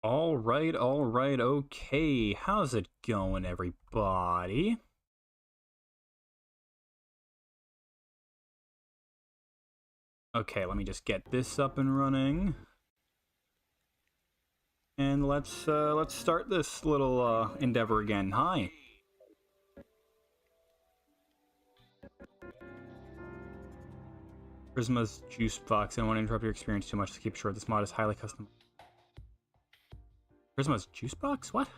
All right, okay. How's it going, everybody? Okay, let me just get this up and running. And let's start this little endeavor again. Hi. Prisma's juice box. I don't want to interrupt your experience too much to keep short. This mod is highly custom. Prisma's juice box? What?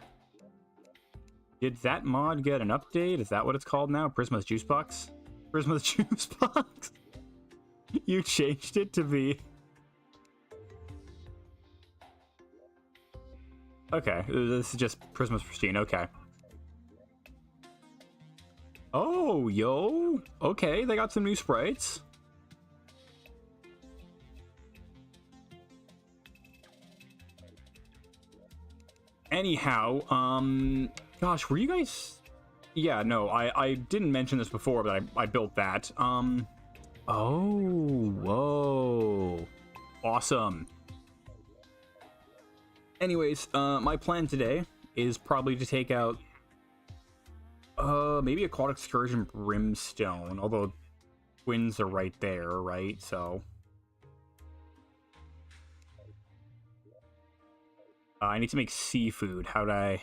Did that mod get an update? Is that what it's called now? Prisma's juice box? Prisma's juice box? You changed it to be... Okay, this is just Prisma's Pristine, okay. Oh, yo! Okay, they got some new sprites. Anyhow, gosh, were you guys... Yeah, no, I didn't mention this before, but I built that. Oh, whoa. Awesome. Anyways, my plan today is probably to take out, maybe Aquatic Excursion Brimstone, although twins are right there, right? So... I need to make seafood. How'd I...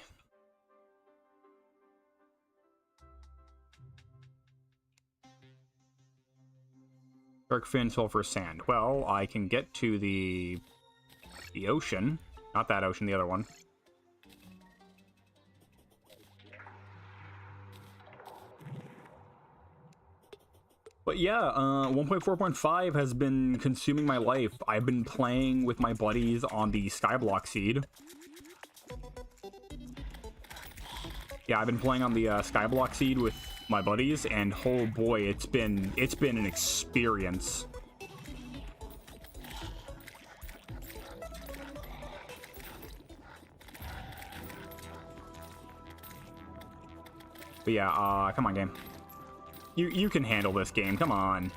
Shark fin, sulfur, sand. Well, I can get to the ocean. Not that ocean, the other one. But yeah, 1.4.5 has been consuming my life. I've been playing with my buddies on the Skyblock seed. Yeah, I've been playing on the Skyblock seed with my buddies, and oh boy, it's been an experience. But yeah, come on, game. You can handle this game. Come on.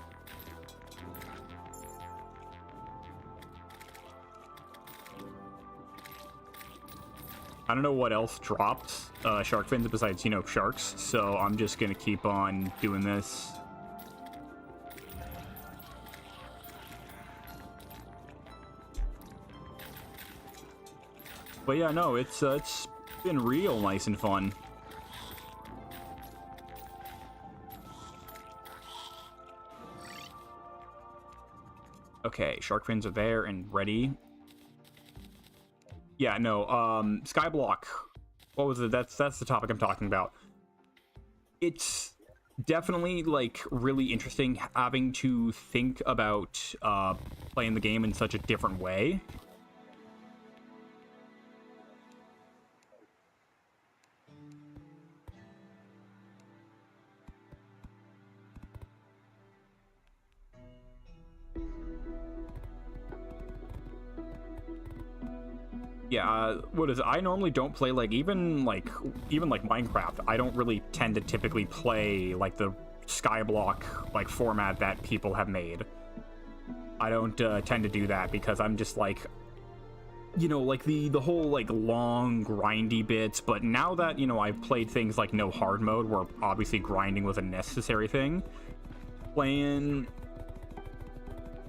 I don't know what else drops shark fins besides, you know, sharks. So I'm just gonna keep on doing this. But yeah, no, it's been real nice and fun. Okay, shark fins are there and ready. Yeah, no, Skyblock. What was it? That's the topic I'm talking about. It's definitely, like, really interesting having to think about playing the game in such a different way. Yeah, what is it? I normally don't play, like, even like Minecraft. I don't really tend to typically play, like, the Skyblock, like, format that people have made. I don't tend to do that because I'm just, like, you know, like, the whole, like, long, grindy bits. But now that, you know, I've played things like no hard mode, where obviously grinding was a necessary thing, playing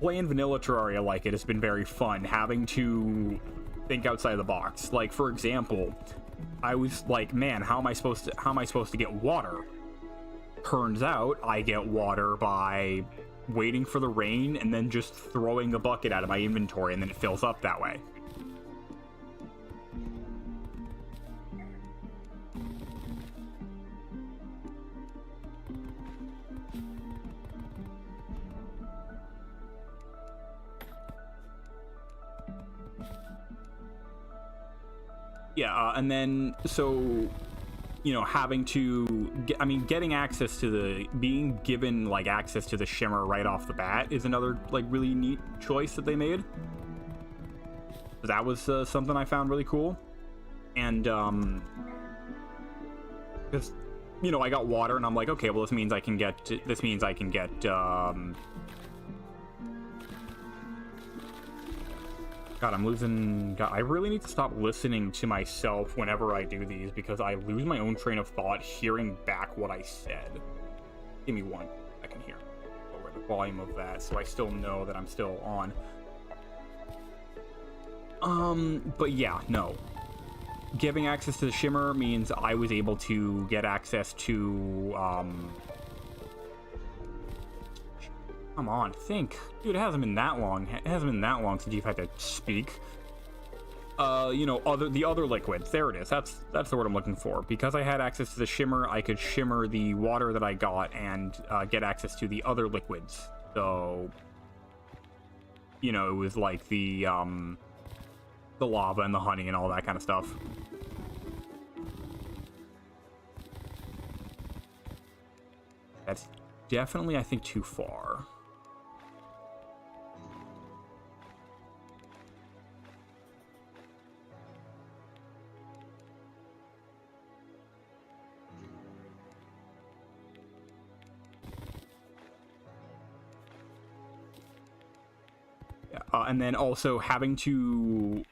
vanilla Terraria like it has been very fun, having to think outside the box. Like, for example, I was like, man, how am I supposed to get water? Turns out I get water by waiting for the rain and then just throwing a bucket out of my inventory, and then it fills up that way. Yeah, and then, so, you know, having to getting access to being given, like, access to the shimmer right off the bat is another, like, really neat choice that they made. That was something I found really cool. And, because, you know, I got water, and I'm like, okay, well, this means I can get, God, I'm losing... God, I really need to stop listening to myself whenever I do these, because I lose my own train of thought hearing back what I said. Give me 1 second here. Lower the volume of that so I still know that I'm still on. But yeah, no. Giving access to the Shimmer means I was able to get access to, Come on, think. Dude, it hasn't been that long. It hasn't been that long since you've had to speak. You know, the other liquids. There it is. That's the word I'm looking for. Because I had access to the Shimmer, I could shimmer the water that I got and get access to the other liquids. So, you know, it was like the lava and the honey and all that kind of stuff. That's definitely, I think, too far. And then also having to...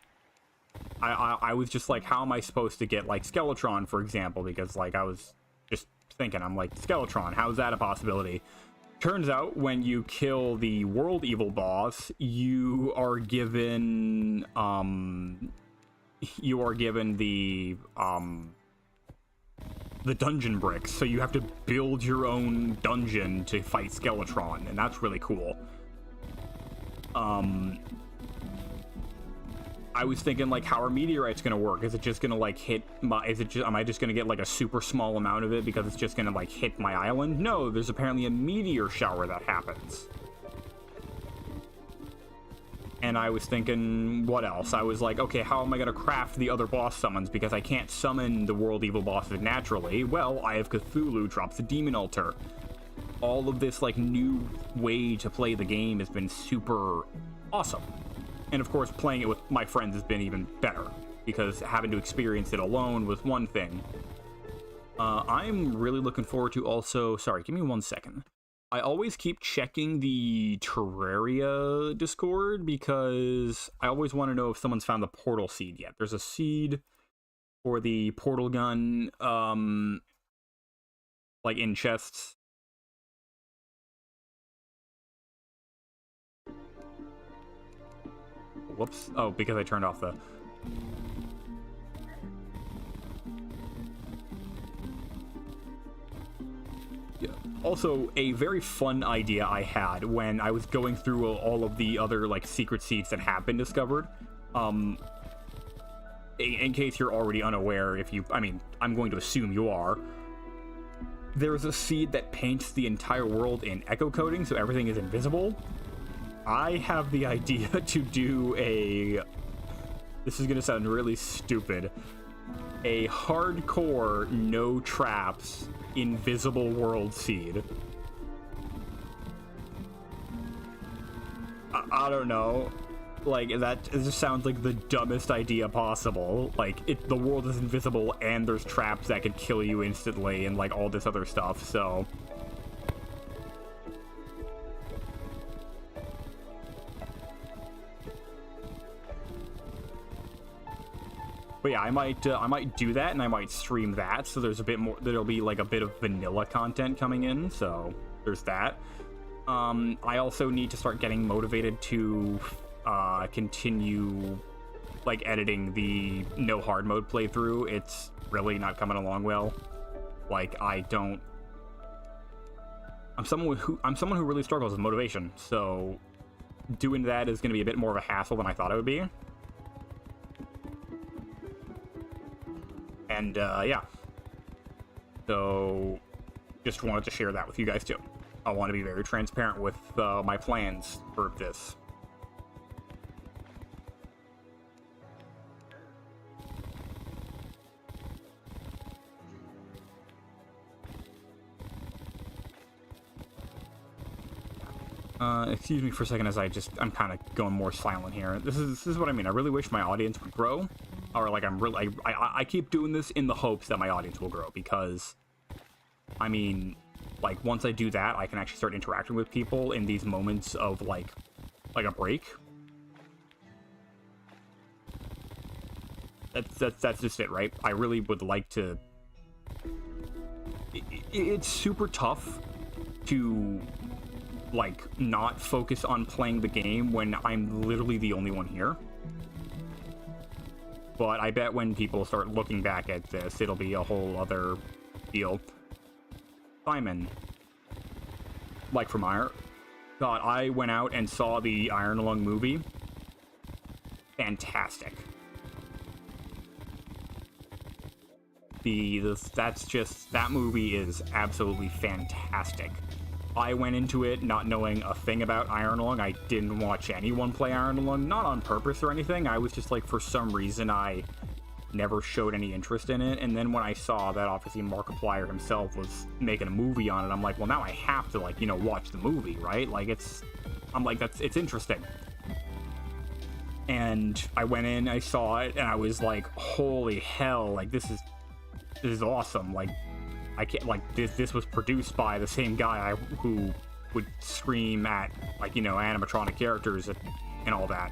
I was just like, how am I supposed to get, like, Skeletron, for example? Because, like, I was just thinking, I'm like, Skeletron, how's that a possibility? Turns out, when you kill the World Evil boss, you are given, the dungeon bricks. So you have to build your own dungeon to fight Skeletron, and that's really cool. I was thinking, like, how are meteorites gonna work? Is it just gonna, like, hit my... am I just gonna get, like, a super small amount of it because it's just gonna, like, hit my island? No, there's apparently a meteor shower that happens. And I was thinking, what else? I was like, okay, how am I gonna craft the other boss summons? Because I can't summon the World Evil bosses naturally. Well, Eye of Cthulhu drops the Demon Altar. All of this, like, new way to play the game has been super awesome. And of course, playing it with my friends has been even better, because having to experience it alone was one thing. I'm really looking forward to also... Sorry, give me 1 second. I always keep checking the Terraria Discord, because I always want to know if someone's found the portal seed yet. There's a seed for the portal gun, like, in chests. Whoops. Oh, because I turned off the... Yeah. Also, a very fun idea I had when I was going through all of the other, like, secret seeds that have been discovered. In case you're already unaware, if you... I mean, I'm going to assume you are. There's a seed that paints the entire world in echo coating, so everything is invisible. I have the idea to do a... This is gonna sound really stupid. A hardcore, no traps, invisible world seed. I don't know. Like, that just sounds like the dumbest idea possible. Like, the world is invisible and there's traps that could kill you instantly and, like, all this other stuff, so... But yeah, I might do that, and I might stream that, so there's a bit more, there'll be like a bit of vanilla content coming in, so there's that. I also need to start getting motivated to continue, like, editing the no hard mode playthrough. It's really not coming along well. Like, I'm someone who really struggles with motivation, so doing that is going to be a bit more of a hassle than I thought it would be. And, yeah. So, just wanted to share that with you guys, too. I want to be very transparent with my plans for this. Excuse me for a second as I'm kind of going more silent here. This is what I mean. I really wish my audience would grow. Or, like, I keep doing this in the hopes that my audience will grow, because, I mean, like, once I do that, I can actually start interacting with people in these moments of, like a break. that's just it, right? I really would like to. It's super tough to like not focus on playing the game when I'm literally the only one here. But I bet when people start looking back at this, it'll be a whole other deal. Simon, like from Iron. God, I went out and saw the Iron Lung movie. Fantastic. That movie is absolutely fantastic. I went into it not knowing a thing about Iron Lung. I didn't watch anyone play Iron Lung, not on purpose or anything. I was just like, for some reason, I never showed any interest in it. And then when I saw that obviously Markiplier himself was making a movie on it, I'm like, well, now I have to, like, you know, watch the movie, right? Like, it's interesting. And I went in, I saw it, and I was like, holy hell, like, this is awesome. Like, I can't, like, this was produced by the same guy who would scream at, like, you know, animatronic characters and all that.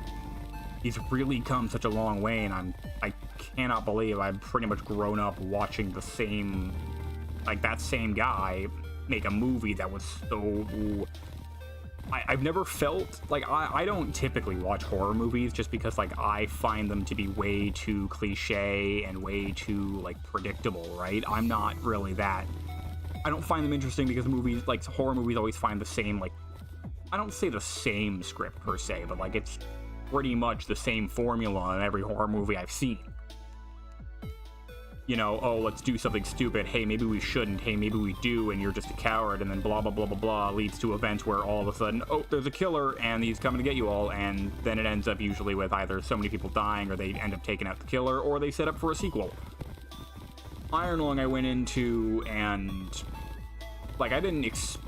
He's really come such a long way, and I cannot believe I've pretty much grown up watching the same, like, that same guy make a movie that was so... I've never felt like I don't typically watch horror movies just because like I find them to be way too cliche and way too like predictable, right? I'm not really that. I don't find them interesting because movies like horror movies always find the same, like, I don't say the same script per se, but like it's pretty much the same formula in every horror movie I've seen. You know, oh, let's do something stupid. Hey, maybe we shouldn't. Hey, maybe we do, and you're just a coward. And then blah, blah, blah, blah, blah leads to events where all of a sudden, oh, there's a killer, and he's coming to get you all. And then it ends up usually with either so many people dying, or they end up taking out the killer, or they set up for a sequel. Iron Lung I went into, and like I didn't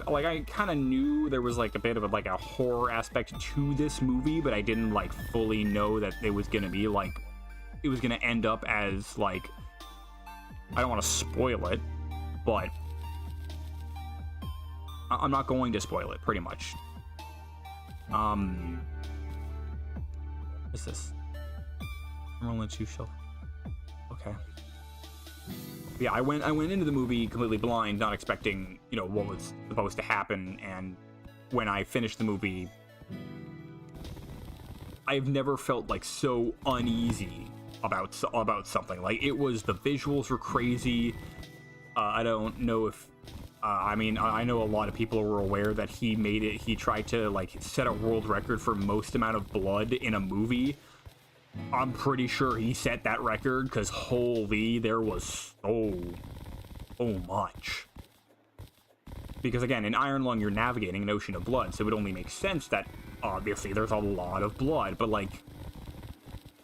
like I kind of knew there was like a bit of a horror aspect to this movie, but I didn't like fully know that it was gonna be like it was gonna end up as like, I don't want to spoil it, but I'm not going to spoil it, pretty much. What's this? Rolling 2 shelf. Okay. Yeah, I went into the movie completely blind, not expecting, you know, what was supposed to happen, and when I finished the movie, I've never felt like so uneasy about something. Like, it was, the visuals were crazy. I don't know if I mean, I know a lot of people were aware that he tried to like set a world record for most amount of blood in a movie. I'm pretty sure he set that record because holy, there was so much. Because again, in Iron Lung, you're navigating an ocean of blood, so it would only make sense that obviously there's a lot of blood, but like,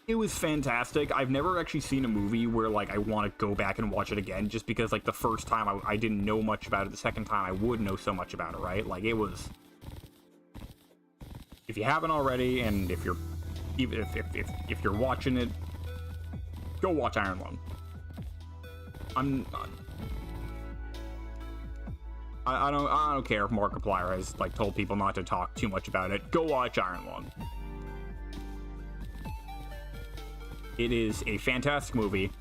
it was fantastic. I've never actually seen a movie where, like, I want to go back and watch it again, just because, like, the first time I didn't know much about it, the second time I would know so much about it, right? Like, it was... If you haven't already, and if you're... Even if you're watching it, go watch Iron Lung. I don't care if Markiplier has, like, told people not to talk too much about it. Go watch Iron Lung. It is a fantastic movie,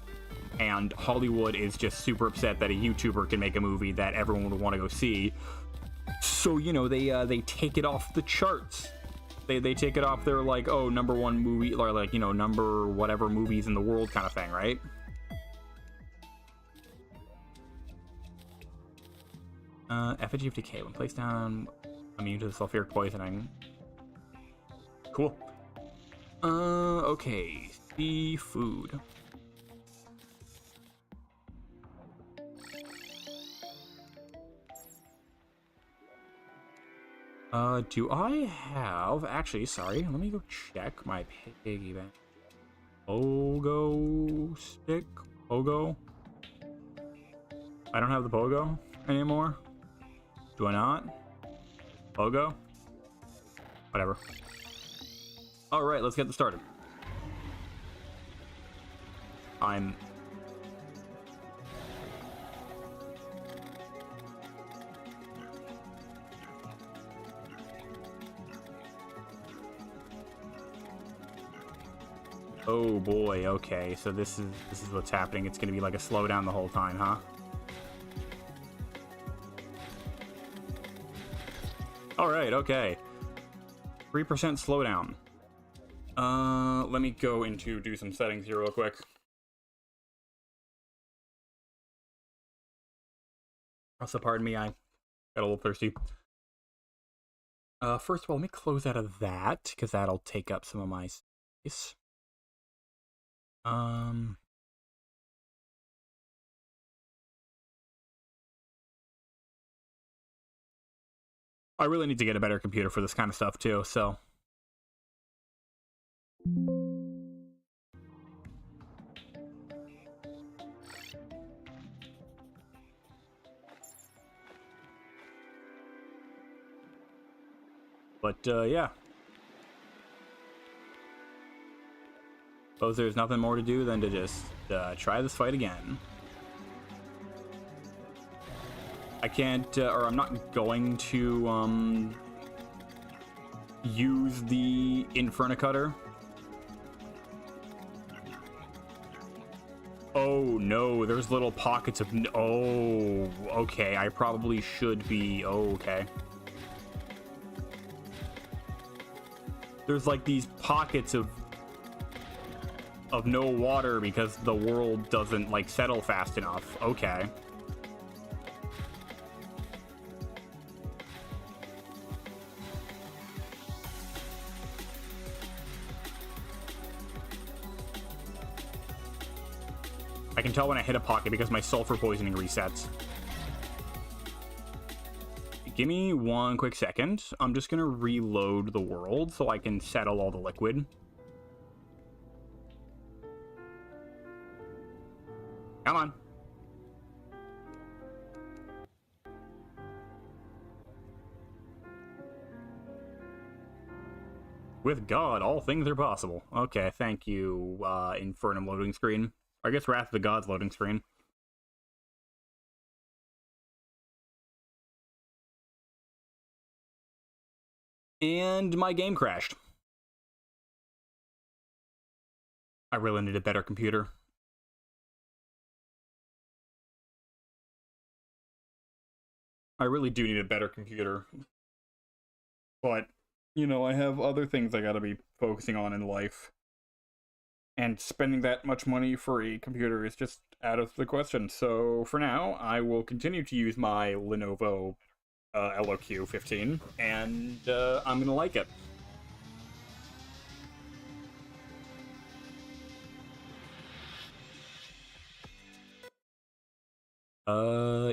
and Hollywood is just super upset that a YouTuber can make a movie that everyone would want to go see. So, you know, they take it off the charts. They take it off their, like, oh, #1 movie, or, like, you know, number whatever movies in the world kind of thing, right? Effigy of Decay. When placed down, immune to the sulfuric poisoning. Cool. Okay. Seafood. Do I have... Actually, sorry. Let me go check my piggy bank. Pogo stick? Pogo? I don't have the Pogo anymore. Do I not? Pogo? Whatever. Alright, let's get this started. I'm... Oh boy, okay, so this is what's happening. It's gonna be like a slowdown the whole time, huh? Alright, okay. 3% slowdown. Let me go into do some settings here real quick. Also, pardon me, I got a little thirsty. First of all, let me close out of that, because that'll take up some of my space. I really need to get a better computer for this kind of stuff, too, so... But, yeah. Suppose there's nothing more to do than to just try this fight again. I can't, or I'm not going to, use the Infernum cutter. Oh, no, there's little pockets of... Oh, okay, I probably should be... Oh, okay. There's, like, these pockets of no water because the world doesn't, like, settle fast enough. Okay. I can tell when I hit a pocket because my sulfur poisoning resets. Give me one quick second. I'm just gonna reload the world so I can settle all the liquid. Come on. With God, all things are possible. Okay, thank you, Infernum loading screen. I guess Wrath of the Gods loading screen. And my game crashed. I really need a better computer. I really do need a better computer. But, you know, I have other things I gotta be focusing on in life. And spending that much money for a computer is just out of the question. So, for now, I will continue to use my Lenovo LOQ 15, and I'm gonna like it.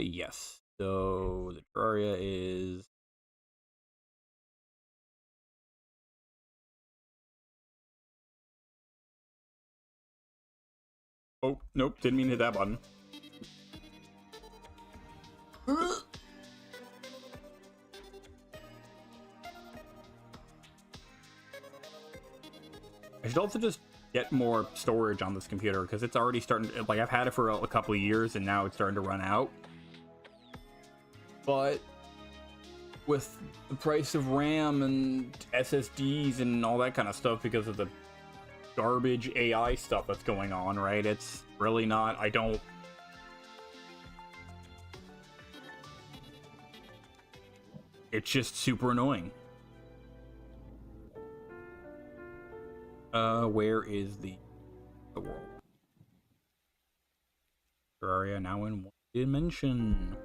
Yes. So, the Terraria is... Oh, nope, didn't mean to hit that button. I should also just get more storage on this computer, because it's already starting to, like, I've had it for a couple of years, and now it's starting to run out. But with the price of RAM and SSDs and all that kind of stuff, because of the garbage AI stuff that's going on, right? It's really not, it's just super annoying. Where is the world? Terraria now in one dimension.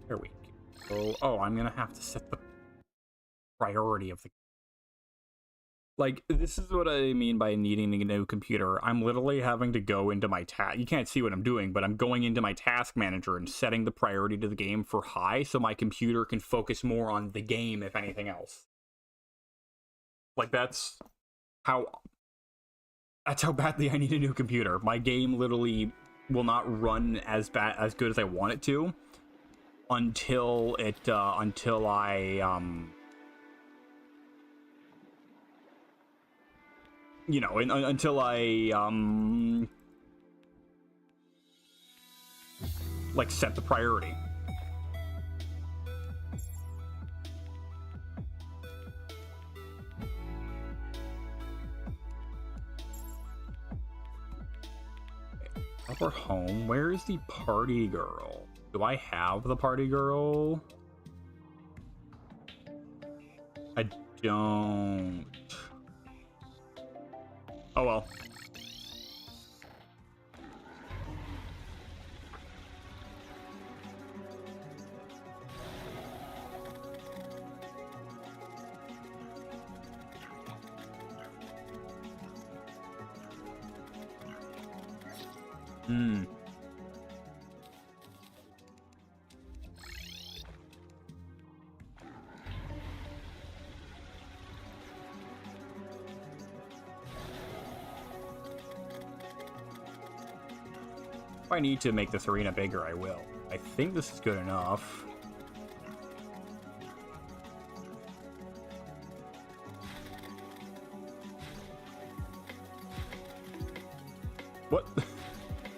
There we go. Oh, I'm gonna have to set the priority of the... Like, this is what I mean by needing a new computer. I'm literally having to go into my task... You can't see what I'm doing, but I'm going into my task manager and setting the priority to the game for high so my computer can focus more on the game, if anything else. Like, that's how badly I need a new computer. My game literally will not run as good as I want it to until I you know, until I like set the priority. We're home. Where is the party girl? Do I have the party girl? I don't. Oh well. If I need to make this arena bigger, I will. I think this is good enough. What?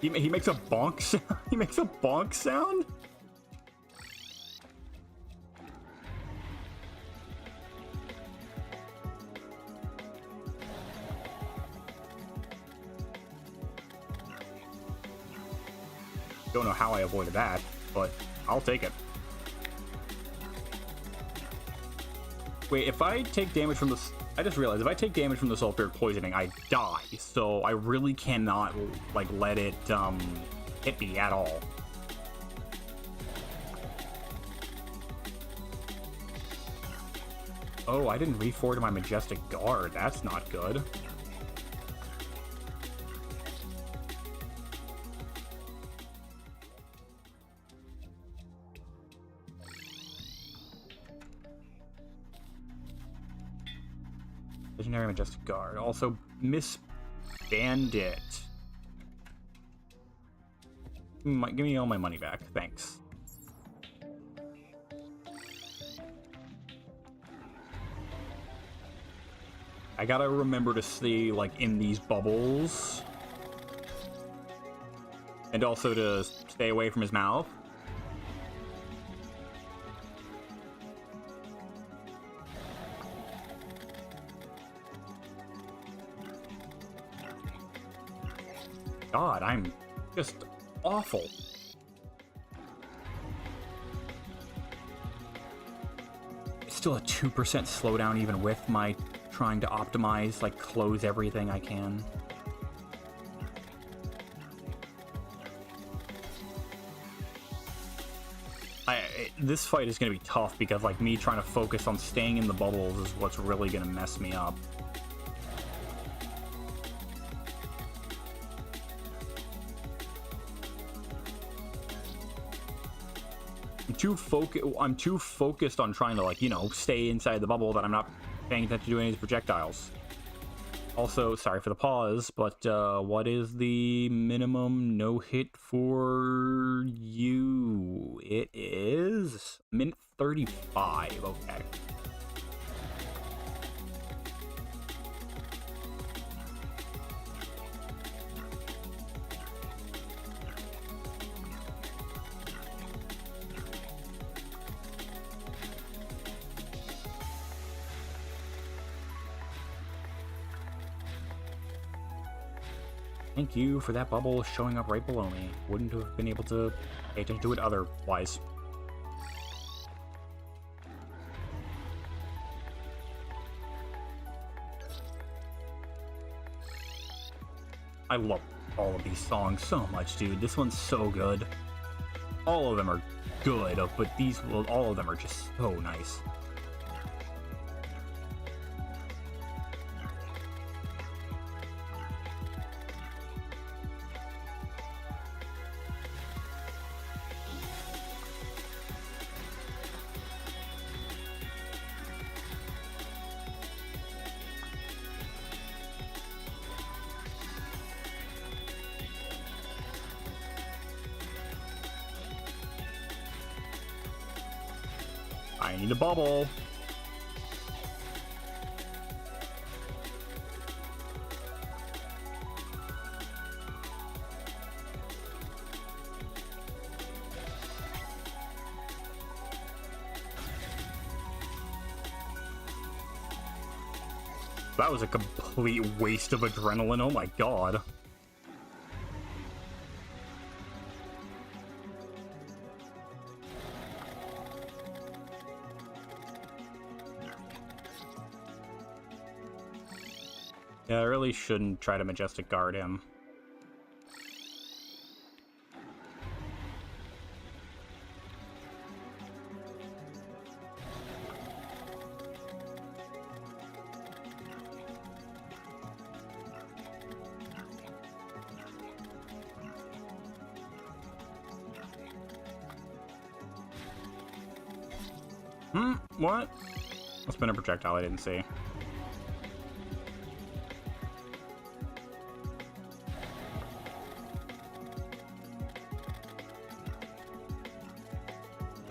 He makes a bonk sound? He makes a bonk sound? Don't know how I avoided that, but I'll take it. Wait, if I take damage from this... I just realized, if I take damage from the sulfuric poisoning, I die. So I really cannot, like, let it, hit me at all. Oh, I didn't reforge my Majestic Guard. That's not good. Legendary Majestic Guard. Also, Miss Bandit. Give me all my money back. Thanks. I gotta remember to stay, like, in these bubbles. And also to stay away from his mouth. God, I'm just awful. It's still a 2% slowdown even with my trying to optimize, like, close everything I can. This fight is going to be tough because, like, me trying to focus on staying in the bubbles is what's really going to mess me up. I'm too focused on trying to, like, you know, stay inside the bubble that I'm not paying attention to any of these projectiles. Also, sorry for the pause, but what is the minimum no hit for you? It is minute 35. Okay. Thank you for that bubble showing up right below me. Wouldn't have been able to pay attention to it otherwise. I love all of these songs so much, dude. This one's so good. All of them are good, but these, well, all of them are just so nice. I need a bubble. That was a complete waste of adrenaline. Oh my god. Yeah, I really shouldn't try to Majestic Guard him. What? Must've been a projectile I didn't see.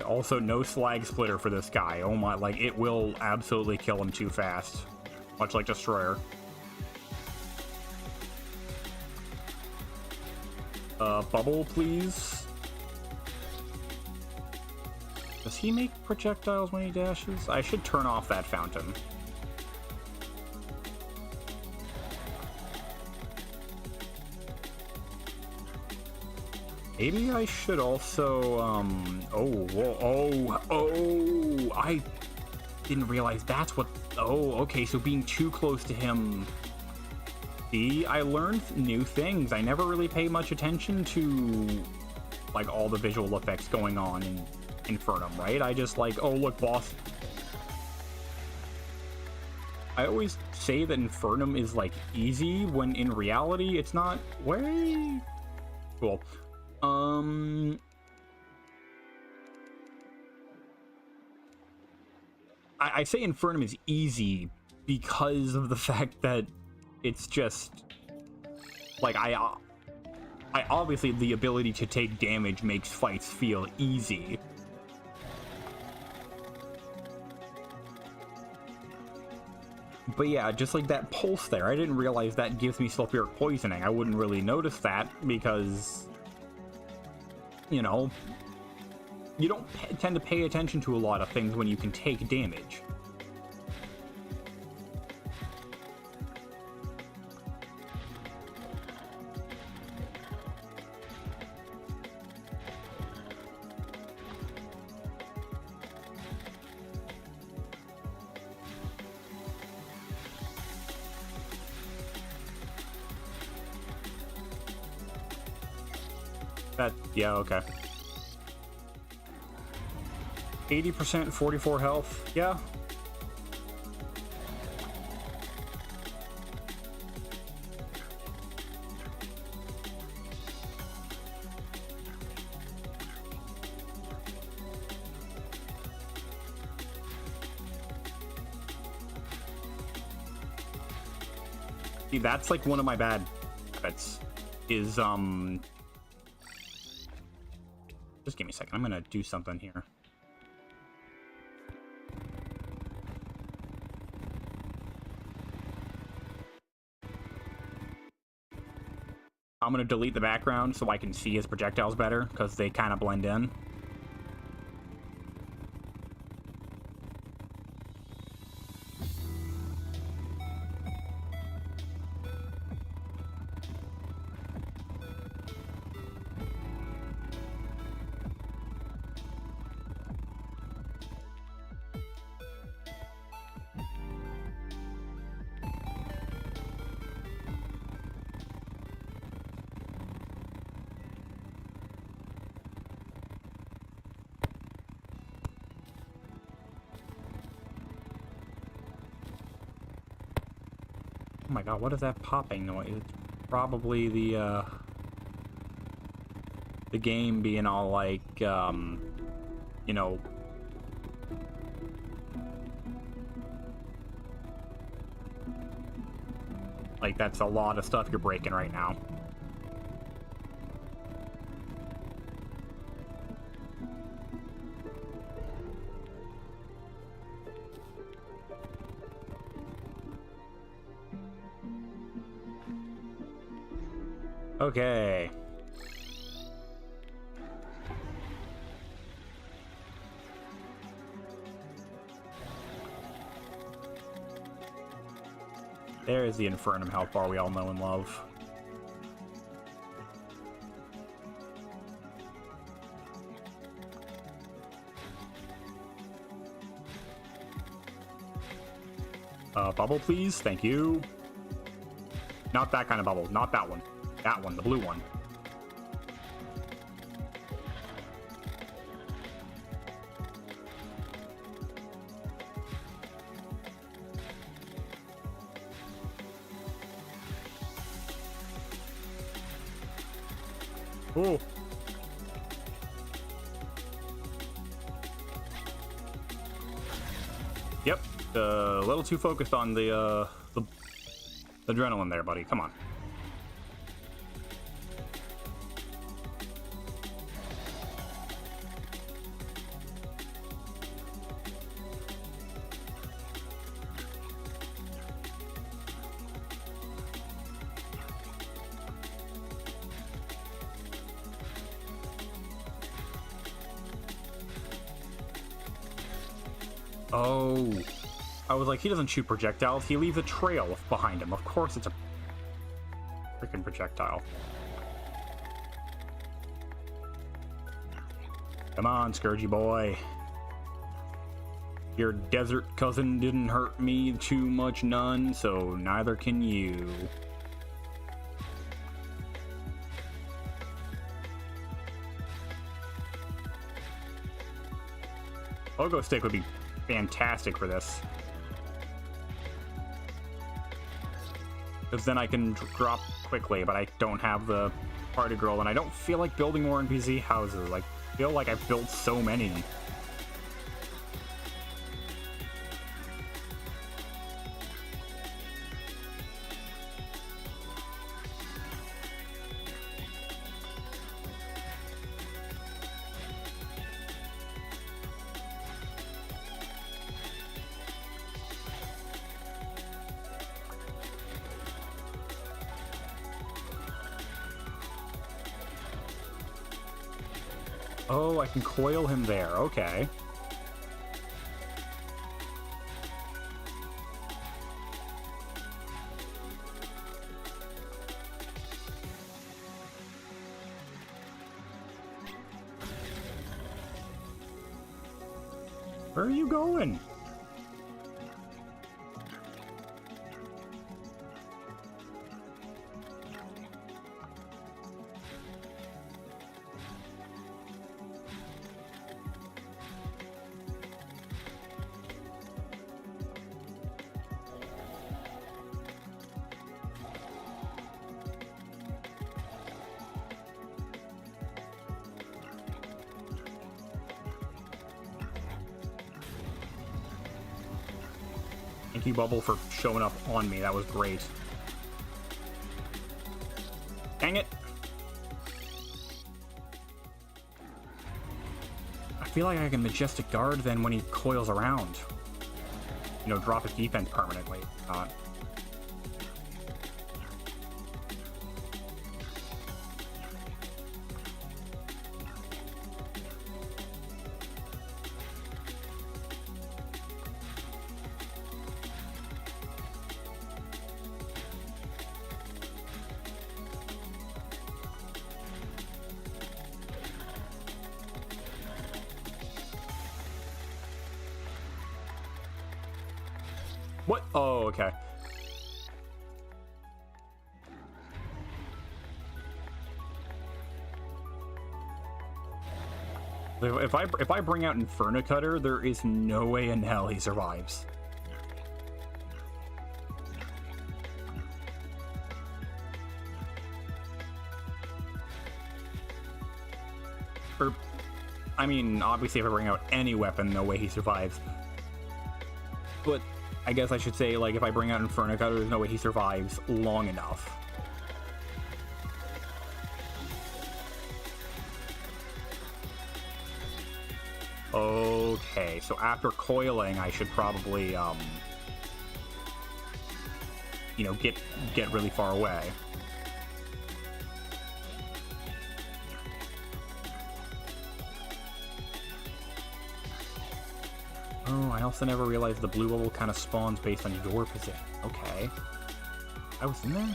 Also, no slag splitter for this guy. Oh my, like, it will absolutely kill him too fast. Much like Destroyer. Bubble, please. Does he make projectiles when he dashes? I should turn off that fountain. Maybe I should also, I didn't realize that's what, okay, so being too close to him. See, I learned new things. I never really paid much attention to, like, all the visual effects going on in Infernum, right? I just like, oh, look, boss. I always say that Infernum is, like, easy, when in reality, it's not. Way cool. I say Infernum is easy because of the fact that it's just like I obviously the ability to take damage makes fights feel easy. But yeah, just like that pulse there, I didn't realize that gives me sulfuric poisoning. I wouldn't really notice that because, you know, you don't tend to pay attention to a lot of things when you can take damage. Yeah, okay. 80%, 44 health. Yeah. See, that's like one of my bad habits is just give me a second. I'm gonna do something here. I'm gonna delete the background so I can see his projectiles better, because they kind of blend in. Oh my god, what is that popping noise? It's probably the game being all like, you know... Like, that's a lot of stuff you're breaking right now. Okay. There's the Infernum health bar we all know and love. Bubble, please. Thank you. Not that kind of bubble. Not that one. That one, the blue one. Ooh. Yep, a little too focused on the adrenaline there, buddy. Come on. Oh, I was like, he doesn't shoot projectiles. He leaves a trail behind him. Of course it's a freaking projectile. Come on, Scourgy boy. Your desert cousin didn't hurt me too much none, so neither can you. Pogo stick would be fantastic for this. Because then I can drop quickly, but I don't have the party girl, and I don't feel like building more NPC houses. I feel like I've built so many. Oh, I can coil him there. Okay. Where are you going? Thank you, Bubble, for showing up on me. That was great. Dang it! I feel like I can Majestic Guard then when he coils around. You know, drop his defense permanently. Not. What? Oh, okay. If I bring out Inferno Cutter, there is no way in hell he survives. Or, I mean, obviously if I bring out any weapon, no way he survives. But I guess I should say, like, if I bring out Inferno Cutter, there's no way he survives long enough. Okay, so after coiling, I should probably, you know, get really far away. Oh, I also never realized the blue bubble kind of spawns based on your position. Okay. I was in there?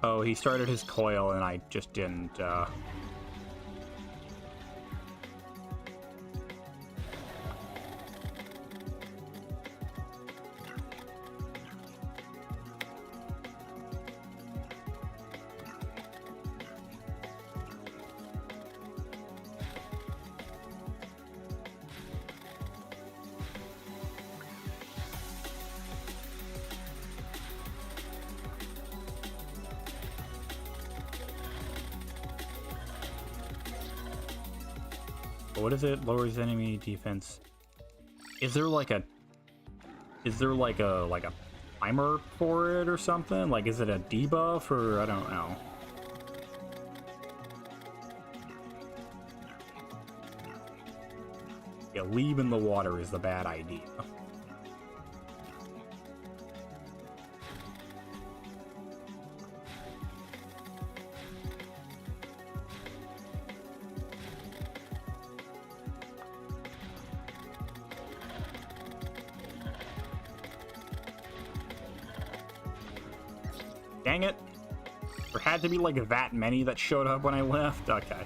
Oh, he started his coil and I just didn't, What is it? Lowers enemy defense. Is there like a timer for it or something? Like, is it a debuff or I don't know. Yeah, leaving the water is the bad idea. Dang it. There had to be like that many that showed up when I left? Okay.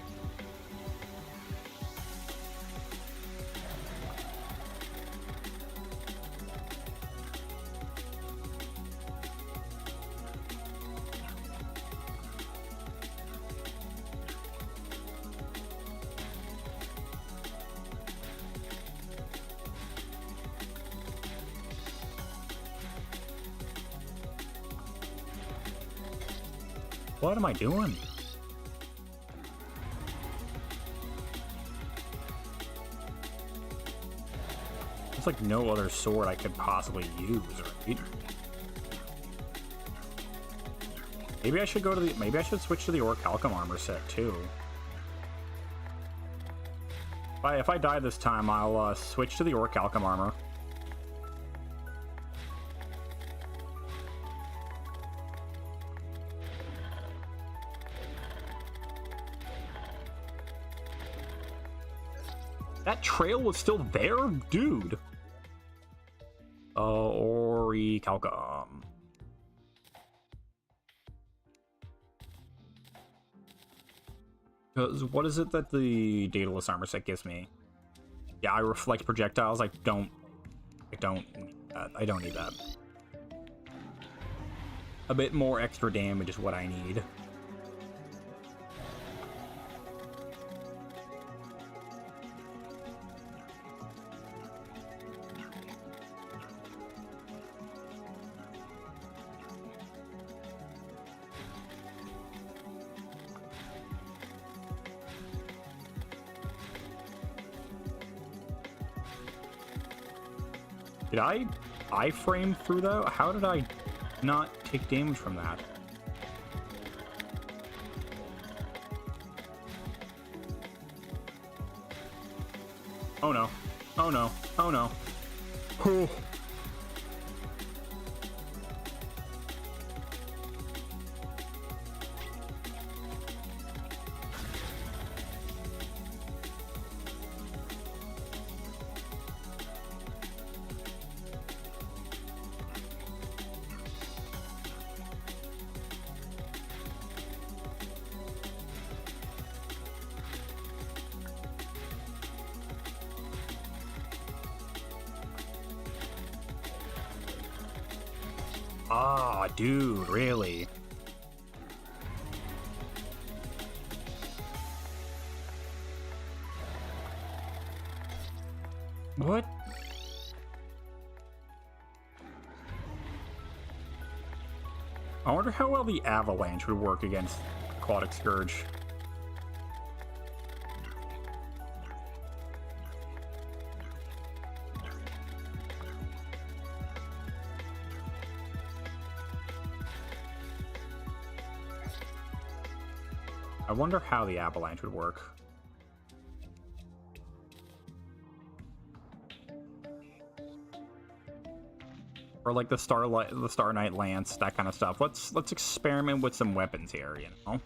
What am I doing? There's like no other sword I could possibly use, right? Maybe I should go to the. Maybe I should switch to the Orichalcum armor set too. If I die this time, I'll switch to the Orichalcum armor. That trail was still there? Dude. Orichalcum. What is it that the Daedalus armor set gives me? Yeah, I reflect projectiles. I don't need that. I don't need that. A bit more extra damage is what I need. Did I frame through that? How did I not take damage from that? Oh no. Oh no. Oh no. Oh. Ah, dude, really? What? I wonder how well the avalanche would work against Aquatic Scourge. I wonder how the avalanche would work. Or like the Star Knight Lance, that kind of stuff. Let's experiment with some weapons here, you know?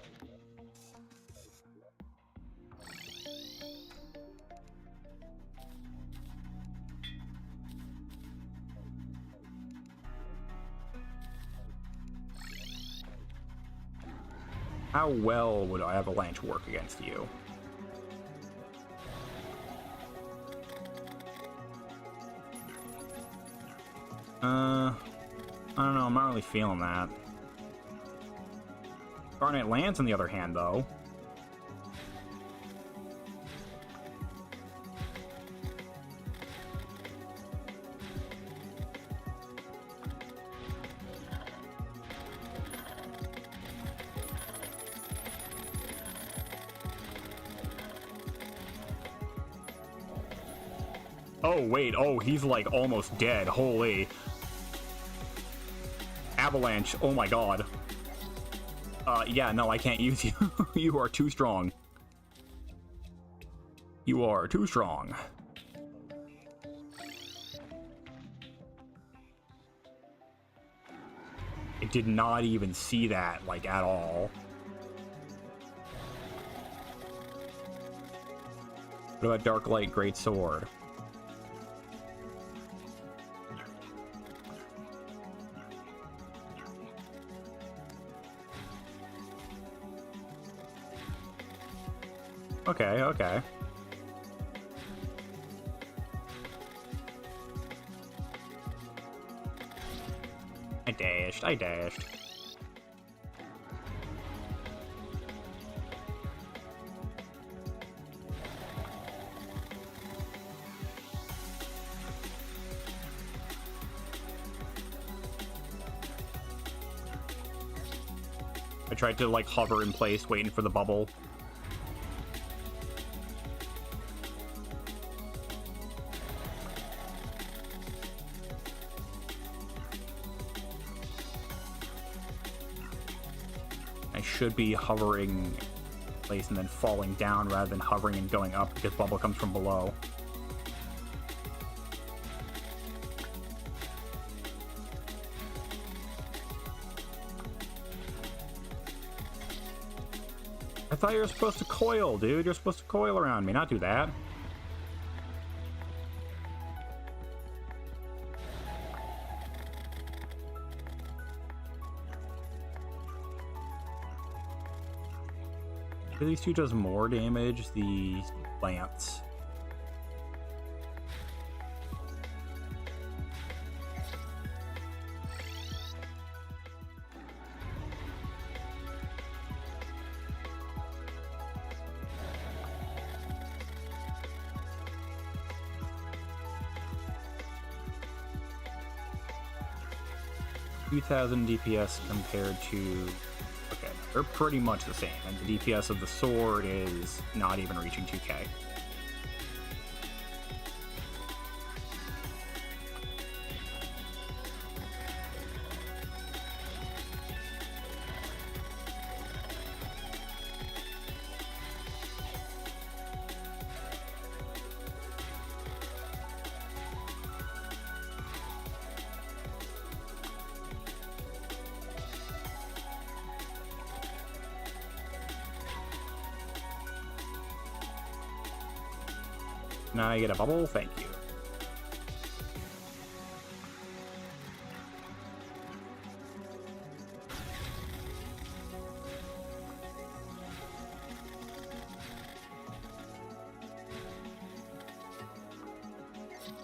How well would Avalanche work against you? I don't know, I'm not really feeling that. Garnet Lance, on the other hand, though. Oh, wait. Oh, he's, like, almost dead. Holy. Avalanche. Oh, my God. Yeah, no, I can't use you. You are too strong. You are too strong. I did not even see that, like, at all. What about Dark Light Great Sword? Okay, okay. I dashed. I tried to, like, hover in place, waiting for the bubble. Should be hovering in place and then falling down rather than hovering and going up because bubble comes from below. I thought you were supposed to coil, dude. You're supposed to coil around me, not do that. These two does more damage, the lance. $2,000 DPS compared to... Okay, they're pretty much the same, and the DPS of the sword is not even reaching 2k. Now I get a bubble? Thank you.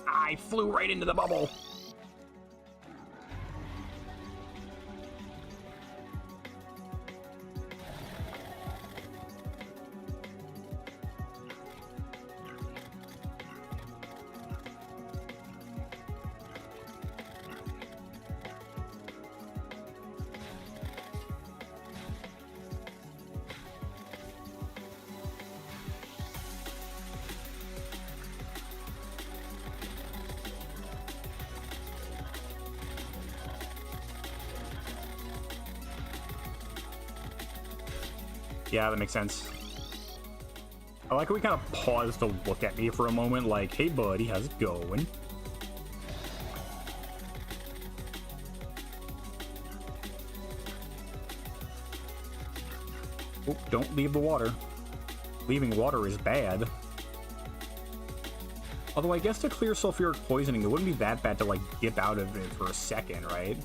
I flew right into the bubble. Yeah, that makes sense. I like how we kind of paused to look at me for a moment, like, hey buddy, how's it going? Oh, don't leave the water. Leaving water is bad. Although I guess to clear sulfuric poisoning, it wouldn't be that bad to, like, dip out of it for a second, right?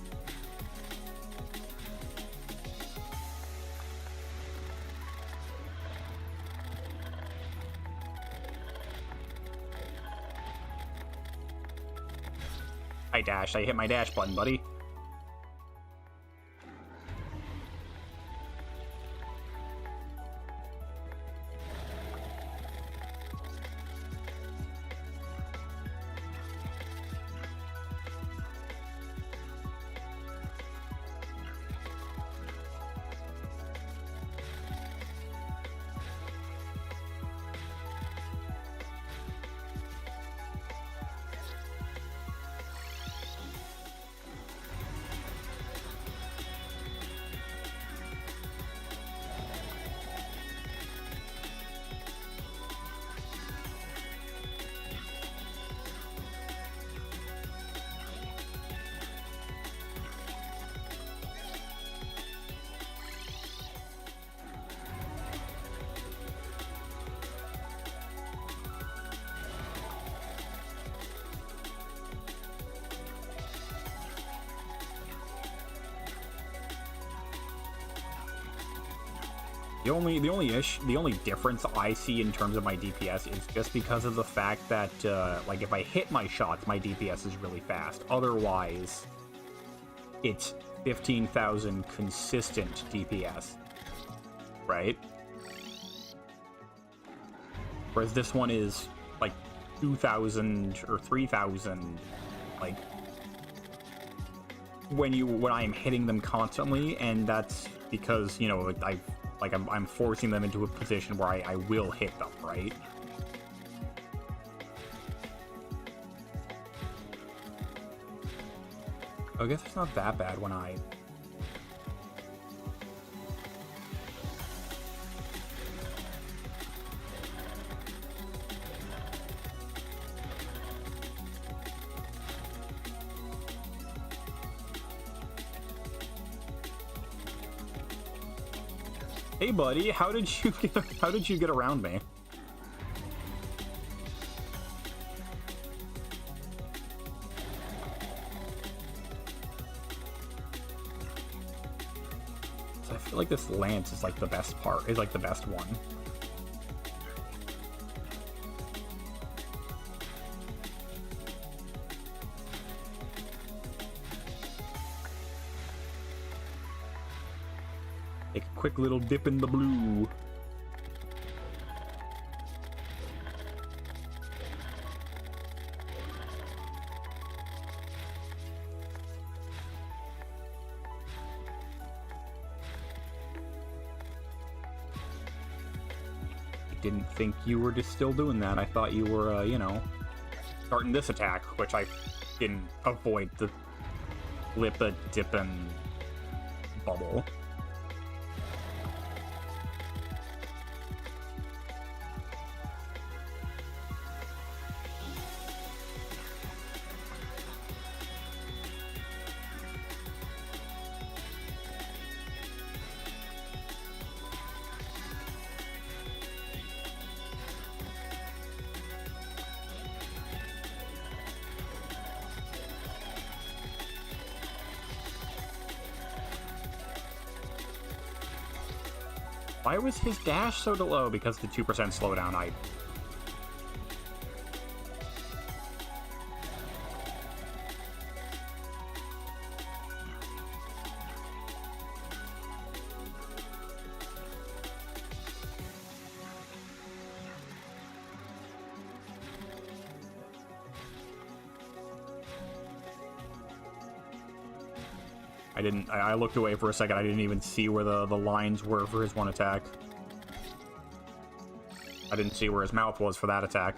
dashed. I hit my dash button, buddy. The only difference I see in terms of my DPS is just because of the fact that like if I hit my shots, my DPS is really fast. Otherwise, it's 15,000 consistent DPS, right? Whereas this one is like 2,000 or 3,000, like when I'm hitting them constantly, and that's because, you know, I'm forcing them into a position where I will hit them, right? I guess it's not that bad when I... Hey buddy, how did you get around me? So I feel like this lance is like the best part, is like the best one. Take a quick little dip in the blue. I didn't think you were just still doing that. I thought you were, you know, starting this attack, which I didn't avoid the lip-a dippin' bubble. Why was his dash so low? Because the 2% slowdown, I looked away for a second. I didn't even see where the lines were for his one attack. I didn't see where his mouth was for that attack.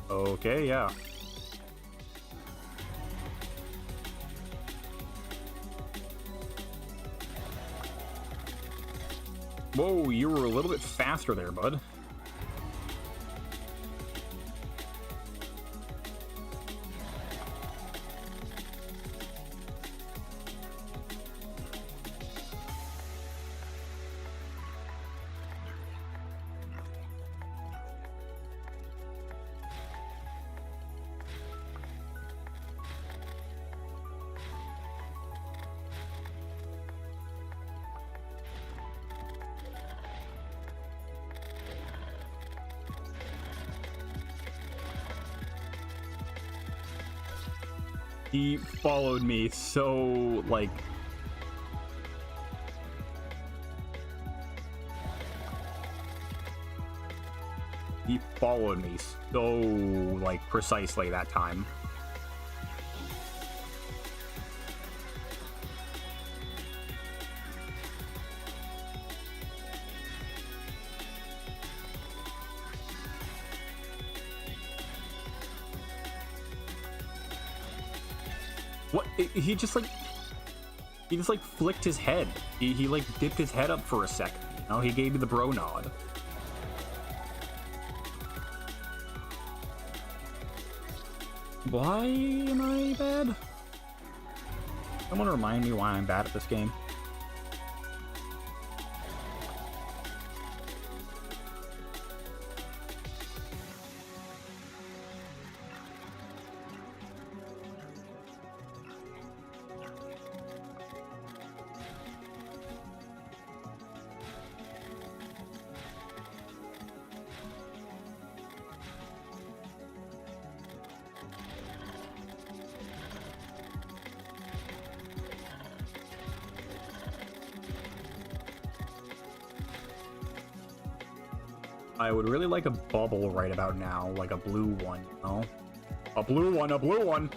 Okay, yeah. Whoa, you were a little bit faster there, bud. He followed me so, like... He followed me so, like, precisely that time. What? He just like flicked his head. He like dipped his head up for a second. You know, he gave me the bro nod. Why am I bad? Someone remind me why I'm bad at this game. I would really like a bubble right about now, like a blue one, you know? A blue one, a blue one!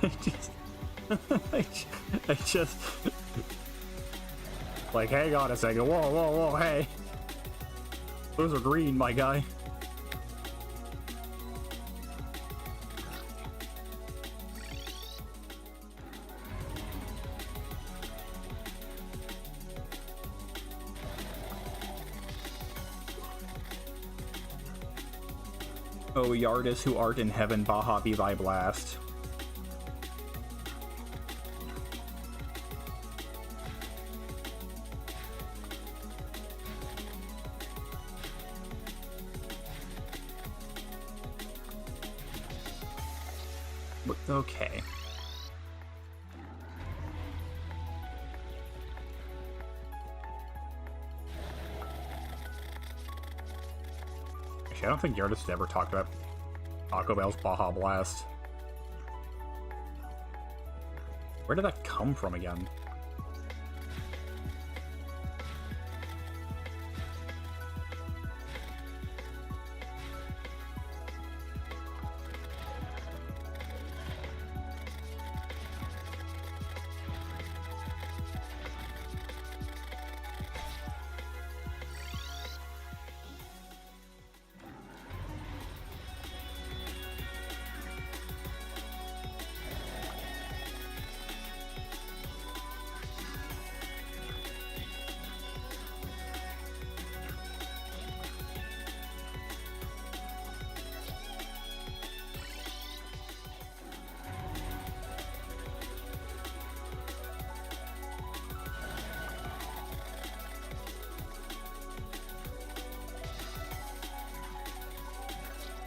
I just... Like, hang on a second, whoa, whoa, whoa, hey! Those are green, my guy. Oh, ye artists who art in heaven, Baja be thy blast. Okay. Actually, I don't think the artist ever talked about Taco Bell's Baja Blast. Where did that come from again?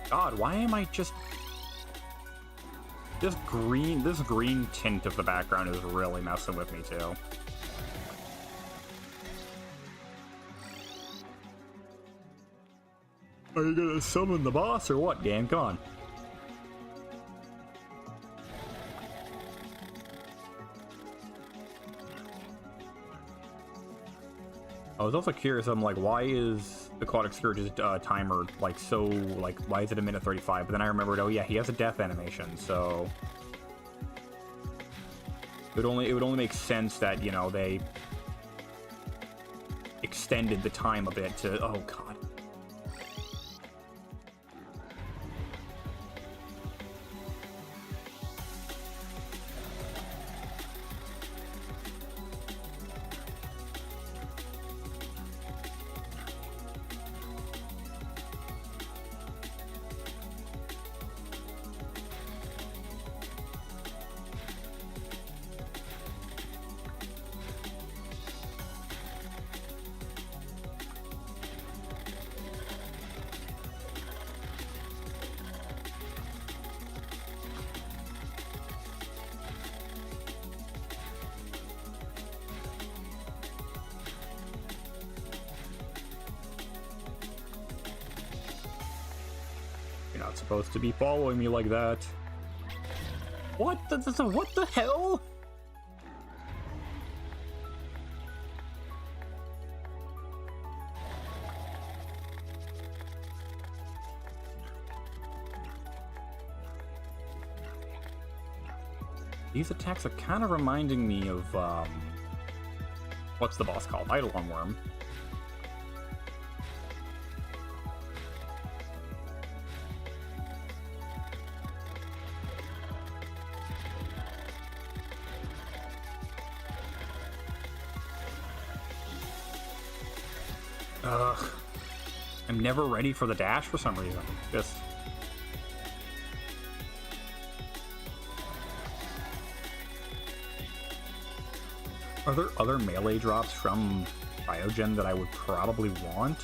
God, why am I just... This green tint of the background is really messing with me, too. Are you gonna summon the boss or what, game? Come on. I was also curious, I'm like, why is the Aquatic Scourge's timer, like, so, like, why is it a minute 35? But then I remembered, oh yeah, he has a death animation, so... It would only make sense that, you know, they extended the time a bit to, oh god. not supposed to be following me like that. What the hell? These attacks are kind of reminding me of, what's the boss called? Eidolon Worm. Ugh. I'm never ready for the dash for some reason. Just... Are there other melee drops from Cryogen that I would probably want?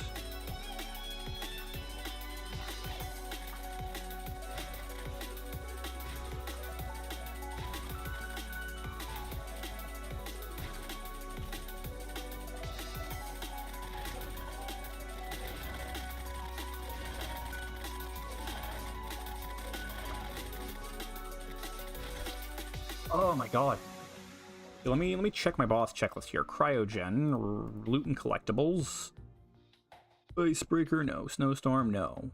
Oh my god. Let me check my boss checklist here. Cryogen, loot and collectibles. Icebreaker, no. Snowstorm, no.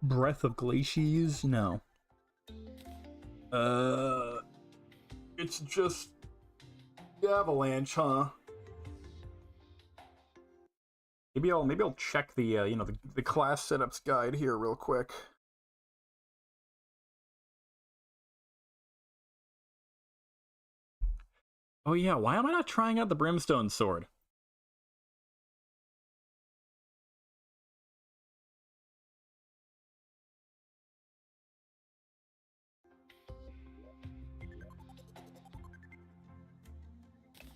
Breath of Glacies, no. It's just Avalanche, huh? Maybe I'll check the the class setups guide here real quick. Oh yeah, why am I not trying out the Brimstone Sword?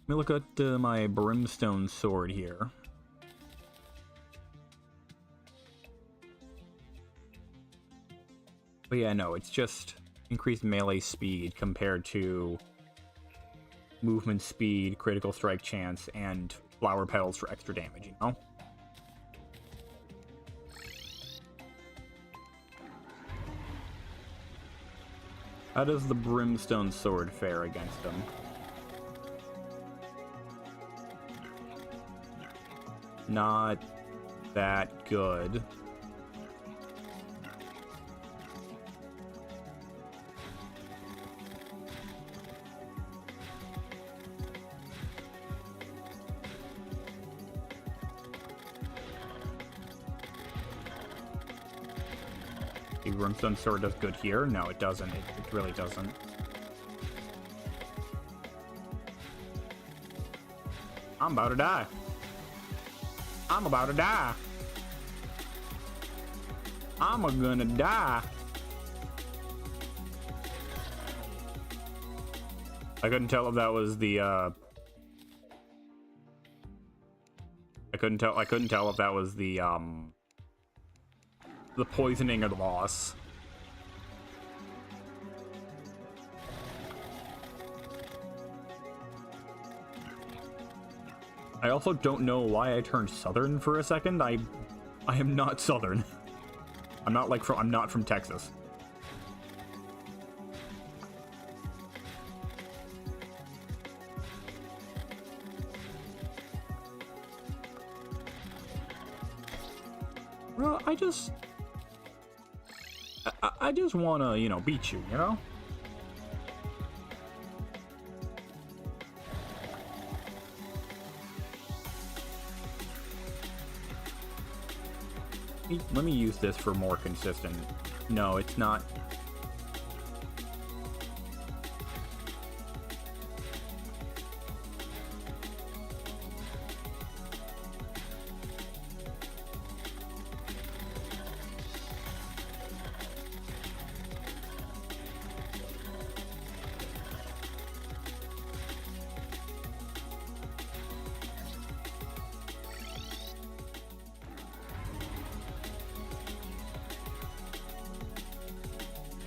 Let me look at my Brimstone Sword here. But yeah, no, it's just increased melee speed compared to movement speed, critical strike chance, and flower petals for extra damage, you know? How does the Brimstone Sword fare against them? Not that good. The Brimstone Sword does good here? No, it doesn't. It really doesn't. I'm about to die. I'm about to die. I'm gonna die. I couldn't tell if that was the I couldn't tell if that was the poisoning or the boss. I also don't know why I turned southern for a second. I am not southern. I'm not from Texas. Well, I just want to, you know, beat you, you know? Let me use this for more consistent. No, it's not.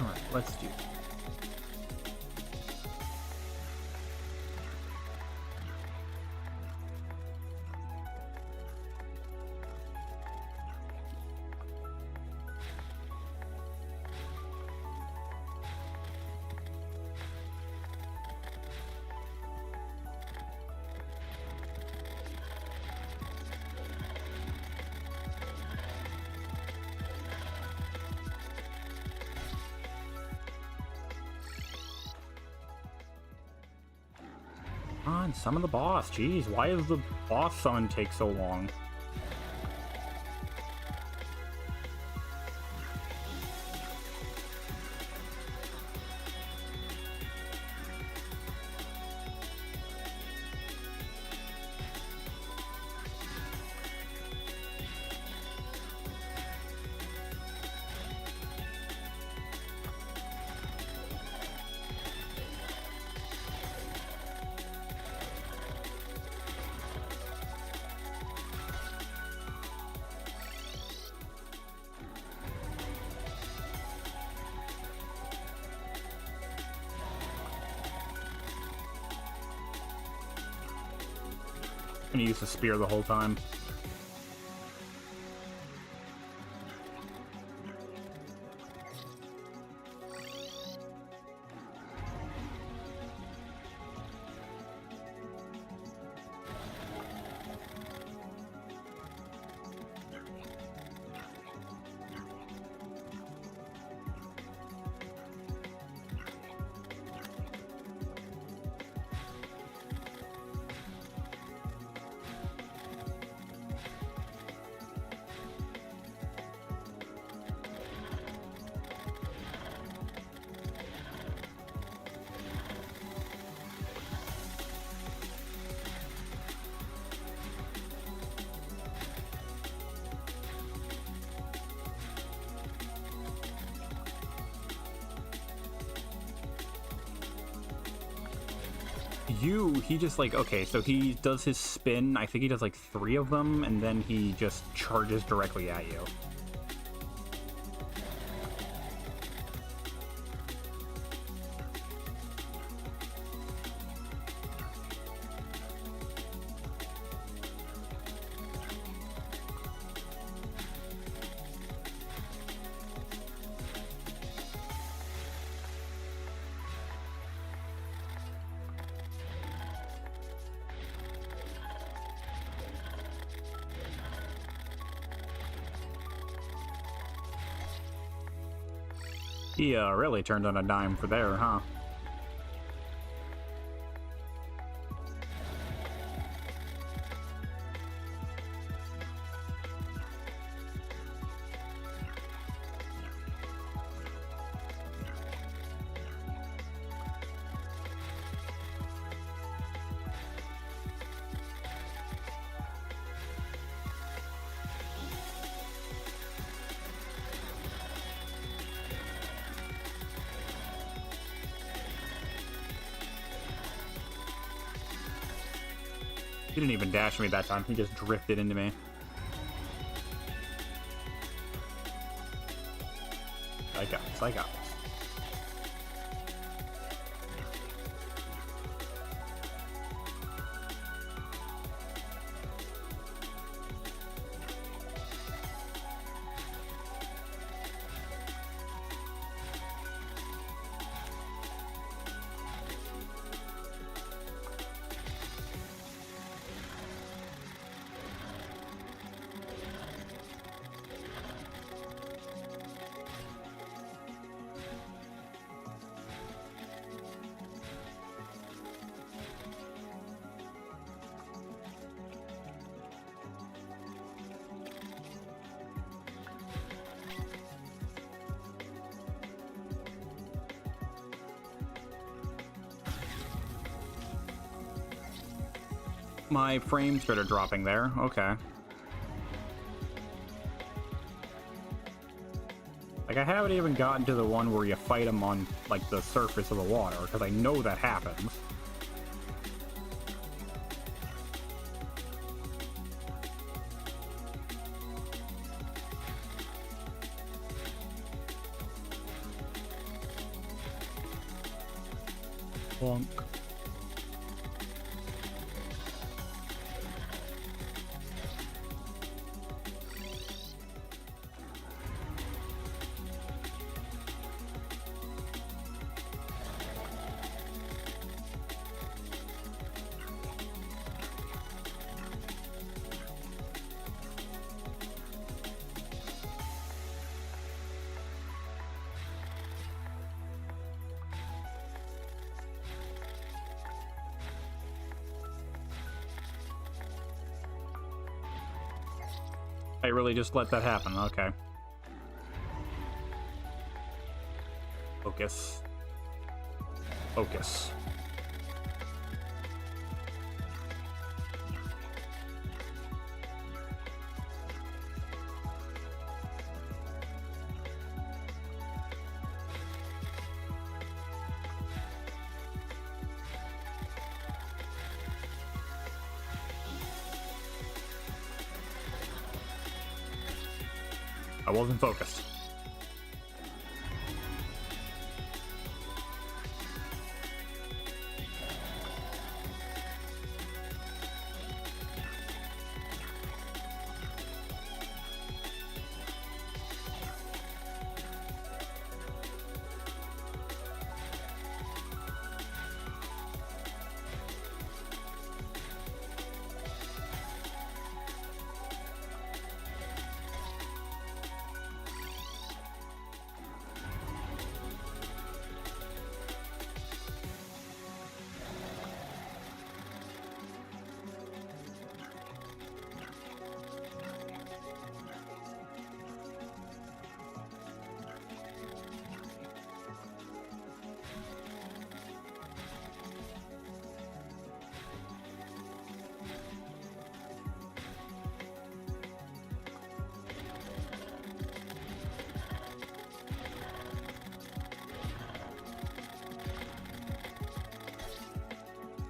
Alright, let's do it. Come on, summon the boss. Jeez, why does the boss summon take so long? I'm gonna use the spear the whole time. He just like, okay, so he does his spin, I think he does like 3 of them, and then he just charges directly at you. He really turned on a dime for there, huh? He didn't even dash me that time, he just drifted into me. I got this, I got this. My frame started dropping there. Okay. Like, I haven't even gotten to the one where you fight him on, like, the surface of the water, because I know that happens. Bonk. I really just let that happen. Okay. Focus. Focus. I wasn't focused.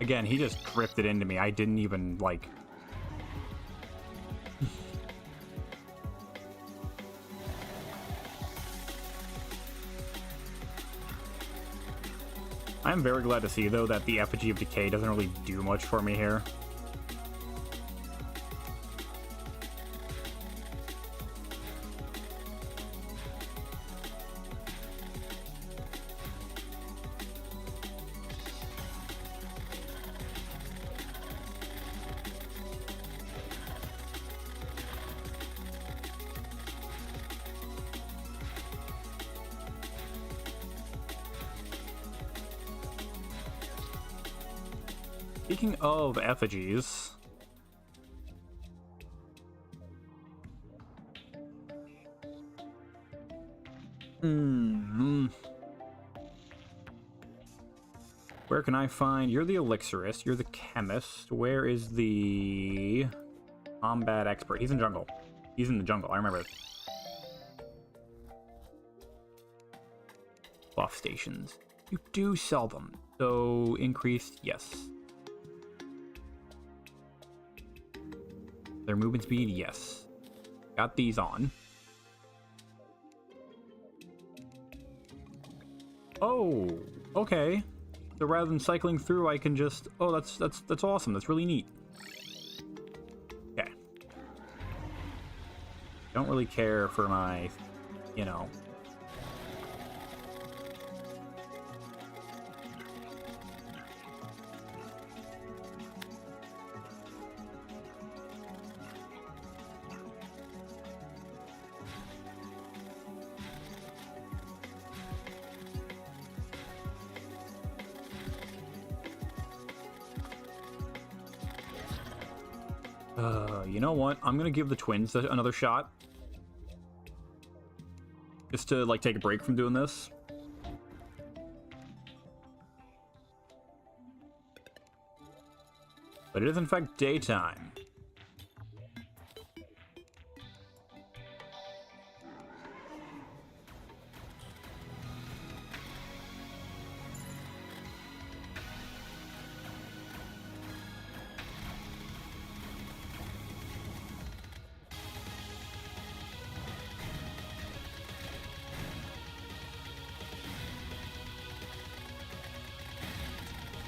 Again, he just drifted into me. I didn't even, like... I'm very glad to see, though, that the Effigy of Decay doesn't really do much for me here. Speaking of effigies, where can I find? You're the elixirist. You're the chemist. Where is the combat expert? He's in jungle. He's in the jungle. I remember. Buff stations. You do sell them. So increased, yes. Their movement speed, yes. Got these on. Oh, okay. So rather than cycling through, I can just... Oh, that's awesome. That's really neat. Okay. Don't really care for my, you know... You know what? I'm gonna give the twins another shot. Just to, like, take a break from doing this. But it is, in fact, daytime.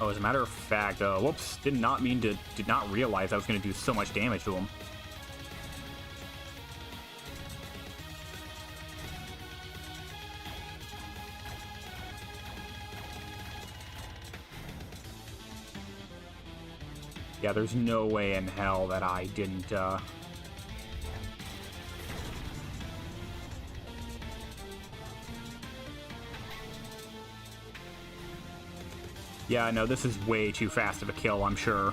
Oh, as a matter of fact, whoops, did not realize I was going to do so much damage to him. Yeah, there's no way in hell that I didn't, Yeah, no, this is way too fast of a kill, I'm sure.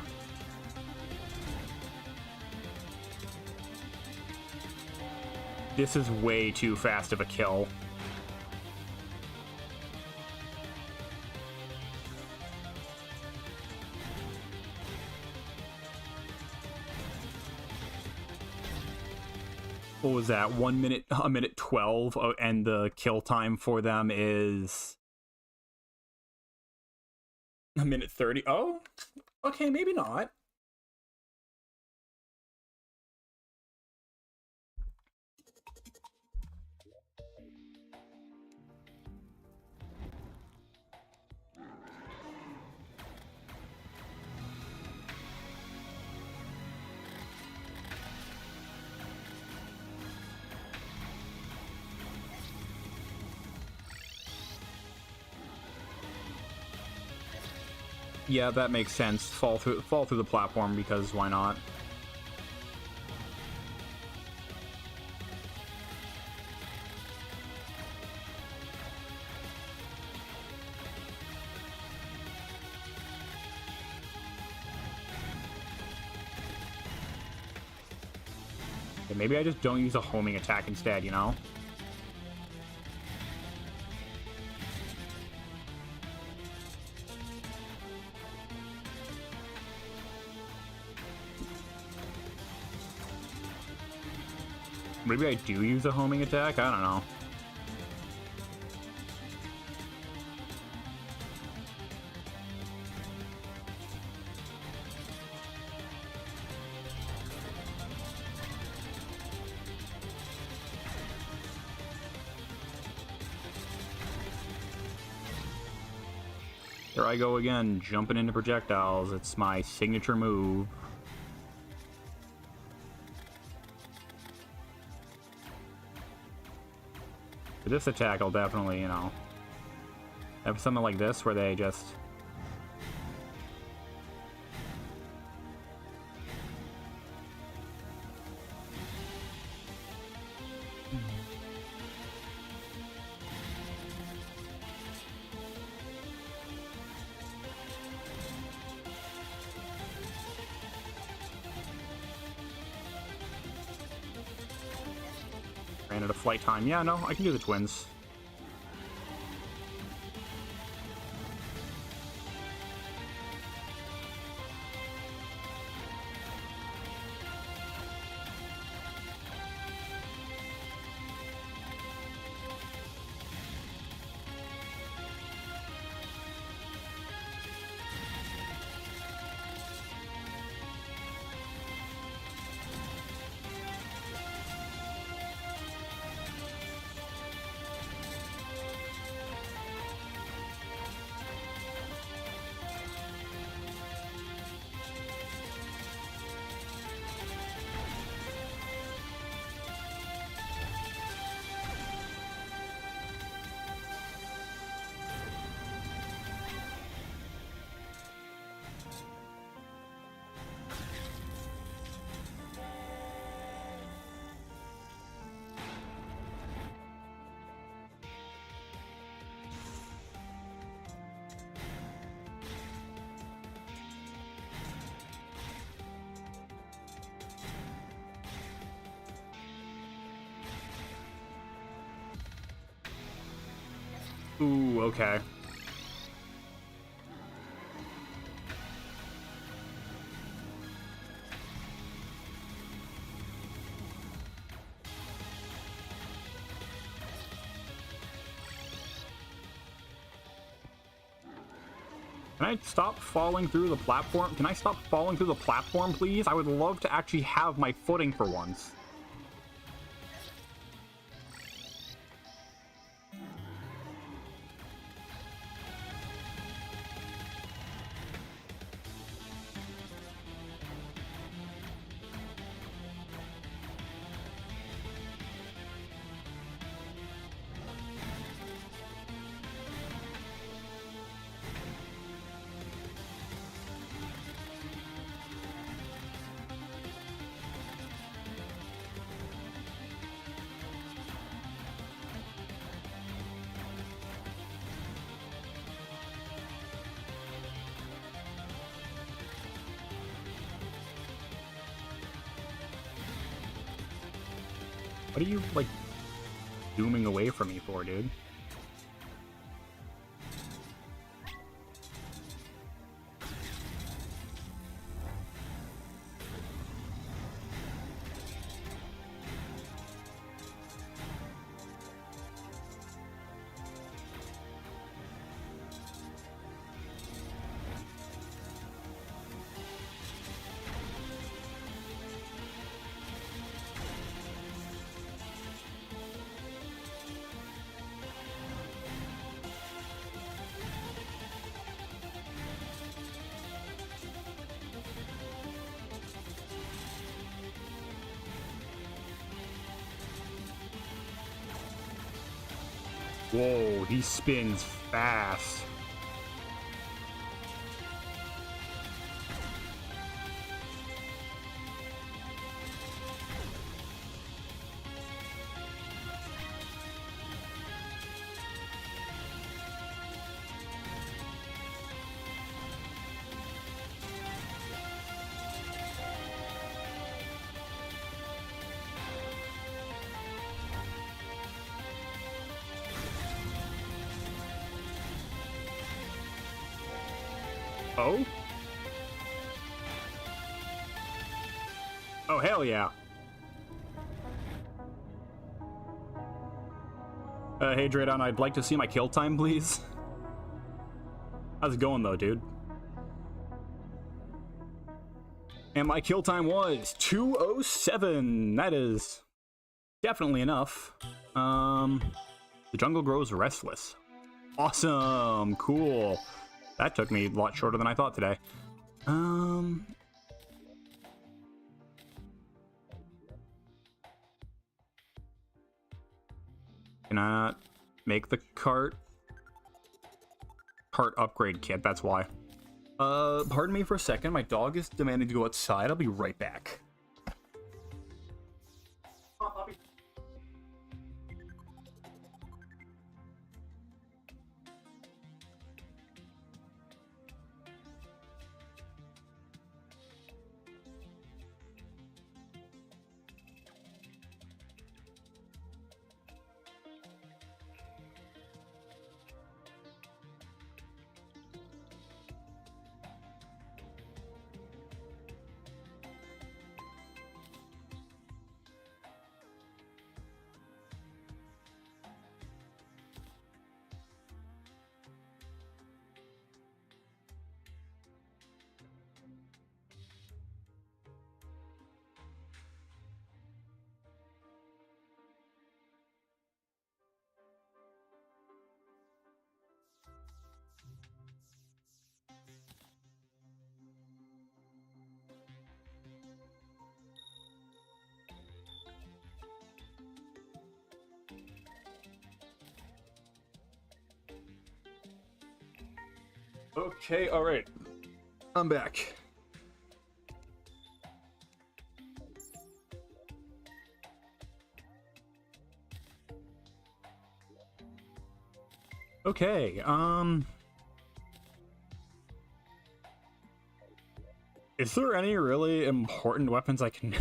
This is way too fast of a kill. What was that? 1 minute, a minute 12, and the kill time for them is a minute 30. Oh, okay, maybe not. Yeah, that makes sense. Fall through the platform, because why not? Okay, maybe I just don't use a homing attack instead, you know? Maybe I do use a homing attack? I don't know. There I go again, jumping into projectiles. It's my signature move. For this attack, I'll definitely, you know, have something like this where they just... ran out of flight time. Yeah, no, I can do the twins. Ooh, okay. Can I stop falling through the platform? Can I stop falling through the platform, please? I would love to actually have my footing for once. What are you, like, zooming away from me for, dude? Whoa, he spins fast. Oh? Oh, hell yeah. Hey, Draydon, I'd like to see my kill time, please. How's it going, though, dude? And my kill time was 2:07. That is definitely enough. The jungle grows restless. Awesome. Cool. That took me a lot shorter than I thought today. Can I not make the cart upgrade kit? That's why. Pardon me for a second. My dog is demanding to go outside. I'll be right back. Okay, alright. I'm back. Okay, is there any really important weapons I can...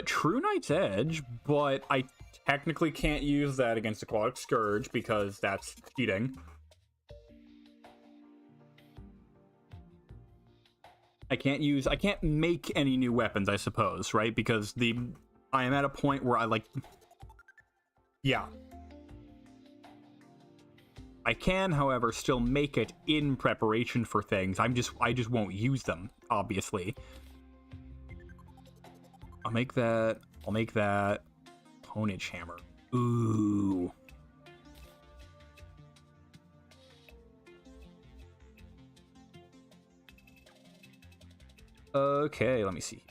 True Knight's Edge, but I technically can't use that against Aquatic Scourge because that's cheating. I can't make any new weapons, I suppose, right? Because I am at a point where yeah. I can, however, still make it in preparation for things. I just won't use them, obviously. I'll make that Ponage Hammer. Ooh. Okay, let me see.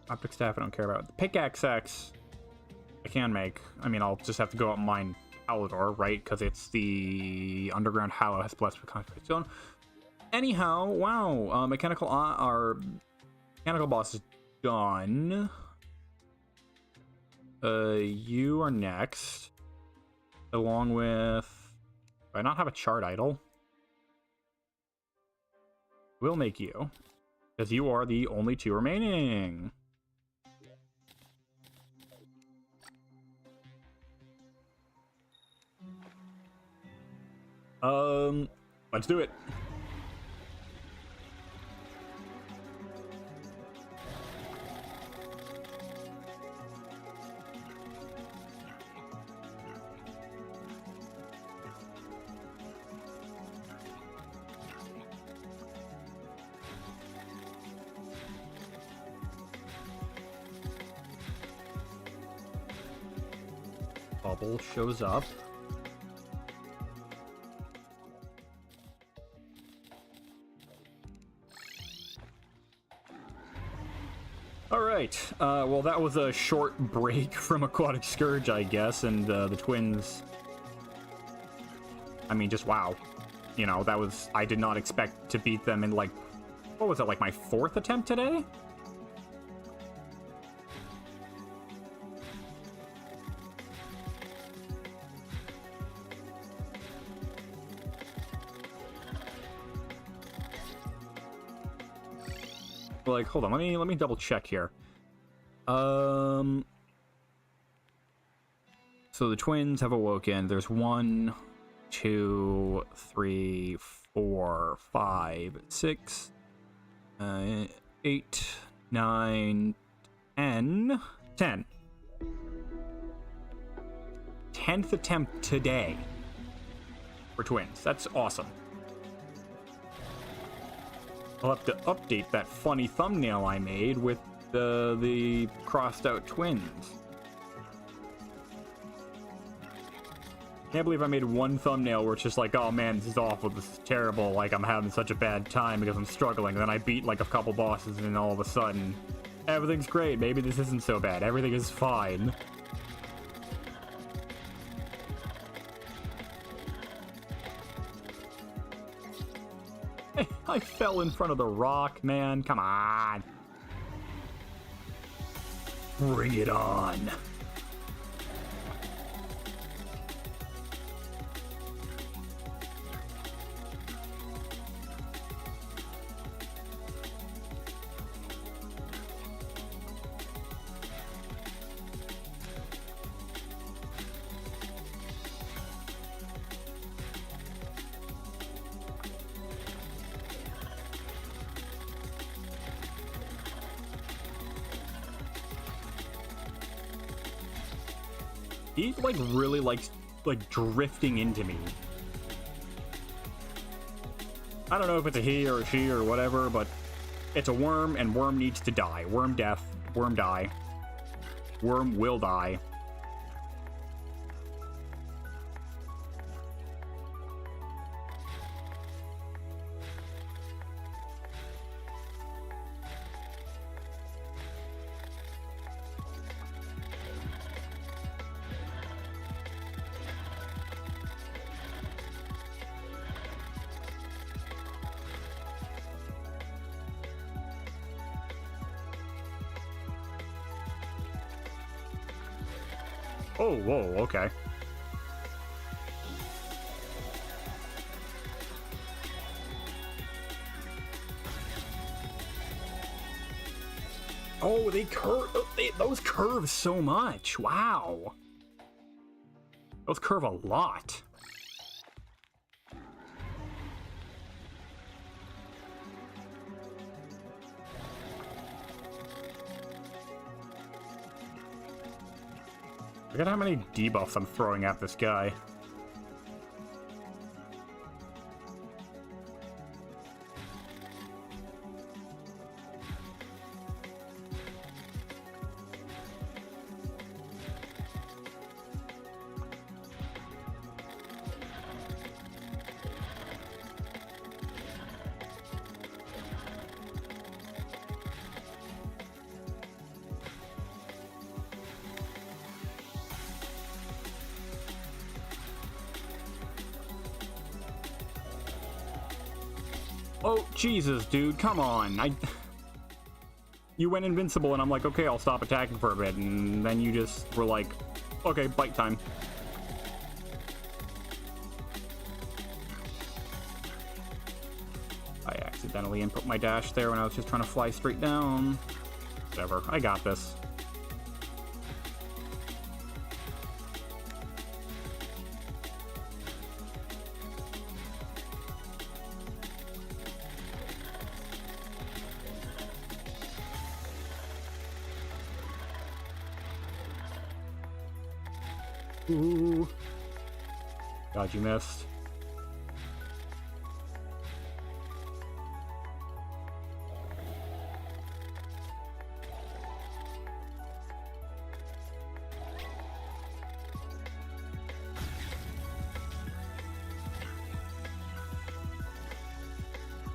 Optic Staff I don't care about. The Pickaxe Axe I can make. I mean, I'll just have to go out and mine Halidor, right? Because it's the Underground Hollow has blessed with concrete stone. Anyhow, wow, mechanical boss is done. You are next, along with. Do I not have a chart idol? We'll make you. Because you are the only two remaining. Let's do it. Bubble shows up. Alright, well that was a short break from Aquatic Scourge, I guess, and the twins... I mean, just wow. You know, that was... I did not expect to beat them in, like... What was it, like my 4th attempt today? Like, hold on, let me double check here. So the twins have awoken. There's 1, 2, 3, 4, 5, 6, 8, 9, 10. 10th attempt today for twins. That's awesome. I'll have to update that funny thumbnail I made with the crossed out twins. Can't believe I made one thumbnail where it's just like, oh man, this is awful, this is terrible, like I'm having such a bad time because I'm struggling. And then I beat like a couple bosses and all of a sudden, everything's great, maybe this isn't so bad, everything is fine. I fell in front of the rock, man. Come on. Bring it on. He, like, really likes, like, drifting into me. I don't know if it's a he or a she or whatever, but it's a worm, and worm needs to die. Worm death. Worm die. Worm will die. Oh, whoa, okay. Oh, they curve. Those curve so much. Wow. Those curve a lot. Look at how many debuffs I'm throwing at this guy. Oh, Jesus, dude, come on. You went invincible, and I'm like, okay, I'll stop attacking for a bit, and then you just were like, okay, bite time. I accidentally input my dash there when I was just trying to fly straight down. Whatever, I got this. Ooh. God, you missed.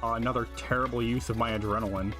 Another terrible use of my adrenaline.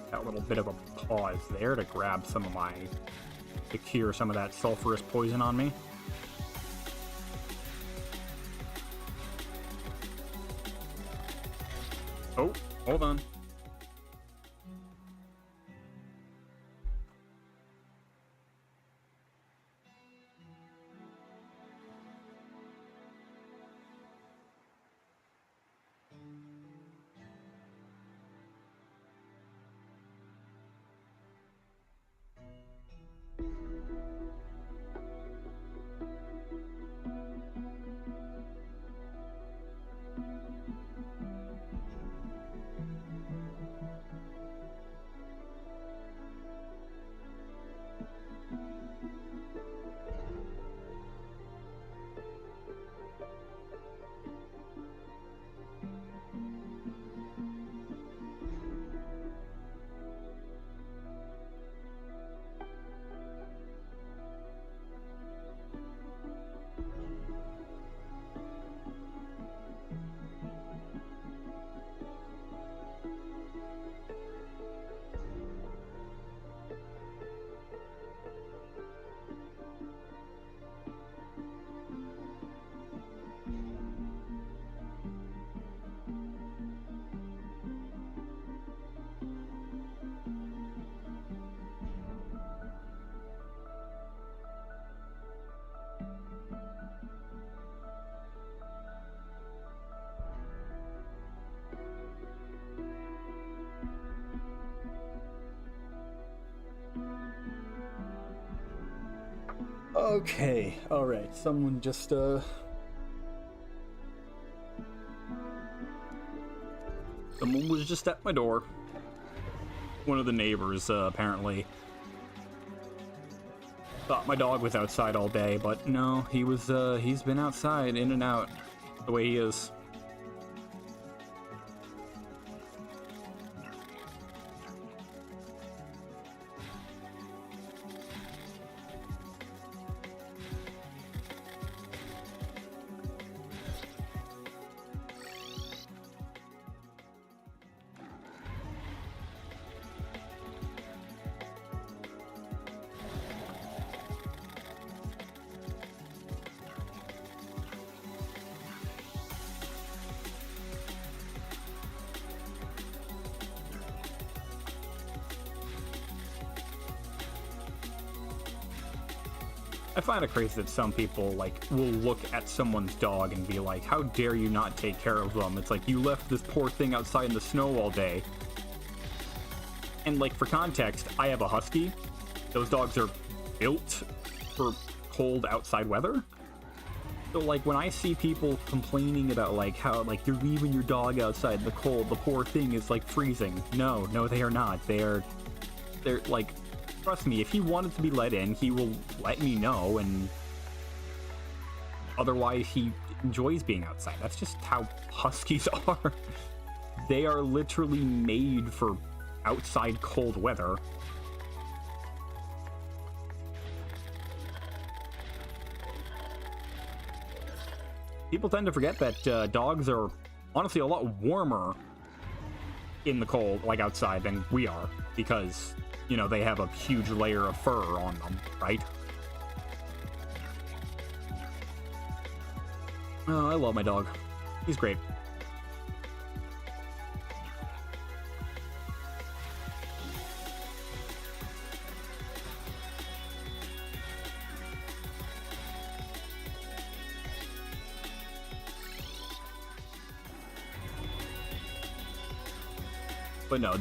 That little bit of a pause there to grab some of my... to cure some of that sulfurous poison on me. Oh, hold on. Okay, alright, someone just, someone was just at my door. One of the neighbors, apparently. Thought my dog was outside all day, but no, he was, he's been outside, in and out, the way he is. I find it crazy that some people, like, will look at someone's dog and be like, how dare you not take care of them? It's like, you left this poor thing outside in the snow all day. And, like, for context, I have a husky. Those dogs are built for cold outside weather. So, like, when I see people complaining about, like, how, like, you're leaving your dog outside in the cold, the poor thing is, like, freezing. No, they are not. They're, like... Trust me, if he wanted to be let in, he will let me know, and otherwise he enjoys being outside. That's just how huskies are. They are literally made for outside cold weather. People tend to forget that dogs are honestly a lot warmer in the cold, like outside, than we are, because... you know, they have a huge layer of fur on them, right? Oh, I love my dog. He's great. But no,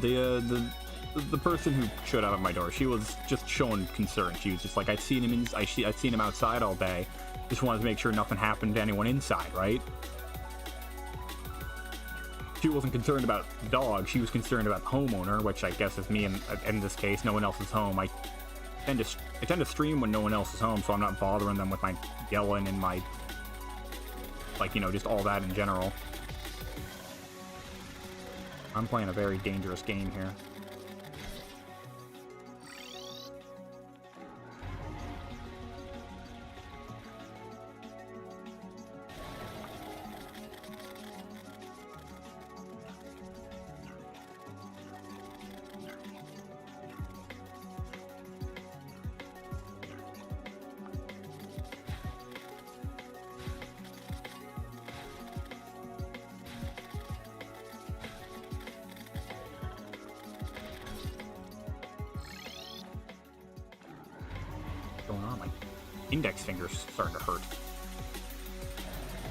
the person who showed out of my door, she was just showing concern. She was just like, I'd seen him outside all day. Just wanted to make sure nothing happened to anyone inside, right? She wasn't concerned about the dog. She was concerned about the homeowner, which I guess is me in this case. No one else is home. I tend to stream when no one else is home, so I'm not bothering them with my yelling and my, like, you know, just all that in general. I'm playing a very dangerous game here. Going on? My index finger's starting to hurt.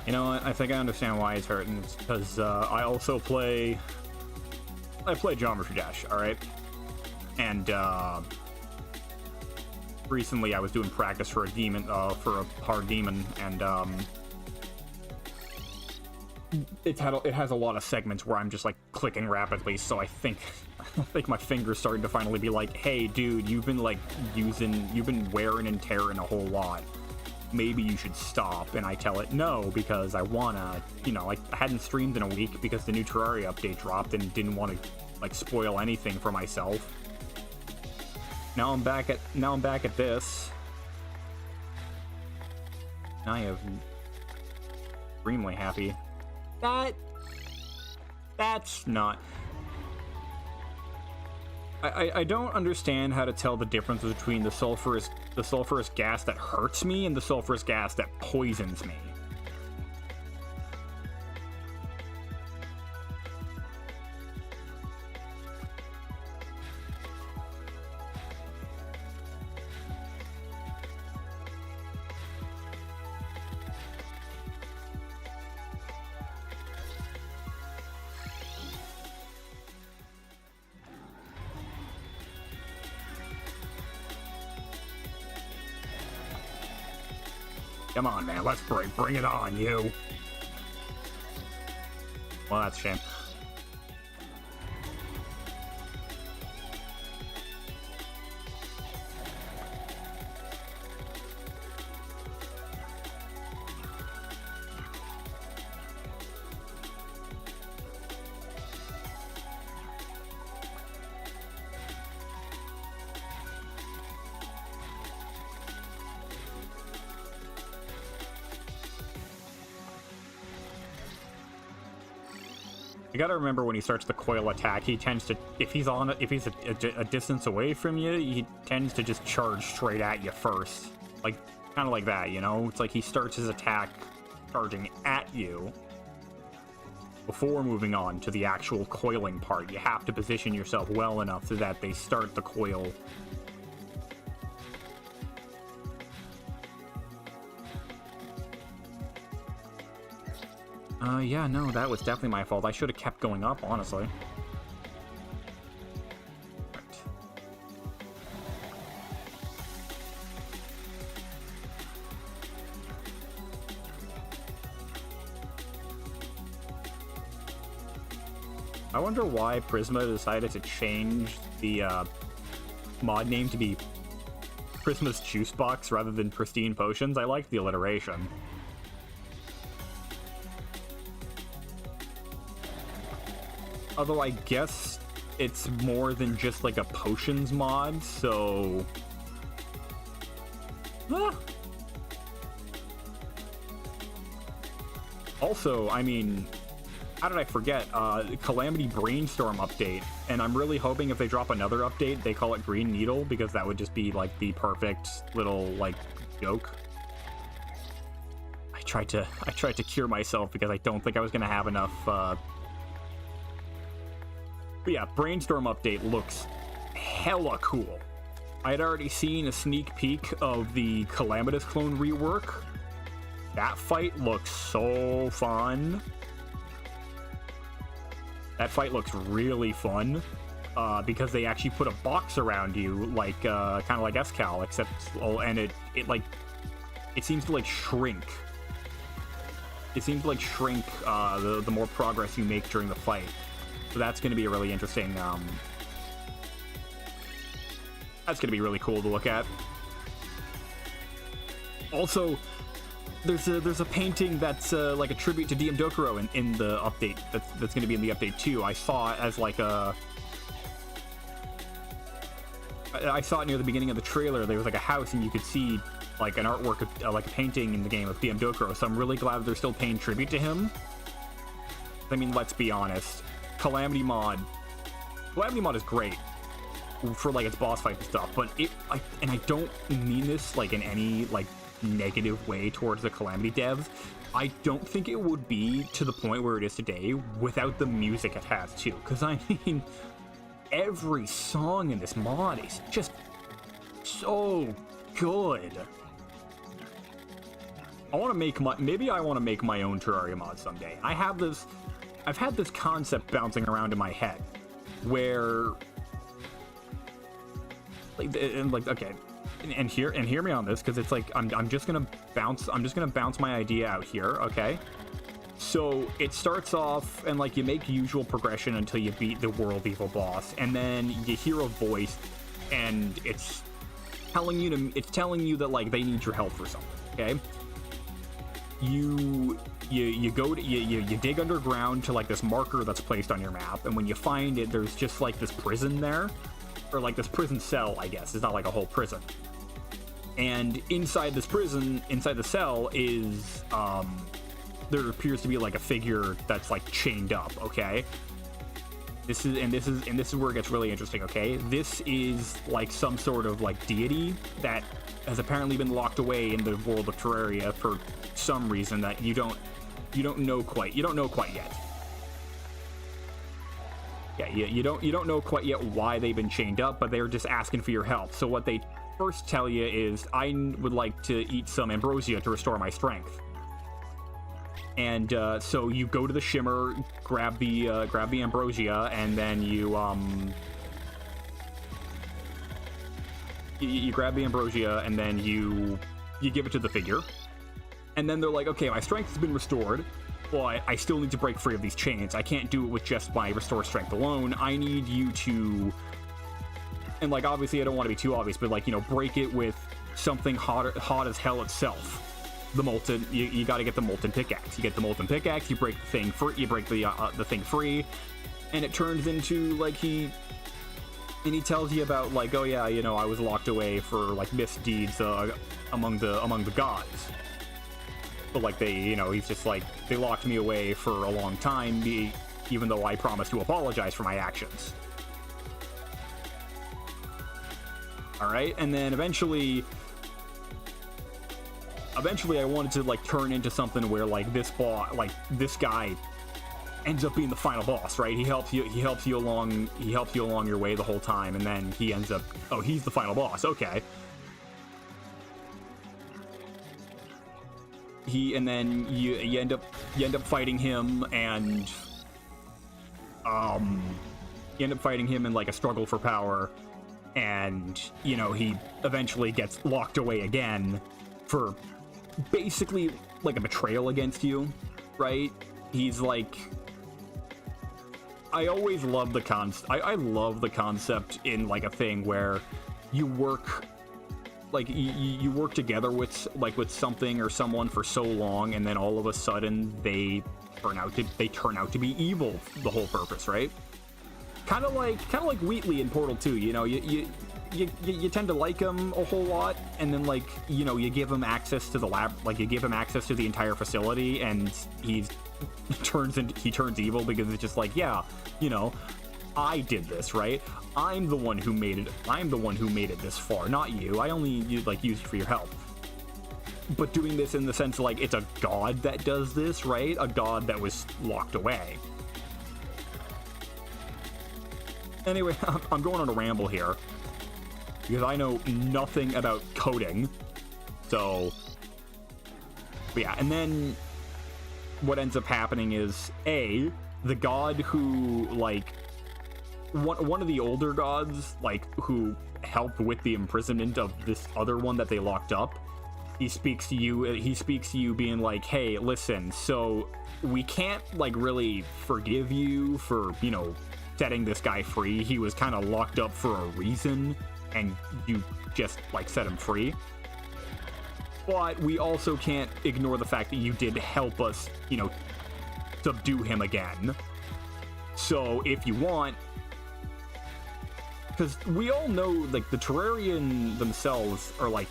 You know what? I think I understand why it's hurting. It's because I also play Geometry Dash, alright? And recently I was doing practice for a demon, for a hard demon, and it has a lot of segments where I'm just like clicking rapidly, so I think my finger's starting to finally be like, hey dude, you've been wearing and tearing a whole lot. Maybe you should stop. And I tell it no, because I wanna, you know, like, I hadn't streamed in a week because the new Terraria update dropped and didn't want to like spoil anything for myself. Now I'm back at this. I am extremely happy. That's not... I don't understand how to tell the difference between the sulfurous gas that hurts me and the sulfurous gas that poisons me. Come on, man, let's bring it on, you. Well, that's a shame. You gotta remember when he starts the coil attack, he tends to, if he's a distance away from you, he tends to just charge straight at you first. Like, kind of like that, you know? It's like he starts his attack charging at you before moving on to the actual coiling part. You have to position yourself well enough so that they start the coil. Yeah, no, that was definitely my fault. I should have kept going up, honestly. Right. I wonder why Prisma decided to change the mod name to be Prisma's Juice Box rather than Pristine Potions. I like the alliteration. Although I guess it's more than just like a potions mod, so... Ah. Also, I mean, how did I forget? Calamity Brainstorm update, and I'm really hoping if they drop another update, they call it Green Needle, because that would just be like the perfect little like joke. I tried to cure myself because I don't think I was gonna have enough. But yeah, Brainstorm update looks hella cool. I had already seen a sneak peek of the Calamitous clone rework. That fight looks so fun. That fight looks really fun, because they actually put a box around you, like kind of like Escal, except and it seems to like shrink. It seems to like shrink the more progress you make during the fight. So that's going to be a really interesting. That's going to be really cool to look at. Also, there's a painting that's like a tribute to DM Dokuro in the update that's going to be in the update too. I saw it as like I saw it near the beginning of the trailer. There was like a house and you could see like an artwork of, like a painting in the game of DM Dokuro. So I'm really glad they're still paying tribute to him. I mean, let's be honest. Calamity mod is great for like its boss fight and stuff, but and I don't mean this like in any like negative way towards the Calamity devs. I don't think it would be to the point where it is today without the music it has too, because I mean every song in this mod is just so good. I want to make maybe I want to make my own Terraria mod someday. I've had this concept bouncing around in my head where okay, and hear me on this, because it's like I'm just gonna bounce my idea out here, okay? So it starts off and like you make usual progression until you beat the world evil boss, and then you hear a voice and it's telling you that like they need your help for something, okay? You dig underground to like this marker that's placed on your map, and when you find it, there's just like this prison there, or like this prison cell, I guess. It's not like a whole prison. And inside this prison, inside the cell is there appears to be like a figure that's like chained up, okay? This is where it gets really interesting, okay? This is like some sort of like deity that has apparently been locked away in the world of Terraria for some reason that you don't know quite yet. Yeah, you don't know quite yet why they've been chained up, but they're just asking for your help. So what they first tell you is, I would like to eat some ambrosia to restore my strength. And so you go to the Shimmer, grab the ambrosia, and then you grab the ambrosia, and then you give it to the figure. And then they're like, okay, my strength has been restored, but I still need to break free of these chains. I can't do it with just my restore strength alone. I need you to, and like obviously I don't want to be too obvious, but like, you know, break it with something hot as hell itself. The molten, you got to get the molten pickaxe. You get the molten pickaxe, you break the thing free, you break the thing free, and it turns into like he tells you about like, oh yeah, you know, I was locked away for like misdeeds among the gods. But like they, you know, he's just like, they locked me away for a long time, even though I promised to apologize for my actions. All right, and then eventually I wanted to like turn into something where like this guy ends up being the final boss, right? He helps you along your way the whole time, and then he ends up, oh, he's the final boss, okay. and then you end up fighting him, and you end up fighting him in like a struggle for power, and you know, he eventually gets locked away again for basically like a betrayal against you, right? He's like, I always love the I love the concept in like a thing where you work, like you work together with something or someone for so long, and then all of a sudden they turn out to be evil. The whole purpose, right? Kind of like Wheatley in Portal 2. You know, you tend to like him a whole lot, and then like, you know, you give him access to the lab, like you give him access to the entire facility, and he turns evil because it's just like, yeah, you know, I did this, right? I'm the one who made it. I'm the one who made it this far, not you. I only used you for your help. But doing this in the sense like it's a god that does this, right? A god that was locked away. Anyway, I'm going on a ramble here because I know nothing about coding. So, but yeah, and then what ends up happening is the god who, like, one of the older gods, like, who helped with the imprisonment of this other one that they locked up, he speaks to you being like, hey, listen, so we can't like really forgive you for, you know, setting this guy free. He was kind of locked up for a reason, and you just like set him free. But we also can't ignore the fact that you did help us, you know, subdue him again. So if you want, because we all know, like, the Terrarian themselves are, like,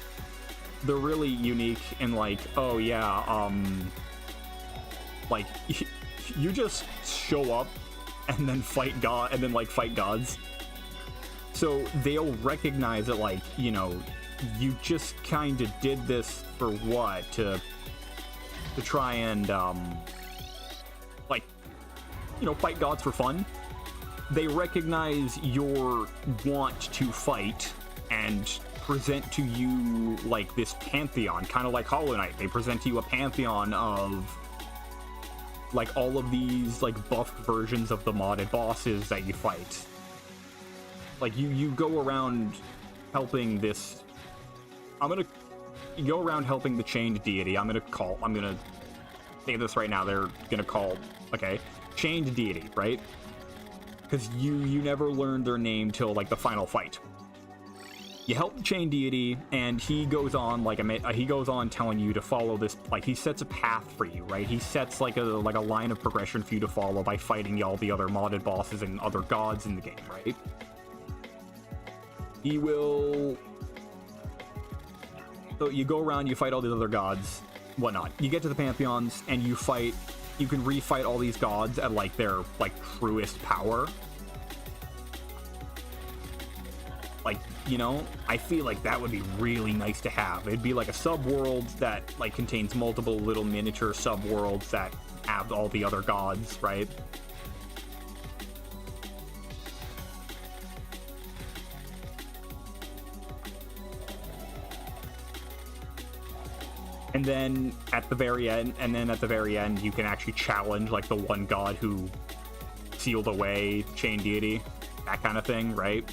they're really unique in, like, oh, yeah, like, you just show up and then fight gods. So they'll recognize that, like, you know, you just kind of did this for what? To try and, like, you know, fight gods for fun. They recognize your want to fight and present to you, like, this pantheon, kind of like Hollow Knight. They present to you a pantheon of, like, all of these, like, buffed versions of the modded bosses that you fight. Like, you go around helping this... You go around helping the chained deity. I'm gonna say this right now. They're gonna call... Okay. Chained deity, right? Because you never learned their name till, like, the final fight. You help the chain deity, and he goes on telling you to follow this. Like, he sets a path for you, right? He sets like a line of progression for you to follow by fighting all the other modded bosses and other gods in the game, right? He will. So you go around, you fight all these other gods, whatnot. You get to the pantheons, and you fight. You can refight all these gods at, like, their, like, truest power. Like, you know, I feel like that would be really nice to have. It'd be like a sub-world that, like, contains multiple little miniature sub-worlds that have all the other gods, right? And then at the very end, you can actually challenge, like, the one god who sealed away chain deity, that kind of thing, right?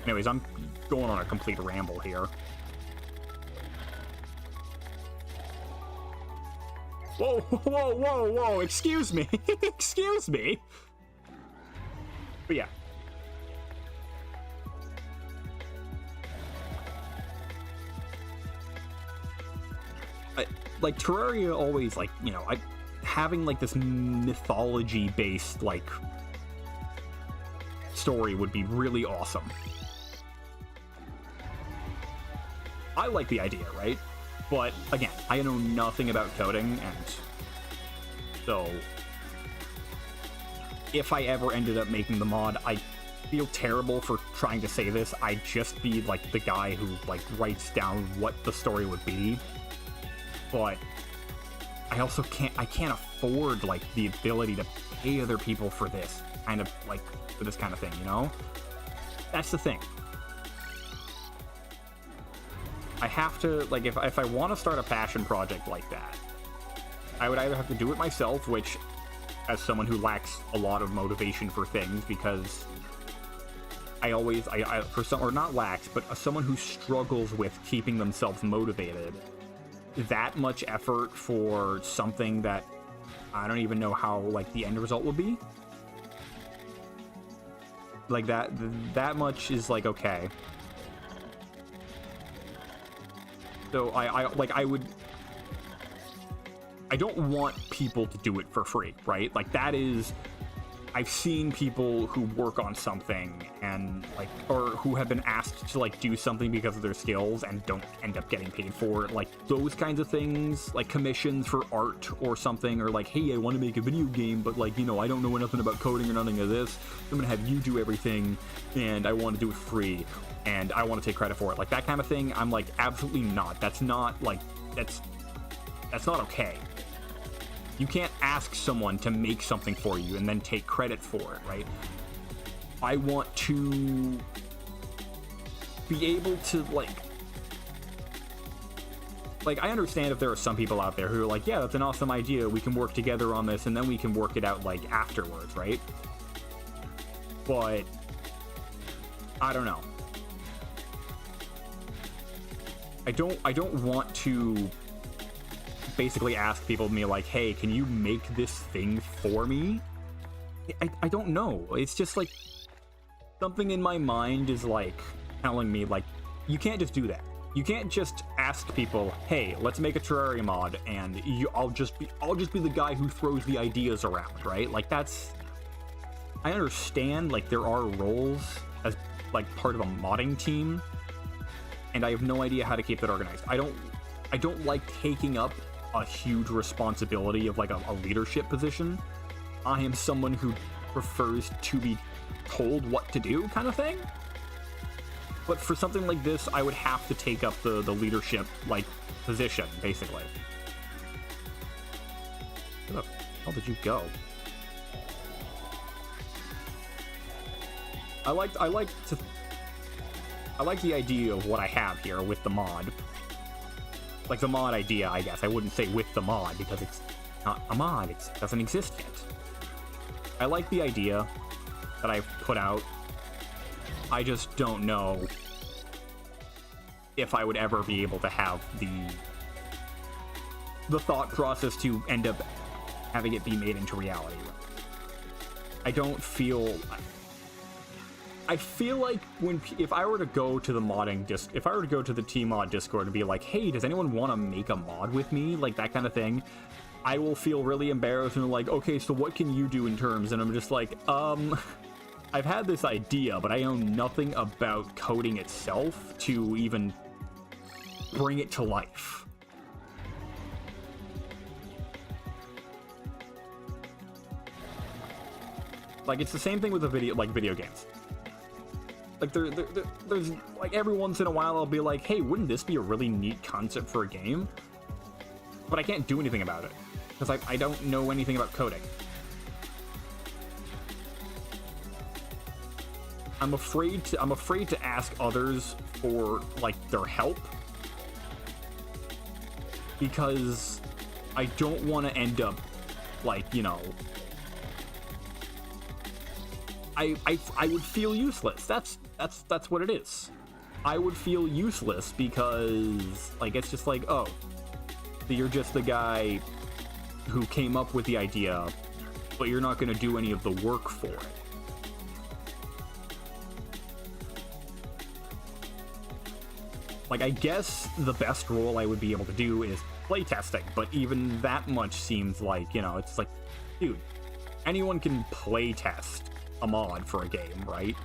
Anyways, I'm going on a complete ramble here. Whoa, whoa, whoa, whoa, excuse me, excuse me. But yeah. Like, Terraria always, like, you know, having, like, this mythology-based, like, story would be really awesome. I like the idea, right? But, again, I know nothing about coding, and so if I ever ended up making the mod, I feel terrible for trying to say this. I'd just be, like, the guy who, like, writes down what the story would be. But I also can't afford, like, the ability to pay other people for this. kind of like for this kind of thing, you know? That's the thing. I have to, like, if I want to start a passion project like that, I would either have to do it myself, which, as someone who lacks a lot of motivation for things, because I always, for some, or not lacks, but someone who struggles with keeping themselves motivated, that much effort for something that I don't even know how, like, the end result will be. Like, that much is, like, okay. So, I don't want people to do it for free, right? Like, that is... I've seen people who work on something and, like, or who have been asked to, like, do something because of their skills and don't end up getting paid for it. Like, those kinds of things, like commissions for art or something, or like, hey, I want to make a video game, but, like, you know, I don't know nothing about coding or nothing of this. I'm gonna have you do everything, and I want to do it free, and I want to take credit for it. Like, that kind of thing, I'm like, absolutely not. That's not, like, that's not okay. You can't ask someone to make something for you and then take credit for it, right? I want to be able to, like, I understand if there are some people out there who are like, yeah, that's an awesome idea, we can work together on this, and then we can work it out, like, afterwards, right? But I don't know. I don't want to basically ask people to be like, hey, can you make this thing for me? I don't know. It's just like something in my mind is like telling me, like, you can't just do that. You can't just ask people, hey, let's make a Terraria mod, and I'll just be the guy who throws the ideas around, right? Like, that's... I understand, like, there are roles as, like, part of a modding team, and I have no idea how to keep that organized. I don't like taking up a huge responsibility of, like, a leadership position. I am someone who prefers to be told what to do, kind of thing. But for something like this, I would have to take up the leadership, like, position, basically. Where the hell did you go? I like the idea of what I have here with the mod. Like, the mod idea, I guess. I wouldn't say with the mod, because it's not a mod. It doesn't exist yet. I like the idea that I've put out. I just don't know if I would ever be able to have the thought process to end up having it be made into reality. I don't feel... I feel like if I were to go to the if I were to go to the Tmod Discord and be like, hey, does anyone want to make a mod with me? Like, that kind of thing. I will feel really embarrassed and like, okay, so what can you do in terms? And I'm just like, I've had this idea, but I know nothing about coding itself to even bring it to life. Like, it's the same thing with video games. Like, there's, like, every once in a while I'll be like, hey, wouldn't this be a really neat concept for a game? But I can't do anything about it, because I don't know anything about coding. I'm afraid to ask others for, like, their help, because I don't want to end up, like, you know... I would feel useless. That's what it is. I would feel useless because, like, it's just like, oh, you're just the guy who came up with the idea, but you're not going to do any of the work for it. Like, I guess the best role I would be able to do is playtesting, but even that much seems like, you know, it's like, dude, anyone can playtest a mod for a game, right?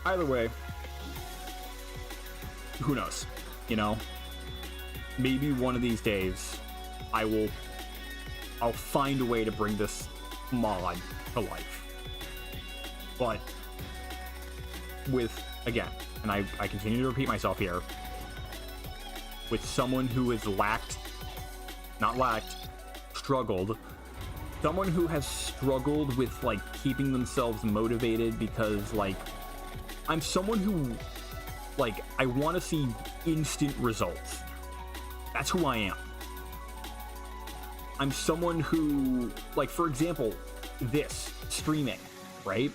Either way, who knows? You know? Maybe one of these days, I'll find a way to bring this mod to life. But with, again, and I continue to repeat myself here, with someone who has struggled, someone who has struggled with, like, keeping themselves motivated because, like, I'm someone who, like, I want to see instant results. That's who I am. I'm someone who, like, for example, this, streaming, right?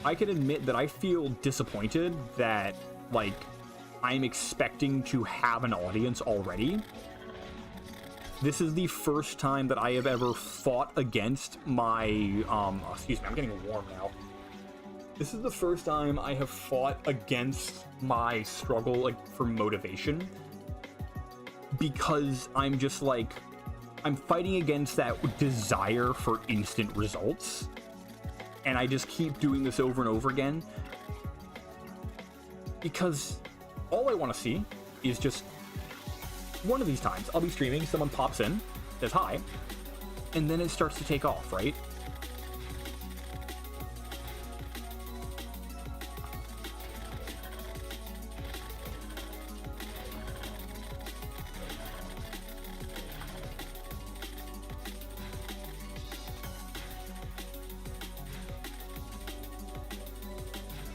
I can admit that I feel disappointed that, like, I'm expecting to have an audience already. This is the first time that I have ever fought against my, excuse me, I'm getting warm now. This is the first time I have fought against my struggle, like, for motivation. Because I'm just, like, I'm fighting against that desire for instant results. And I just keep doing this over and over again. Because all I want to see is just one of these times I'll be streaming, someone pops in, says hi, and then it starts to take off, right?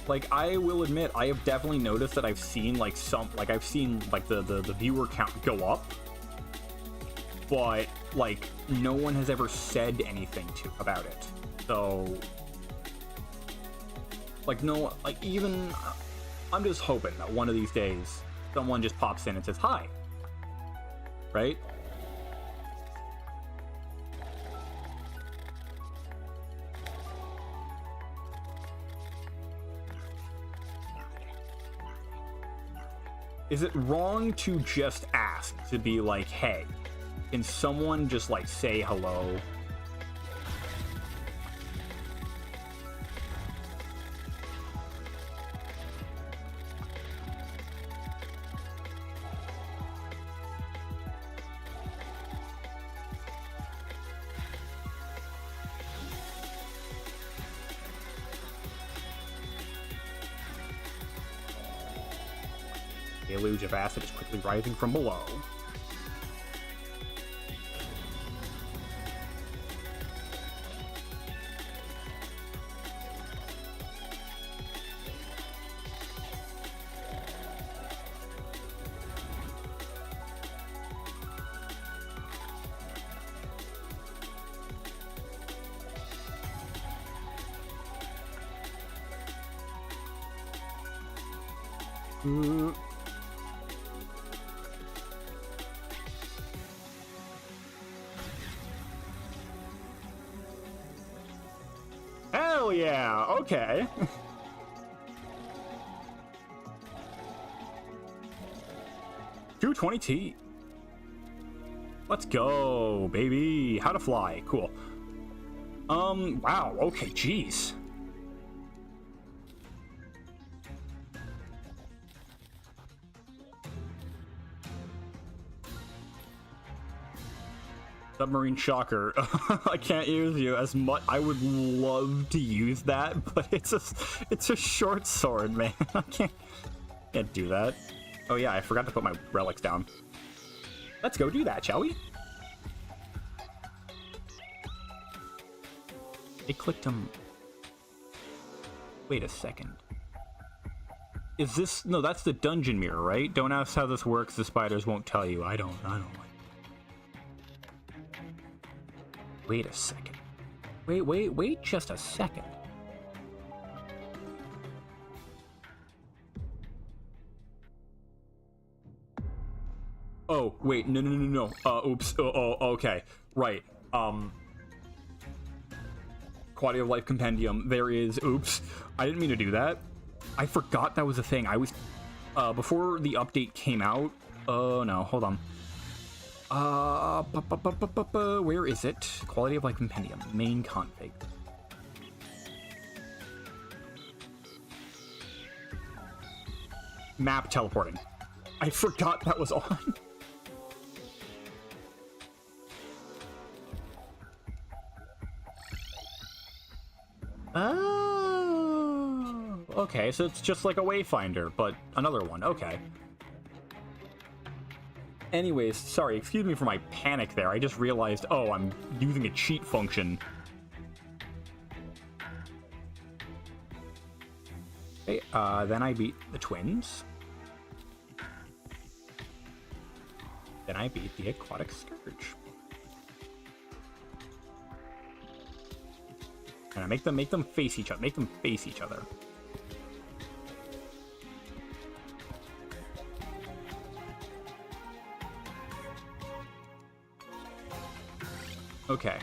Like, I will admit, I have definitely noticed that I've seen, like, I've seen, like, the viewer count go up, but, like, no one has ever said anything about it. So, like, no, like, even, I'm just hoping that one of these days, someone just pops in and says, hi, right? Is it wrong to just ask, to be like, hey, can someone just, like, say hello? Deluge of acid is quickly rising from below. Hell yeah, okay. $220T. Let's go, baby. How to fly, cool. Wow, okay, jeez. Submarine shocker. I can't use you as much. I would love to use that, but it's a short sword, man. I can't do that. Oh yeah, I forgot to put my relics down. Let's go do that, shall we? It clicked them. Wait a second. Is this... No, that's the dungeon mirror, right? Don't ask how this works. The spiders won't tell you. I don't like... Wait a second. Wait just a second. Oh, wait, no. Oops. Oh, okay. Right. Quality of life compendium. There is... Oops. I didn't mean to do that. I forgot that was a thing. I was... before the update came out... Oh, no. Hold on. Where is it? Quality of life compendium. Main config. Map teleporting. I forgot that was on. Oh, okay, so it's just like a wayfinder, but another one. Okay. Anyways, sorry, excuse me for my panic there. I just realized, oh, I'm using a cheat function. Okay, then I beat the twins. Then I beat the aquatic scourge. And I make them face each other. Make them face each other. Okay.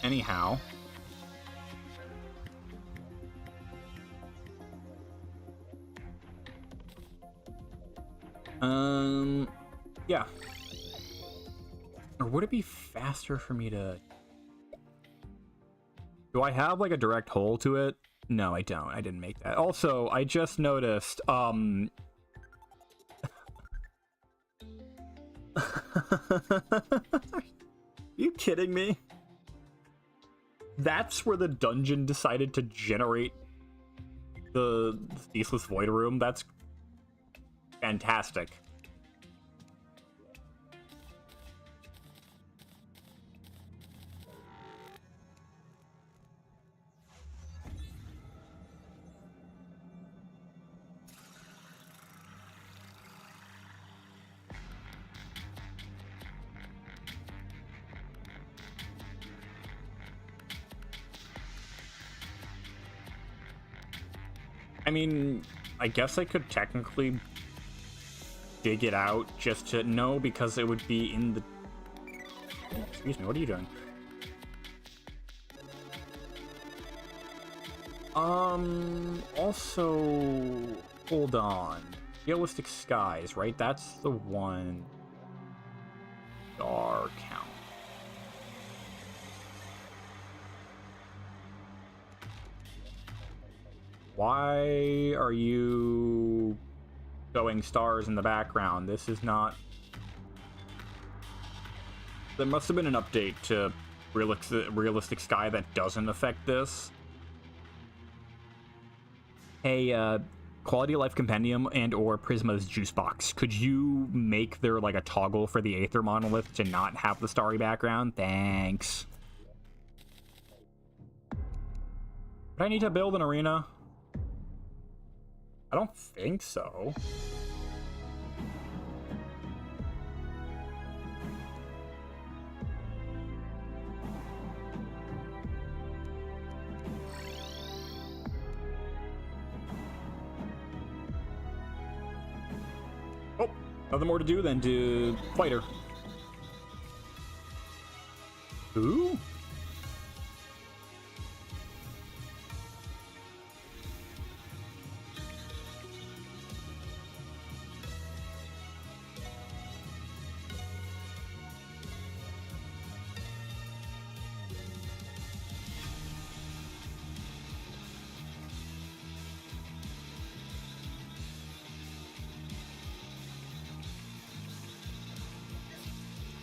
Anyhow. Yeah. Or would it be faster for me to... Do I have, like, a direct hole to it? No, I don't. I didn't make that. Also, I just noticed, Are you kidding me? That's where the dungeon decided to generate the Ceaseless Void Room? That's fantastic. I mean, I guess I could technically dig it out just to know, because it would be in the... Excuse me, what are you doing? Also, hold on. Realistic Skies, right? That's the one. Star count. Why are you showing stars in the background? This is not... There must have been an update to Realistic Sky that doesn't affect this. Hey, Quality of Life Compendium and or Prisma's Juicebox. Could you make there like a toggle for the Aether Monolith to not have the starry background? Thanks. Would I need to build an arena? I don't think so. Oh, nothing more to do than to fight her. Ooh.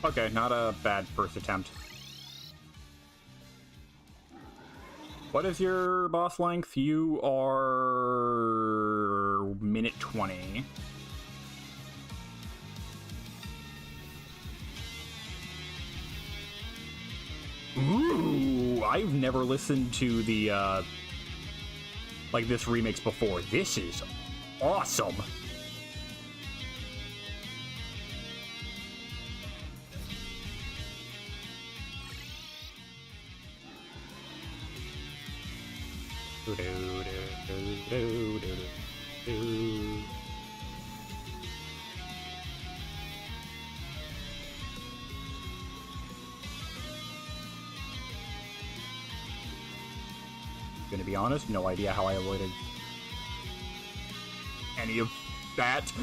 Okay, not a bad first attempt. What is your boss length? You are... minute 20. Ooh, I've never listened to the, like, this remix before. This is awesome. Gonna be honest, no idea how I avoided any of that.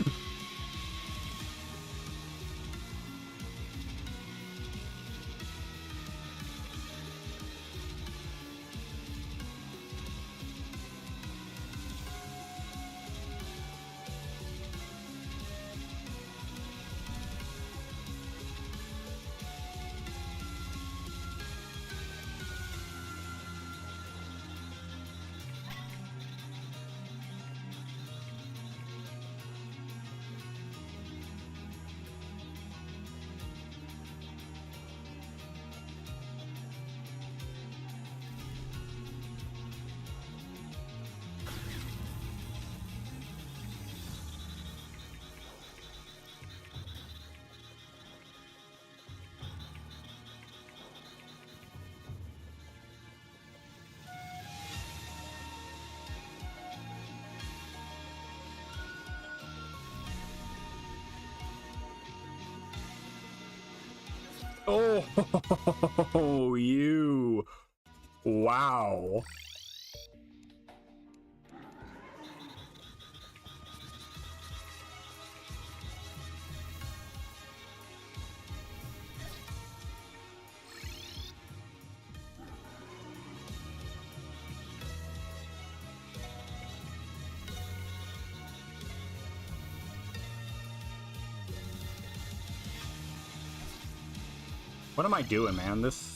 Oh, you. Wow. What am I doing, man? This...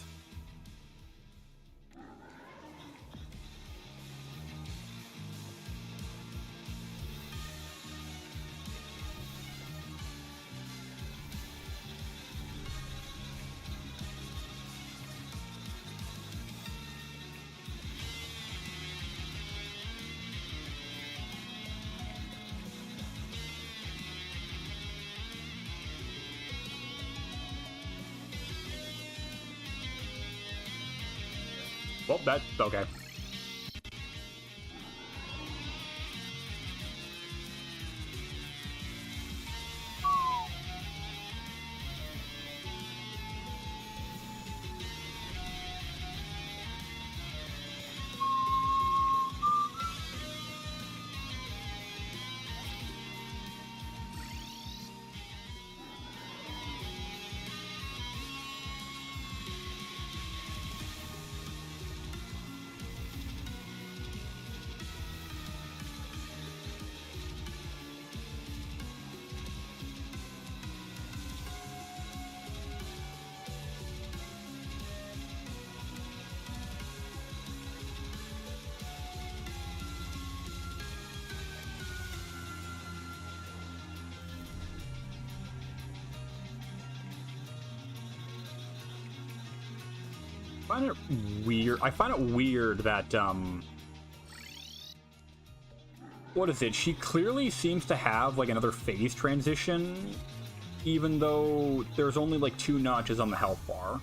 Well, that... okay. I find it weird that, what is it? She clearly seems to have, like, another phase transition, even though there's only, like, 2 notches on the health bar.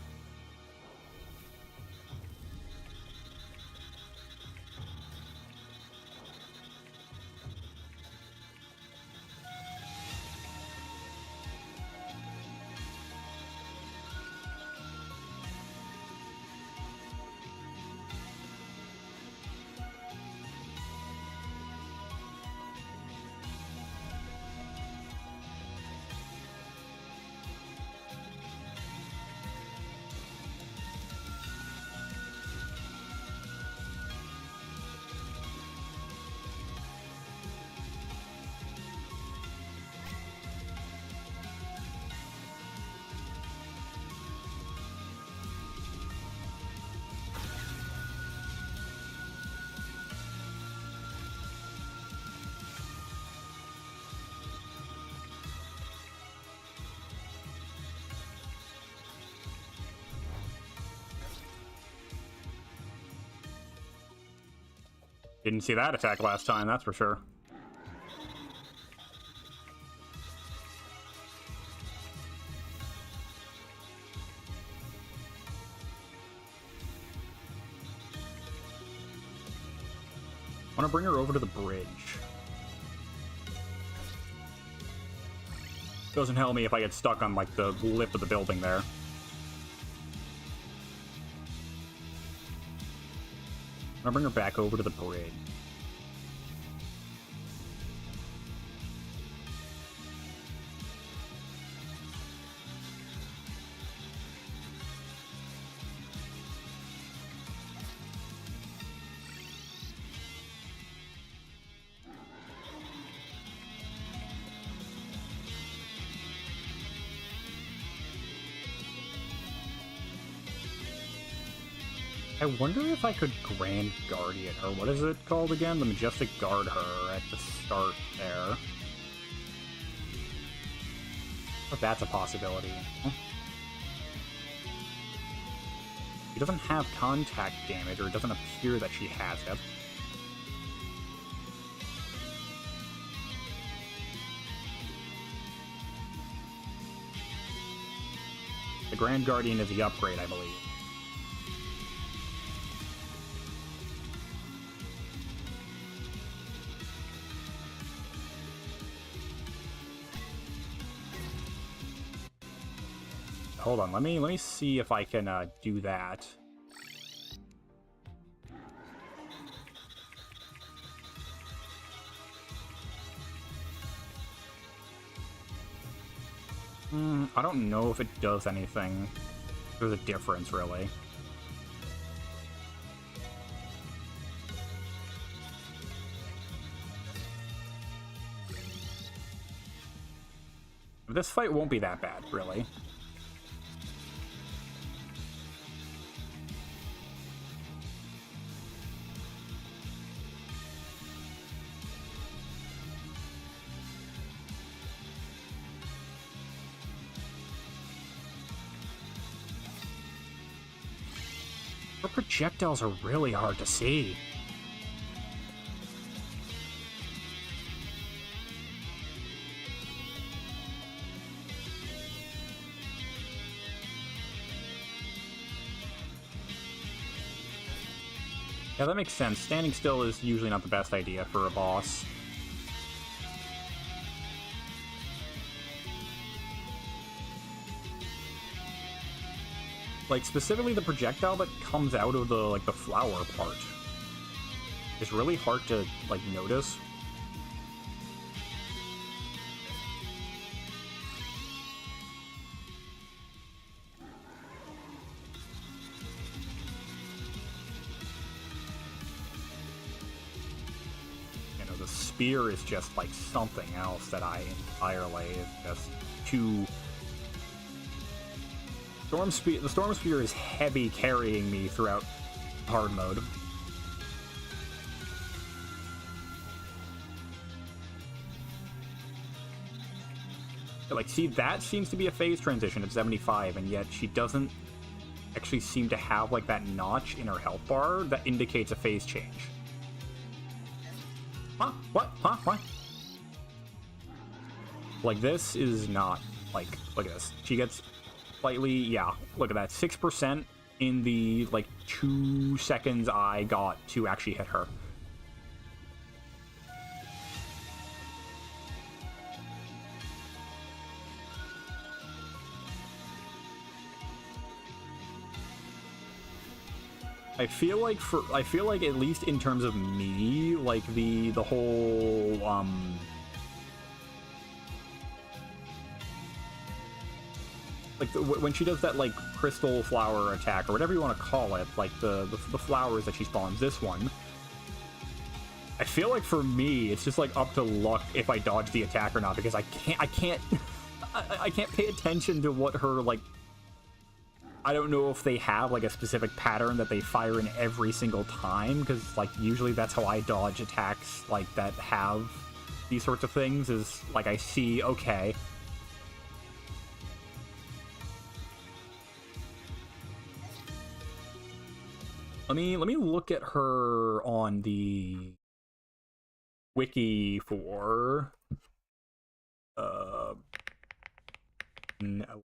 Didn't see that attack last time, that's for sure. I want to bring her over to the bridge. Doesn't help me if I get stuck on, like, the lip of the building there. I'm gonna bring her back over to the bridge. I wonder if I could Grand Guardian her. What is it called again? The Majestic Guard her at the start there. If that's a possibility. She doesn't have contact damage, or it doesn't appear that she has it. The Grand Guardian is the upgrade, I believe. hold on. Let me see if I can do that. I don't know if it does anything. There's a difference, really. This fight won't be that bad, really. Her projectiles are really hard to see. Yeah, that makes sense. Standing still is usually not the best idea for a boss. Like, specifically the projectile that comes out of the, the flower part is really hard to, notice. The spear is just, something else that I entirely is just too... The Storm Spear is heavy carrying me throughout hard mode. See, that seems to be a phase transition at 75, and yet she doesn't actually seem to have, that notch in her health bar that indicates a phase change. Huh? What? Huh? What? This is not, look at this. She gets... slightly, yeah, look at that, 6% in the, 2 seconds I got to actually hit her. I feel like at least in terms of me, the whole, when she does that, crystal flower attack, or whatever you want to call it, the flowers that she spawns, this one, I feel like for me, it's just, up to luck if I dodge the attack or not, because I can't pay attention to what her, I don't know if they have, a specific pattern that they fire in every single time, because, usually that's how I dodge attacks, that have these sorts of things, is, I see, okay... Let me look at her on the wiki for no.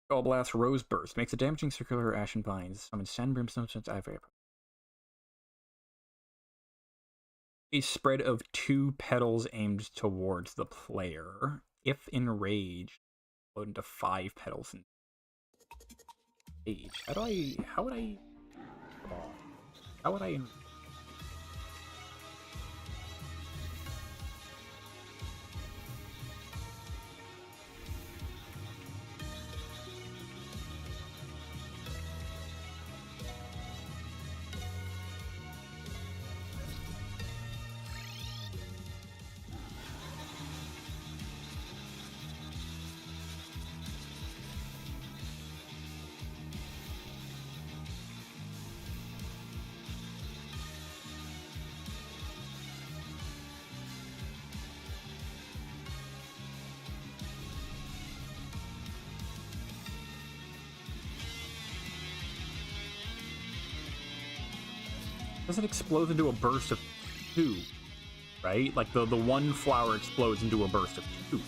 Skull Blast Rose Burst makes a damaging circular ashen binds. Summons sand brimstone since I've a spread of 2 petals aimed towards the player. If enraged, load into 5 petals in rage. How would I doesn't explode into a burst of 2, right? The one flower explodes into a burst of 2.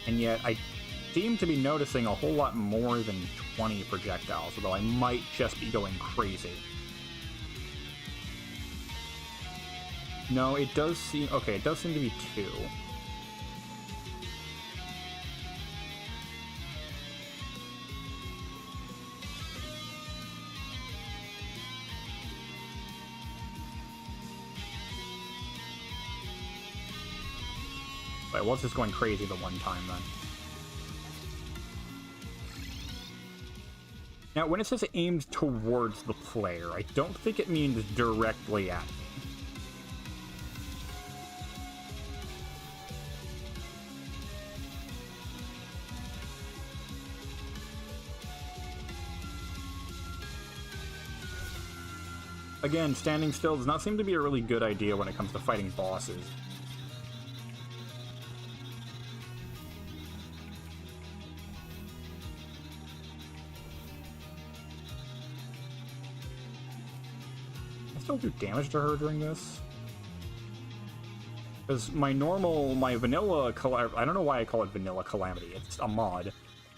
And yet I seem to be noticing a whole lot more than 20 projectiles, although I might just be going crazy. No, it does seem... Okay, it does seem to be 2. I was just going crazy the one time, then. Now, when it says aimed towards the player, I don't think it means directly at me. Again, standing still does not seem to be a really good idea when it comes to fighting bosses. Still do damage to her during this? Because my vanilla I don't know why I call it vanilla calamity, it's a mod.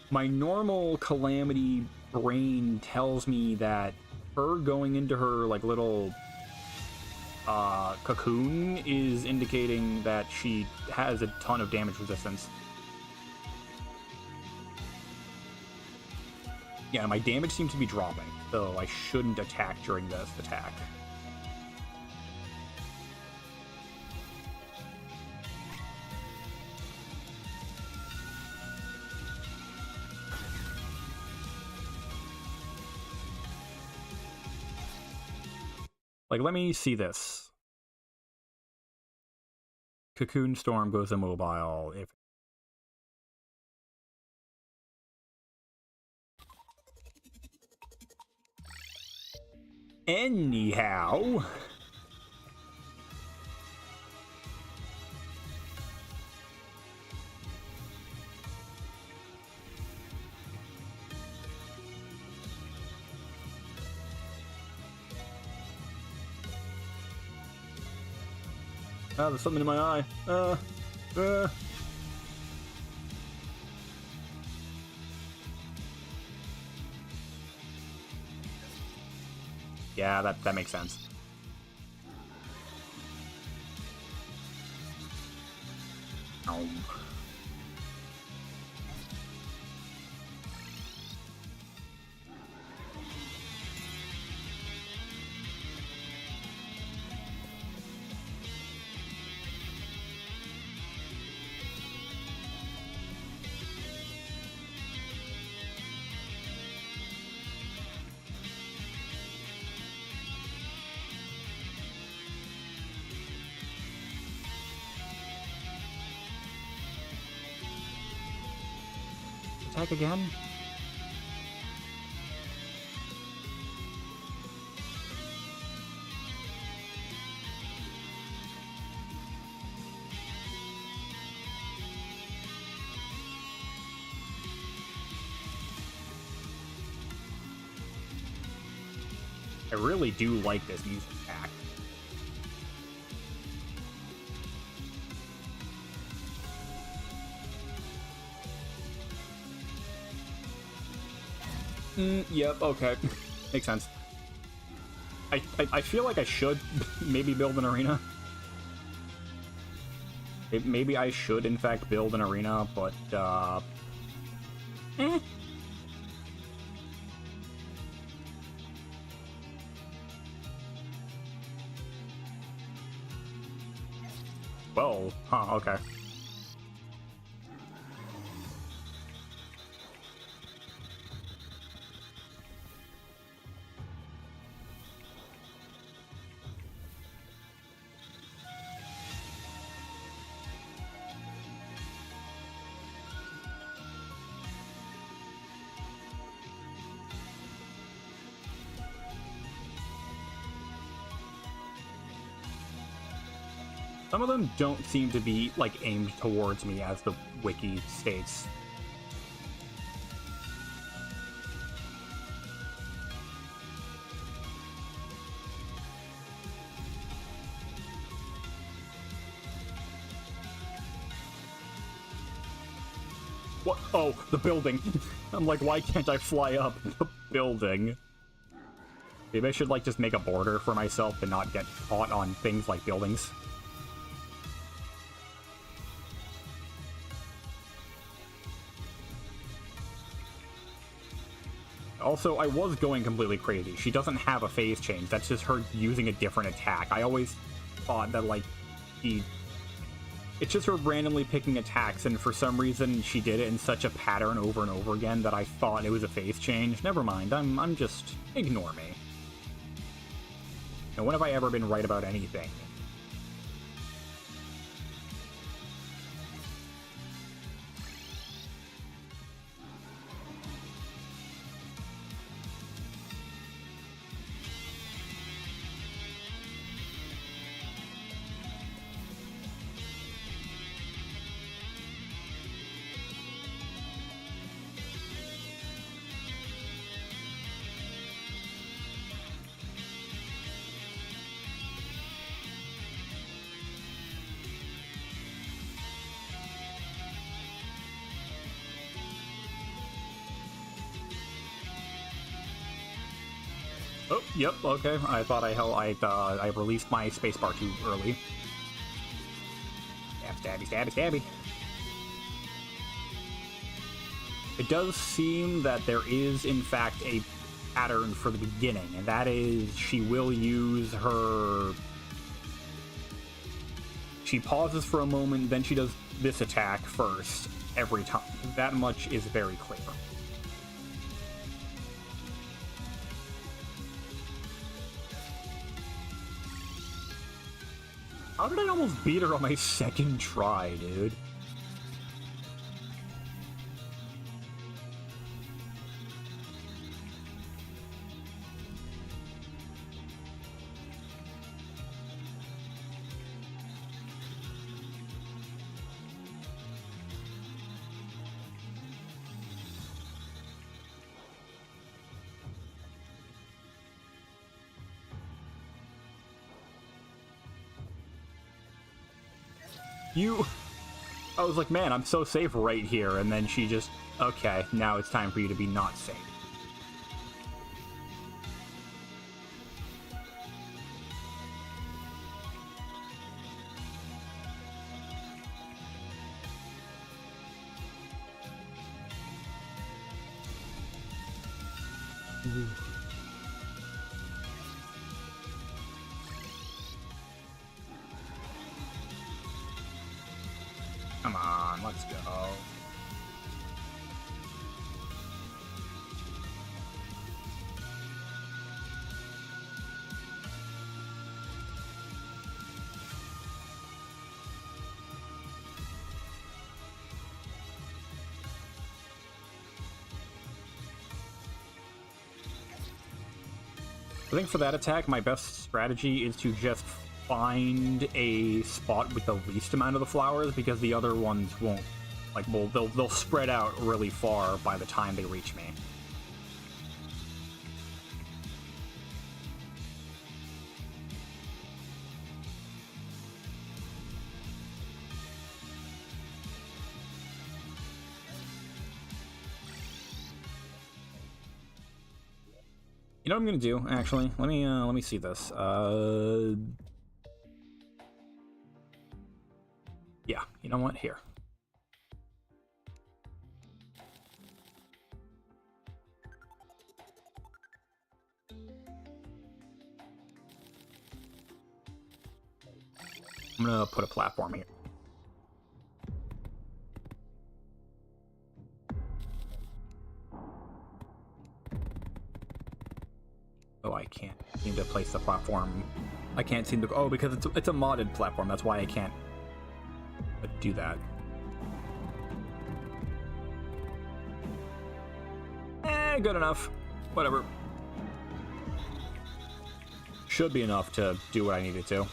My normal calamity brain tells me that her going into her like little cocoon is indicating that she has a ton of damage resistance. Yeah, my damage seems to be dropping, so I shouldn't attack during this attack. Like, let me see this. Cocoon Storm goes immobile. If anyhow... Oh, there's something in my eye. Yeah, that makes sense. Attack again? I really do like this music pack. Yep, okay. Makes sense. I feel like I should maybe build an arena. Maybe I should, in fact, build an arena, but, Well, huh, okay. Some of them don't seem to be, like, aimed towards me, as the wiki states. What? Oh, the building. I'm like, why can't I fly up the building? Maybe I should, like, just make a border for myself and not get caught on things like buildings. Also, I was going completely crazy. She doesn't have a phase change. That's just her using a different attack. I always thought that, like, it's just her randomly picking attacks, and for some reason she did it in such a pattern over and over again that I thought it was a phase change. Never mind. I'm just... ignore me. And when have I ever been right about anything? Oh, yep, okay. I thought I released my spacebar too early. Stabby, stabby, stabby. It does seem that there is, in fact, a pattern for the beginning, and that is she will use her... She pauses for a moment, then she does this attack first, every time. That much is very clear. How did I almost beat her on my second try, dude? I was like, man, I'm so safe right here, and then she just... Okay, now it's time for you to be not safe. Ooh. Come on, let's go. I think for that attack, my best strategy is to just find a spot with the least amount of the flowers, because the other ones won't, like, well, they'll spread out really far by the time they reach me. You know what I'm gonna do, actually? Let me see this. Yeah, you know what? Here. I'm gonna put a platform here. Oh, I can't seem to place the platform. I can't seem to... Oh, because it's a modded platform. That's why I can't do that. Good enough. Whatever. Should be enough to do what I needed to.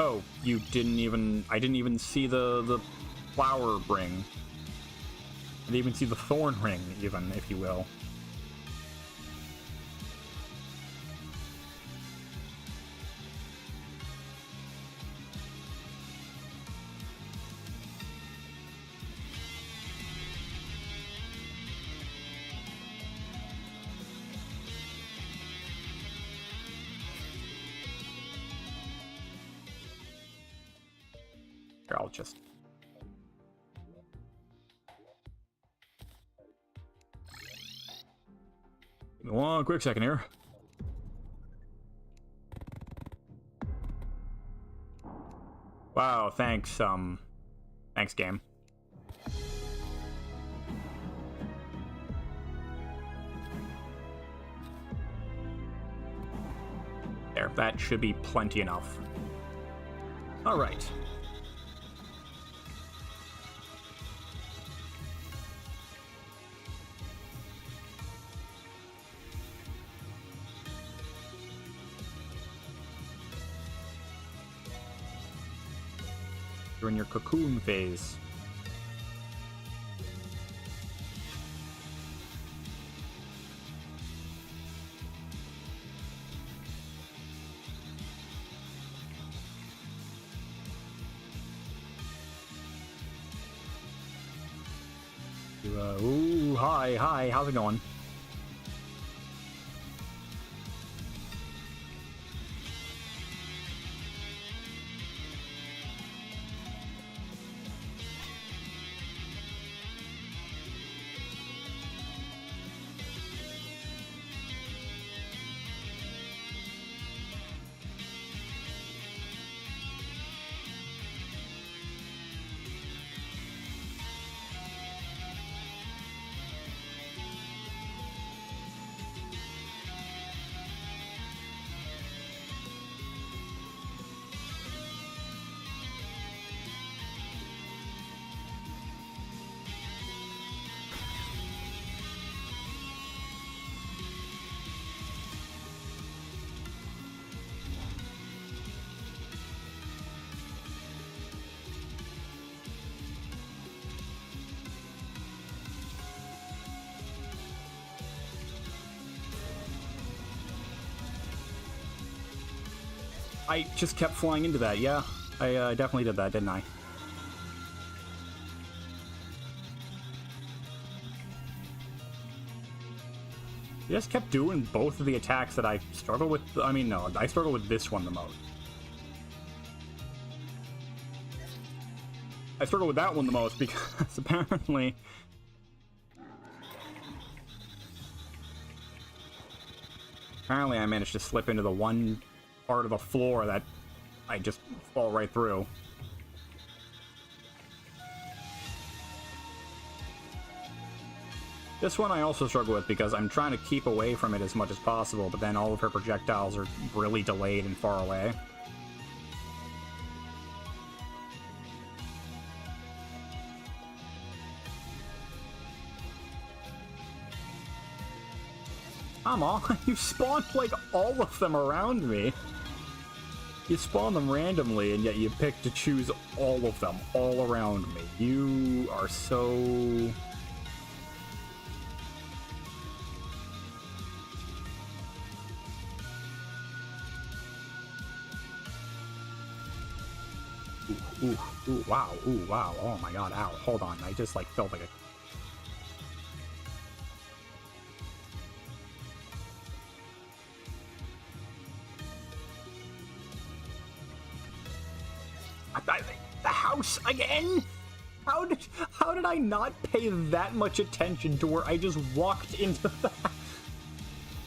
Oh, you didn't even... I didn't even see the flower ring. I didn't even see the thorn ring, even, if you will. Here, I'll just... Give me one quick second here. Wow, thanks, thanks, game. There, that should be plenty enough. Alright. You're in your cocoon phase. Ooh, hi, how's it going? I just kept flying into that, yeah. I definitely did that, didn't I? I just kept doing both of the attacks that I struggle with. I mean, no, I struggle with this one the most. I struggle with that one the most because apparently... Apparently I managed to slip into the one part of the floor that I just fall right through. This one I also struggle with because I'm trying to keep away from it as much as possible, but then all of her projectiles are really delayed and far away. Come on, you spawned like all of them around me. You spawn them randomly, and yet you pick to choose all of them, all around me. You are so... Ooh, wow, oh my god, ow, hold on, I just, like, felt like a... The house again? How did I not pay that much attention to where I just walked into that?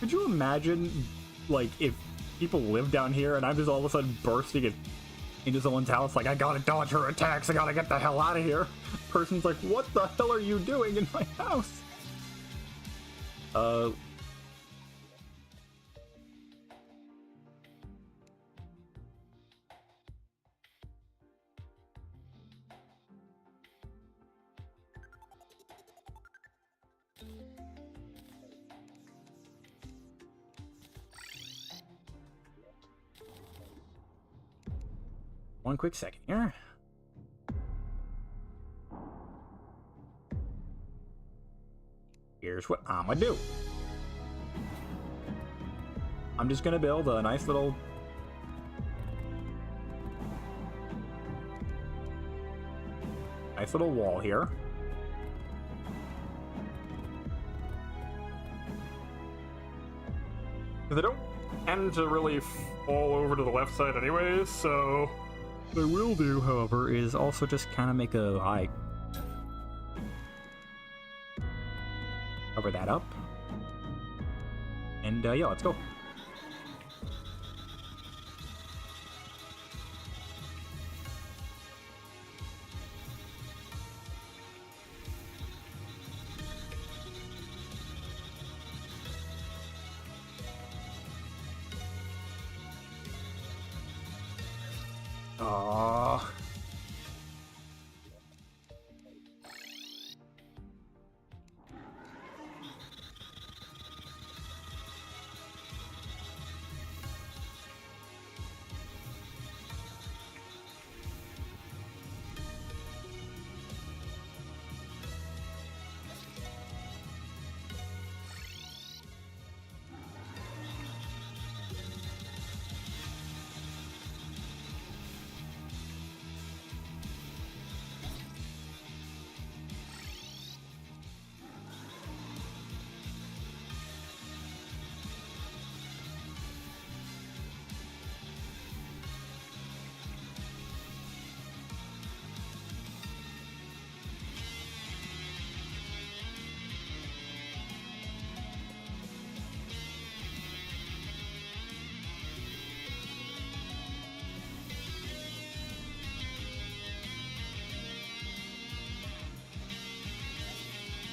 Could you imagine, like, if people live down here and I'm just all of a sudden bursting into someone's house, like, I gotta dodge her attacks, I gotta get the hell out of here. Person's like, what the hell are you doing in my house? one quick second here. Here's what I'm gonna do. I'm just gonna build a nice little wall here. They don't tend to really fall over to the left side anyways, so... What I will do, however, is also just kind of make a high. Cover that up. And yeah, let's go.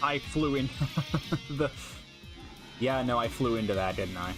I flew in the... Yeah, no, I flew into that, didn't I?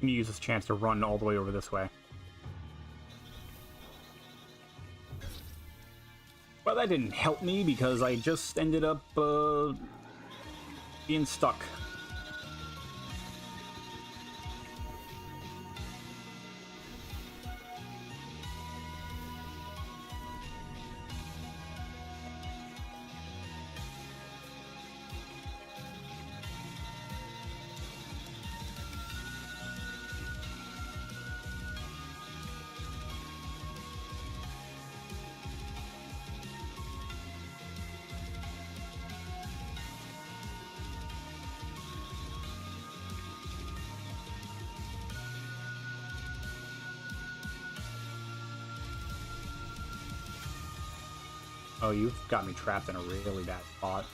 I'm gonna use this chance to run all the way over this way. Well, that didn't help me because I just ended up being stuck. Oh, you've got me trapped in a really bad spot.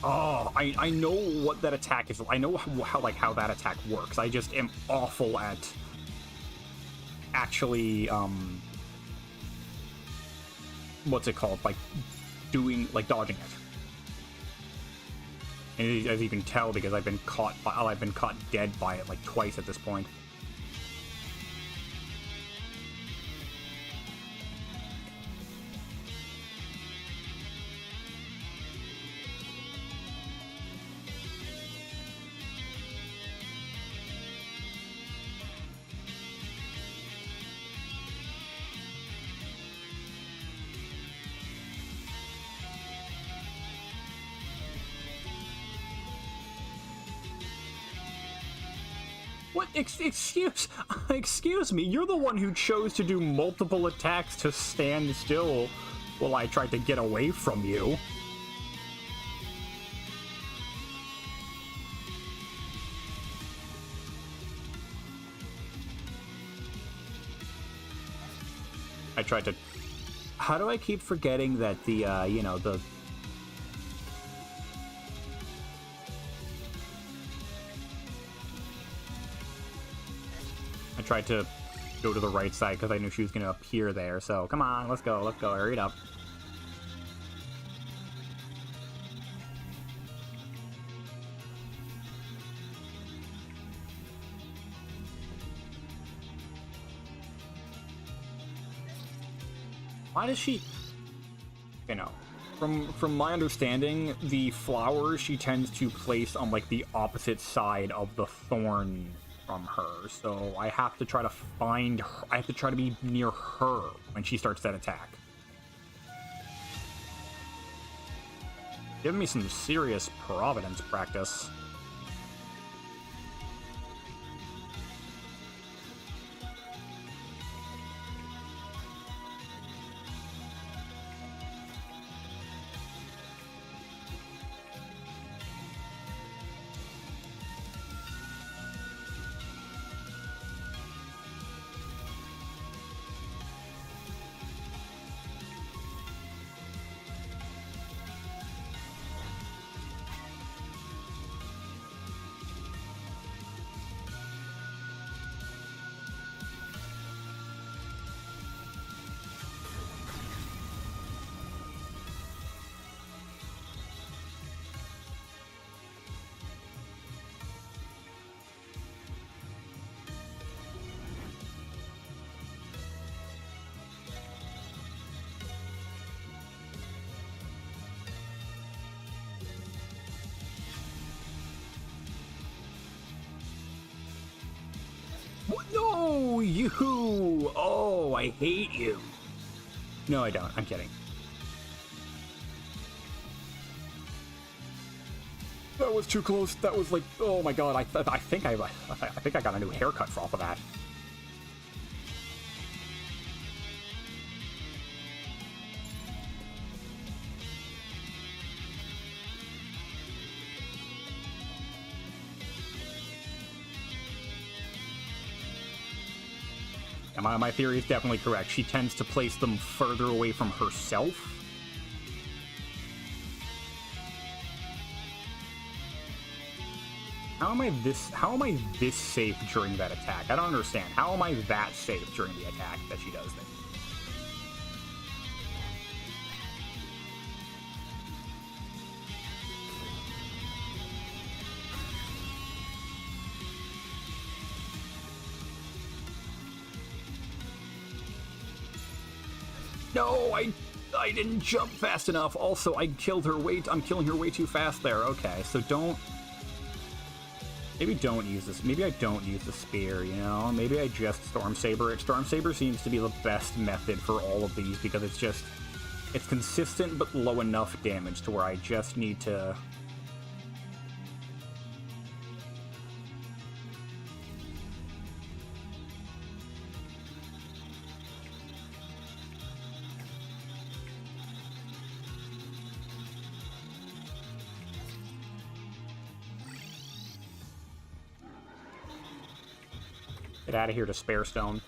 Oh, I know what that attack is. I know how that attack works. I just am awful at actually what's it called? Like dodging it. And as you can tell, because I've been caught dead by it like twice at this point. Excuse me, you're the one who chose to do multiple attacks to stand still while I tried to get away from you. I tried to... How do I keep forgetting that the, you know, the... I tried to go to the right side because I knew she was going to appear there, so come on, let's go, hurry it up. Why does she... You know, from my understanding, the flowers she tends to place on, like, the opposite side of the thorn from her, so I have to try to find her. I have to try to be near her when she starts that attack. Giving me some serious Providence practice. What? No, you! Oh, I hate you. No, I don't. I'm kidding. That was too close. That was like, oh my god. I think I got a new haircut off of that. My theory is definitely correct. She tends to place them further away from herself. How am I this safe during that attack? I don't understand. How am I that safe during the attack that she does there? No, I didn't jump fast enough. Also, I'm killing her way too fast there. Okay, so maybe don't use this. Maybe I don't use the spear, you know? Maybe I just Storm Saber it. Storm Saber seems to be the best method for all of these because it's consistent but low enough damage to where I just need to... Get out of here, Despair Stone.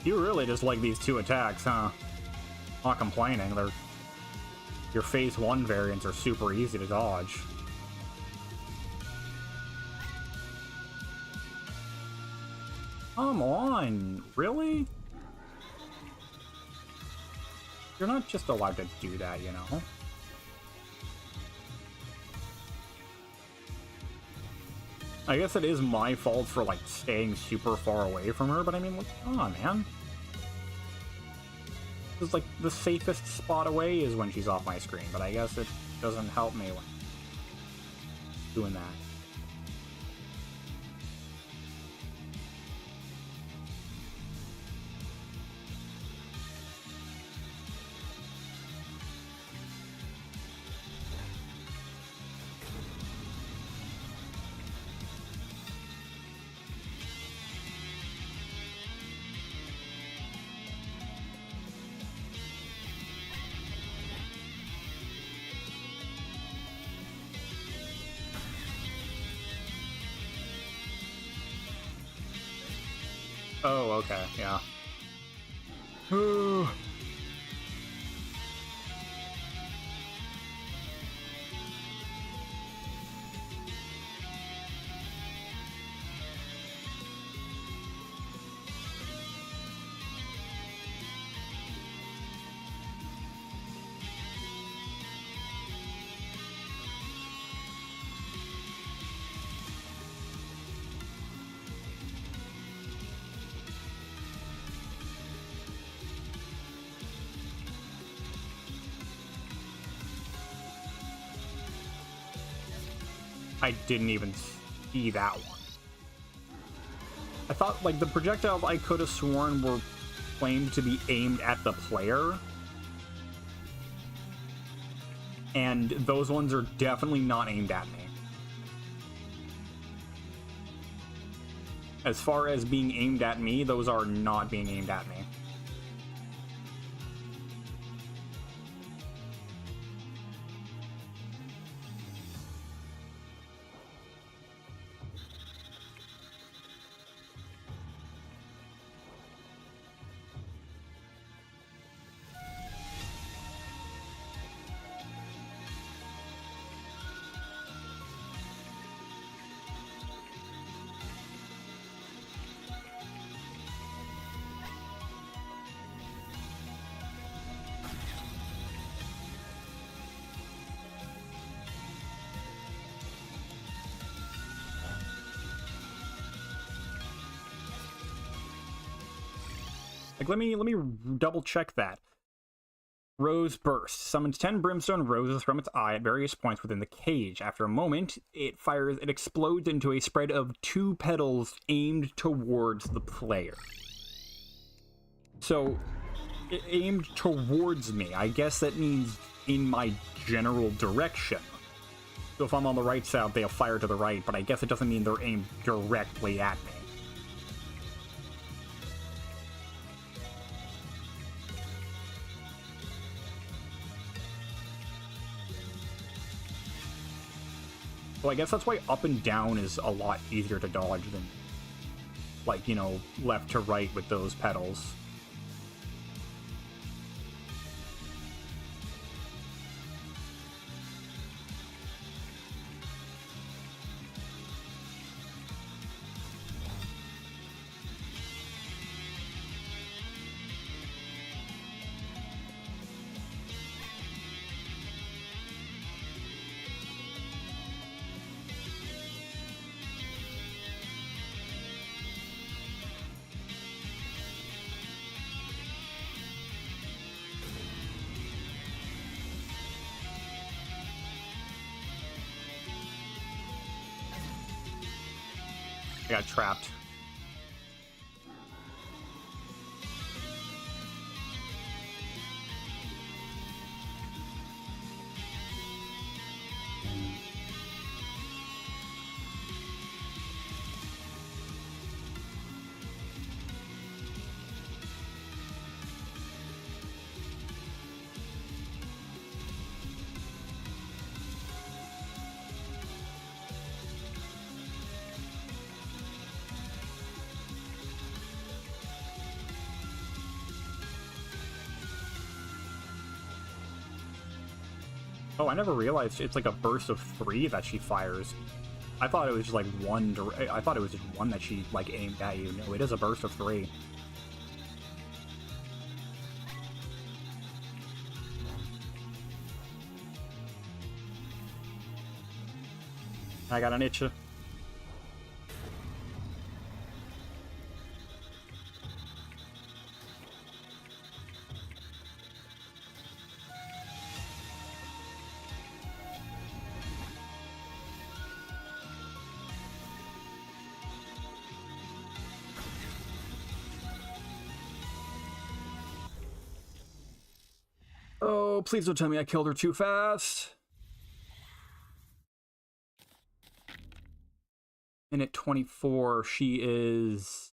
You really just like these two attacks, huh? Not complaining. Your phase 1 variants are super easy to dodge. Come on, really? You're not just allowed to do that, you know? I guess it is my fault for, like, staying super far away from her, but I mean, like, come on, man. It's like, the safest spot away is when she's off my screen, but I guess it doesn't help me when doing that. Oh, okay, yeah. I didn't even see that one. I thought, like, the projectiles I could have sworn were claimed to be aimed at the player. And those ones are definitely not aimed at me. As far as being aimed at me, those are not being aimed at me. Like, let me double check that. Rose burst. Summons 10 brimstone roses from its eye at various points within the cage. After a moment, it explodes into a spread of 2 petals aimed towards the player. So, it aimed towards me. I guess that means in my general direction. So if I'm on the right side, they'll fire to the right, but I guess it doesn't mean they're aimed directly at me. So I guess that's why up and down is a lot easier to dodge than, like, you know, left to right with those petals. I got trapped. Oh, I never realized it's like a burst of 3 that she fires. I thought it was just like one. I thought it was just one that she like aimed at you. No, it is a burst of 3. I got an itch. Oh, please don't tell me I killed her too fast. Minute 24, she is...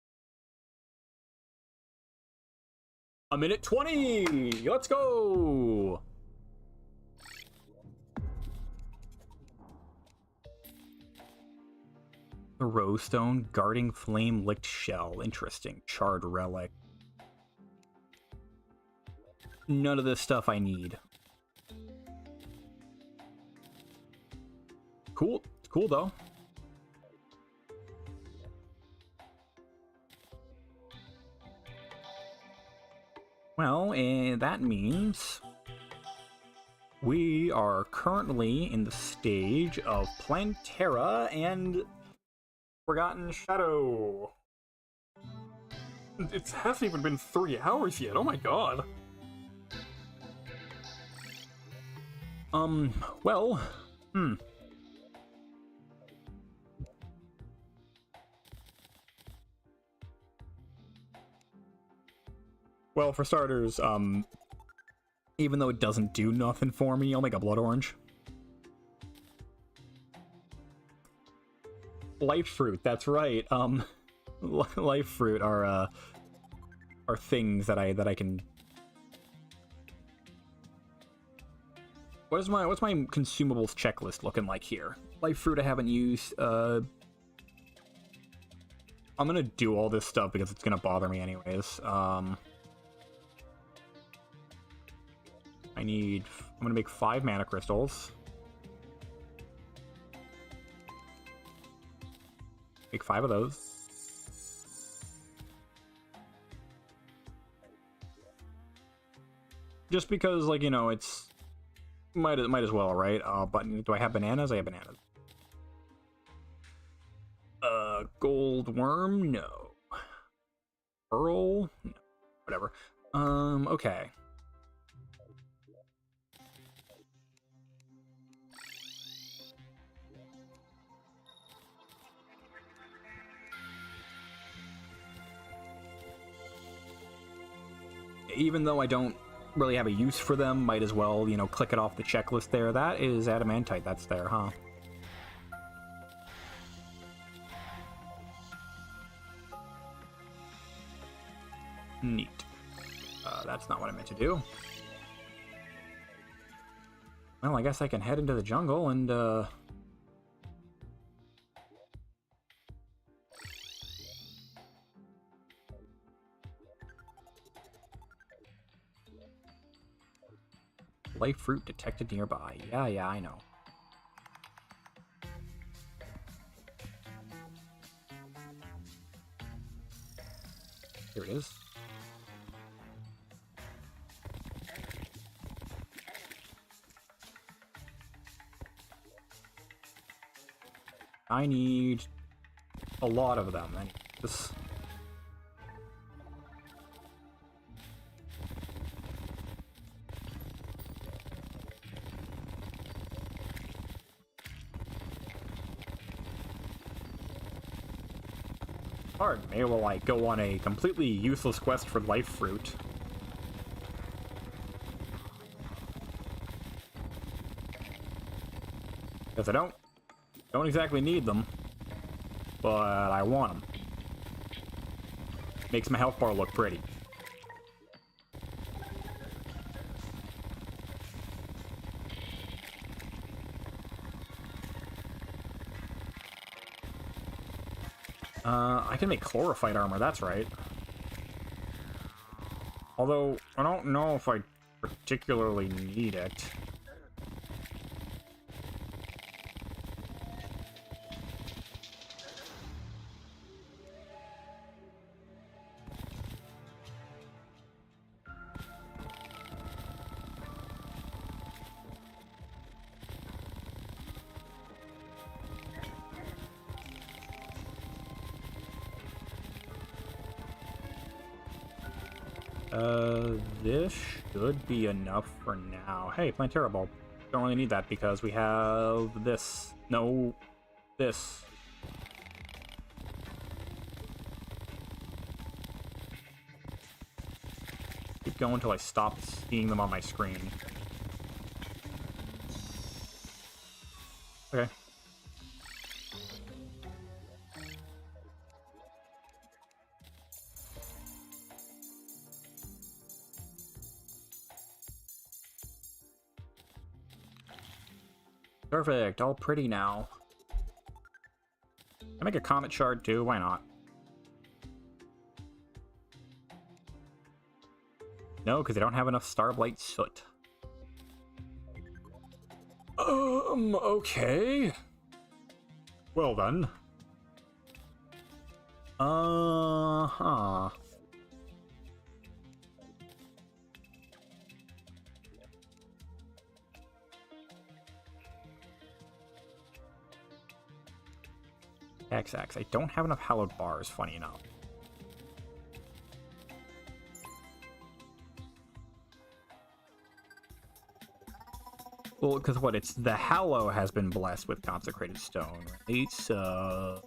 a minute 20! Let's go! The Rowstone, guarding flame licked shell. Interesting. Charred relic. None of this stuff I need. Cool. It's cool though. Well, that means we are currently in the stage of Plantera and Forgotten Shadow. It hasn't even been 3 hours yet. Oh my god. Well, Well, for starters, even though it doesn't do nothing for me, I'll make a blood orange. Life fruit, that's right. Life fruit are things that I can. What's my consumables checklist looking like here? Life fruit I haven't used. I'm gonna do all this stuff because it's gonna bother me anyways. I'm gonna make 5 mana crystals. Make 5 of those. Just because, like, you know, it's might as well, right? But do I have bananas? I have bananas. Gold worm? No. Pearl? No. Whatever. Okay. Even though I don't really have a use for them, might as well, you know, click it off the checklist there. That is adamantite, that's there, huh? Neat. That's not what I meant to do. Well, I guess I can head into the jungle and, life fruit detected nearby. Yeah, I know. Here it is. I need a lot of them. I need this. Pardon me while I go on a completely useless quest for life fruit. Because I don't exactly need them, but I want them. Makes my health bar look pretty. I can make chlorophyte armor, that's right. Although, I don't know if I particularly need it. This should be enough for now. Hey, Plantera bulb. Don't really need that because we have this. No, this. Keep going until I stop seeing them on my screen. Perfect, all pretty now. I make a comet shard too, why not? No, because I don't have enough starblight soot. Okay. Well then. Uh-huh. XX. I don't have enough hallowed bars, funny enough. Well, because what? It's the Hallow has been blessed with consecrated stone, right? So...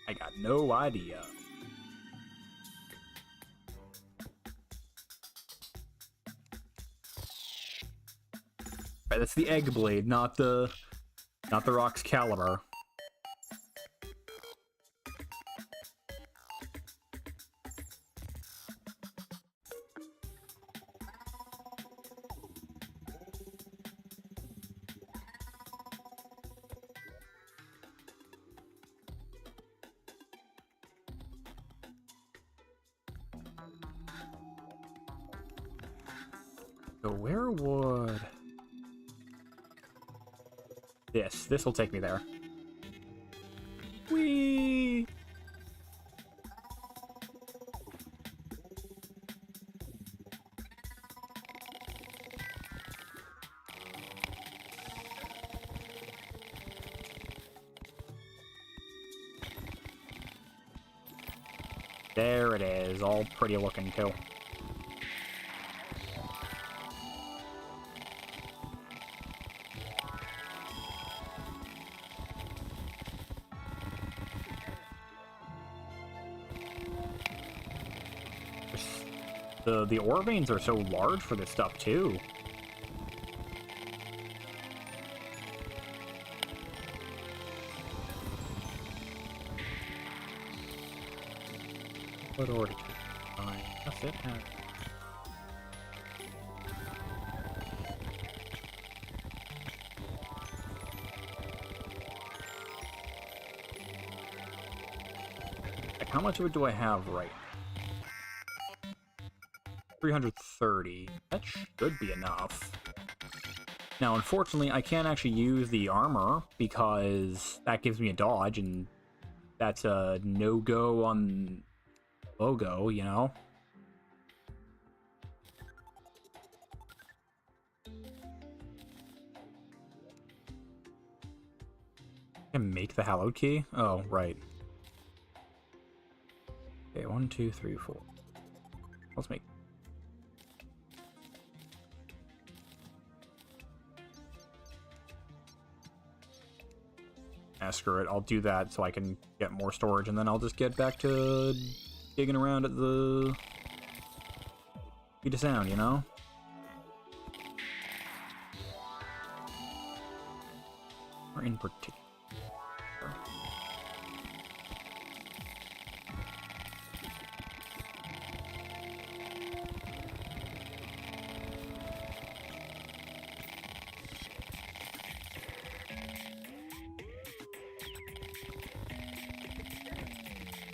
I got no idea. Right, that's the Egg Blade, not the Rock's Caliber. So where would... This will take me there. Whee! There it is, all pretty looking too. The ore veins are so large for this stuff, too. What ore to find? That's it. Like, how much of it do I have right? 330. That should be enough. Now, unfortunately, I can't actually use the armor because that gives me a dodge, and that's a no-go on logo, you know? I can make the hallowed key? Oh, right. Okay, 1, 2, 3, 4. Let's make... screw it, I'll do that so I can get more storage, and then I'll just get back to digging around at the speed of sound, you know? Or in particular.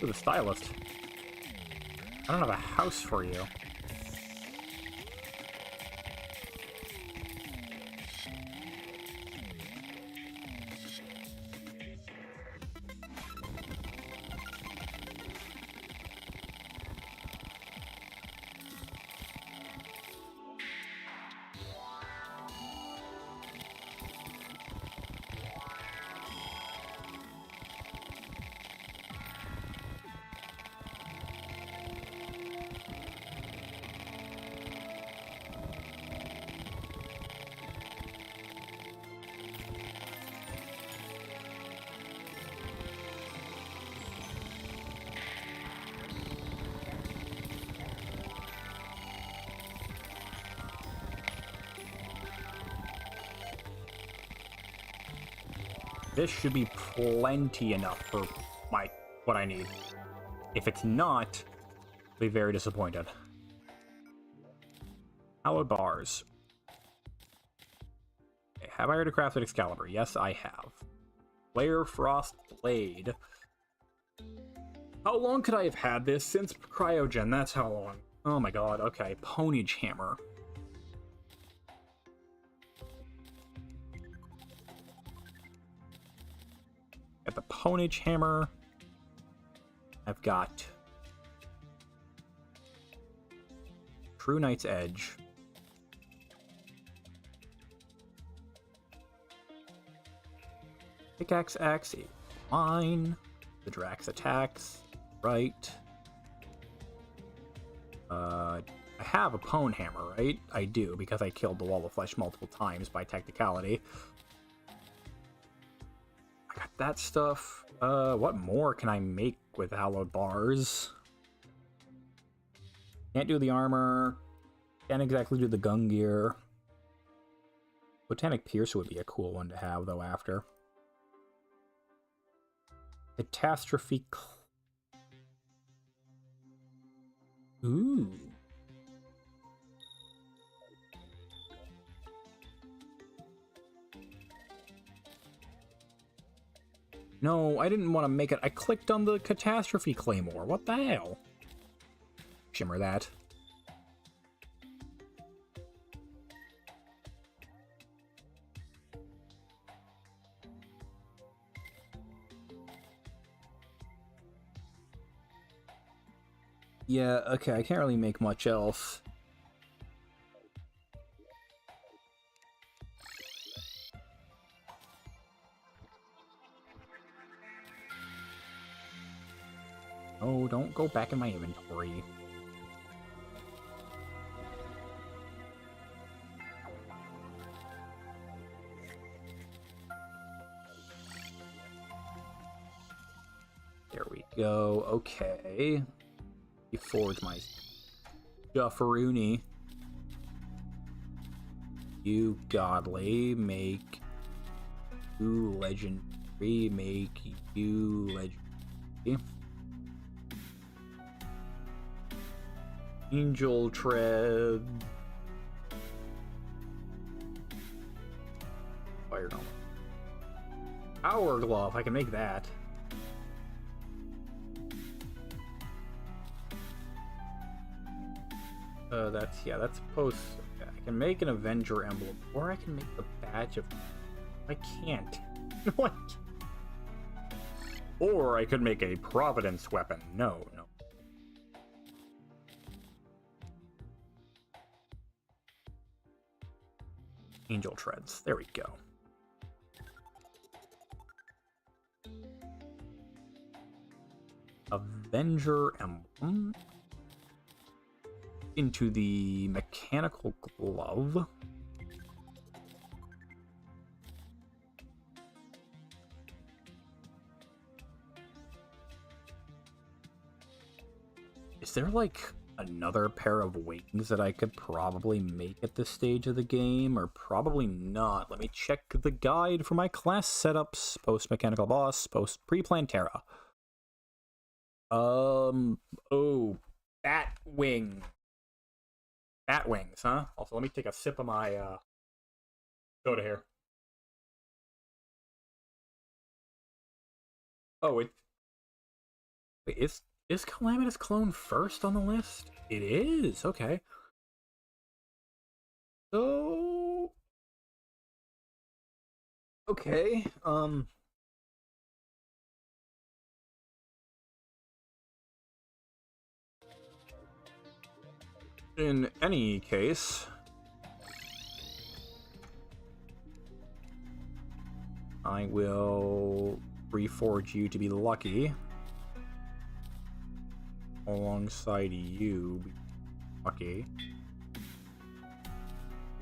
Ooh, the stylist. I don't have a house for you. This should be plenty enough for what I need. If it's not, I'll be very disappointed. Hallowed bars. Okay, have I already crafted Excalibur? Yes, I have. Flare Frost Blade. How long could I have had this? Since Cryogen, that's how long. Oh my god, okay. Ponage Hammer. Got the Ponage Hammer. I've got True Knight's Edge. Pickaxe Axe, mine. The Drax attacks. Right. I have a Pone Hammer, right? I do, because I killed the Wall of Flesh multiple times by technicality. I got that stuff. What more can I make with hallowed bars? Can't do the armor. Can't exactly do the gun gear. Botanic Pierce would be a cool one to have, though, after. Catastrophe. Ooh. No, I didn't want to make it. I clicked on the Catastrophe Claymore. What the hell? Shimmer that. Yeah, okay, I can't really make much else. Oh, don't go back in my inventory. There we go. Okay. You forge my Dufferoonie. You godly, make you legendary, make you legendary. Angel Tread. Fire Helmet. Power Glove, I can make that. That's post. Okay, I can make an Avenger emblem, or I can make the badge of. I can't. What? Or I could make a Providence weapon. No. Angel Treads. There we go. Avenger emblem. Into the mechanical glove. Is there like another pair of wings that I could probably make at this stage of the game, or probably not? Let me check the guide for my class setups. Post mechanical boss, post pre-planned Terra. Oh, bat wing. Bat wings, huh? Also, let me take a sip of my soda here. Oh, wait, is Calamitous Clone first on the list? It is. Okay. So, okay. In any case, I will reforge you to be lucky. Alongside you, lucky.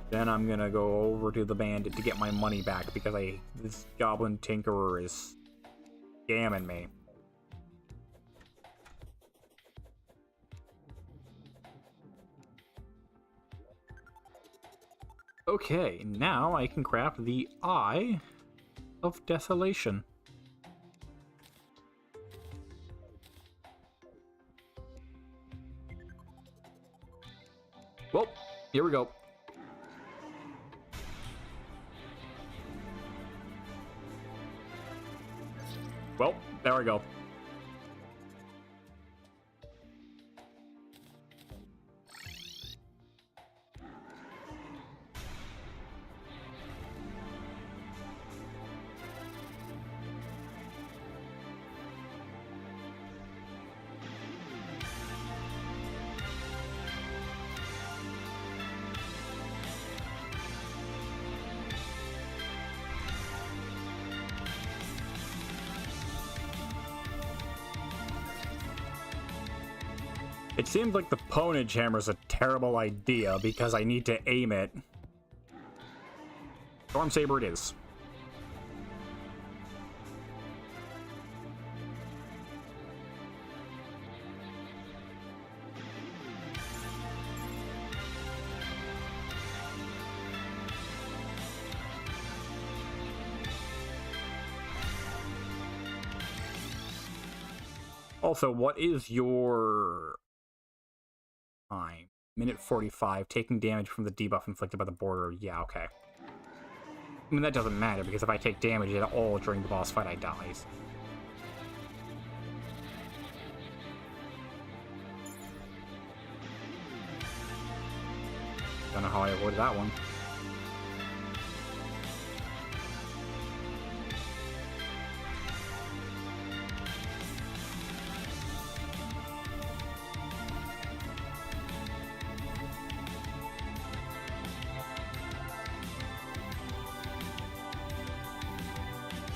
Then I'm gonna go over to the bandit to get my money back because this goblin tinkerer is scamming me. Okay, now I can craft the Eye of Desolation. Well, Here we go. Well, there we go. It seems like the Ponage Hammer's a terrible idea because I need to aim it. Storm Saber it is. Also, what is your time? Minute 45, taking damage from the debuff inflicted by the border. Yeah, okay. I mean, that doesn't matter, because if I take damage at all during the boss fight, I die. Don't know how I avoided that one.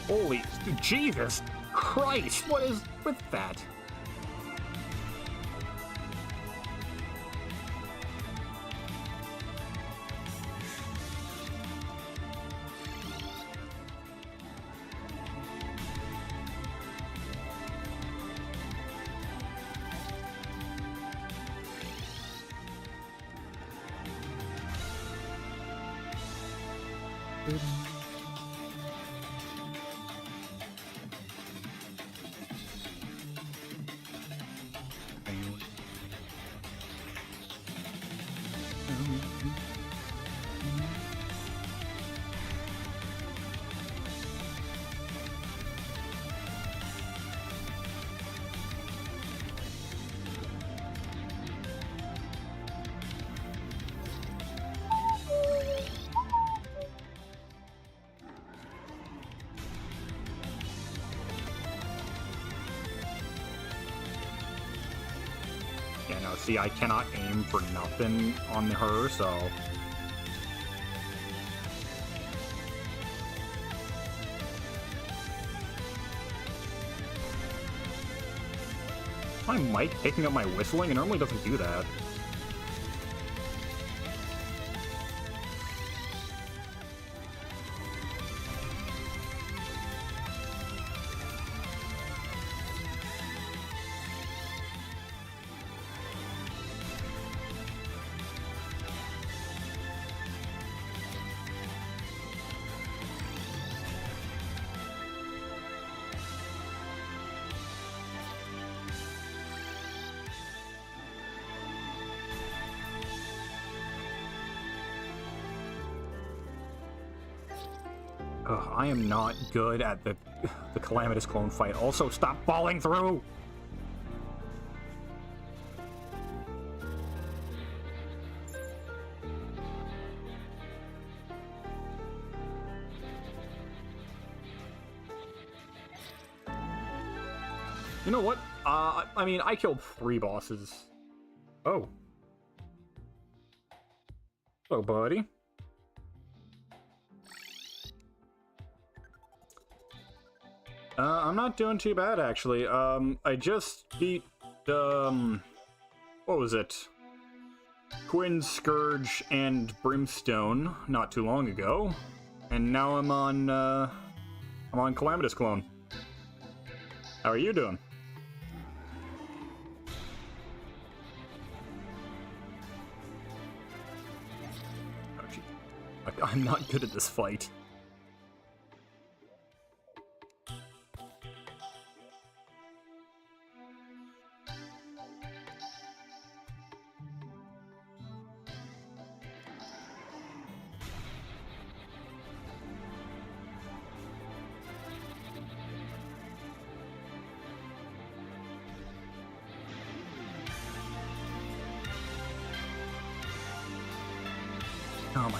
Holy Jesus Christ, what is with that? Yeah, no, see, I cannot aim for nothing on her, so... My mic picking up my whistling? It normally doesn't do that. Ugh, I am not good at the Calamitous Clone fight. Also, stop falling through! You know what? I mean, I killed 3 bosses. Oh. Hello, buddy. I'm not doing too bad, actually. I just beat, what was it? Quinn, Scourge, and Brimstone not too long ago. And now I'm on Calamitous Clone. How are you doing? Oh, gee. I'm not good at this fight.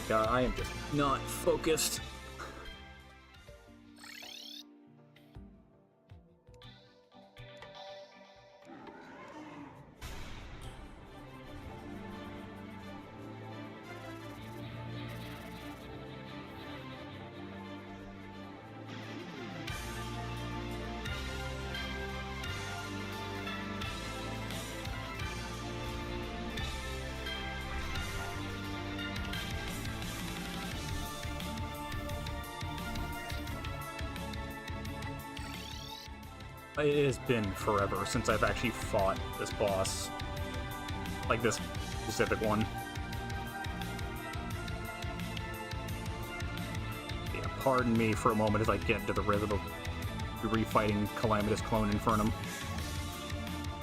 god, I am just not focused. It has been forever since I've actually fought this boss. Like this specific one. Yeah, pardon me for a moment as I get into the rhythm of refighting Calamitous Clone Infernum.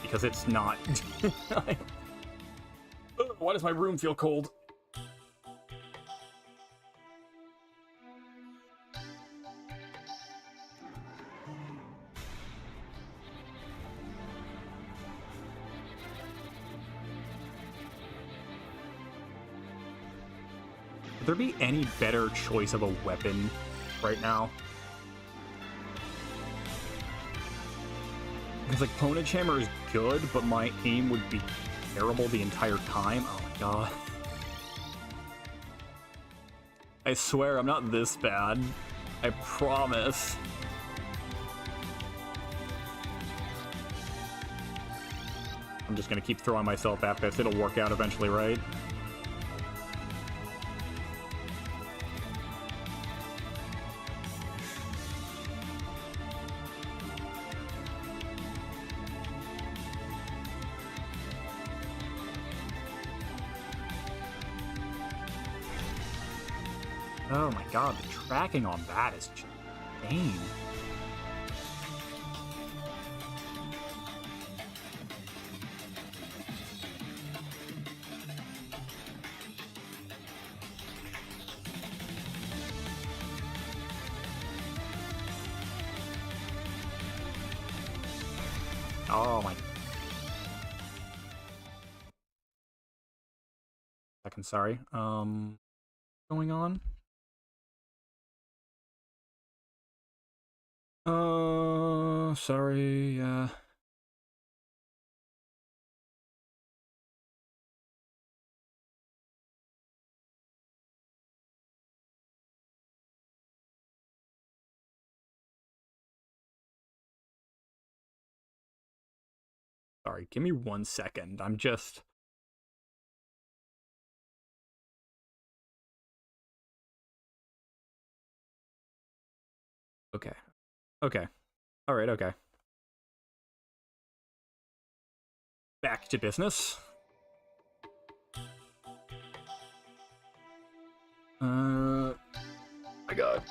Because it's not... Why does my room feel cold? Would there be any better choice of a weapon right now? Because, like, Ponage Hammer is good, but my aim would be terrible the entire time. Oh my god. I swear I'm not this bad. I promise. I'm just gonna keep throwing myself at this. It'll work out eventually, right? Oh my god, the tracking on that is just insane. Oh my... Second, sorry. Going on? Sorry, Sorry, give me 1 second. I'm just... Okay. Okay. Alright, okay. Back to business. My god.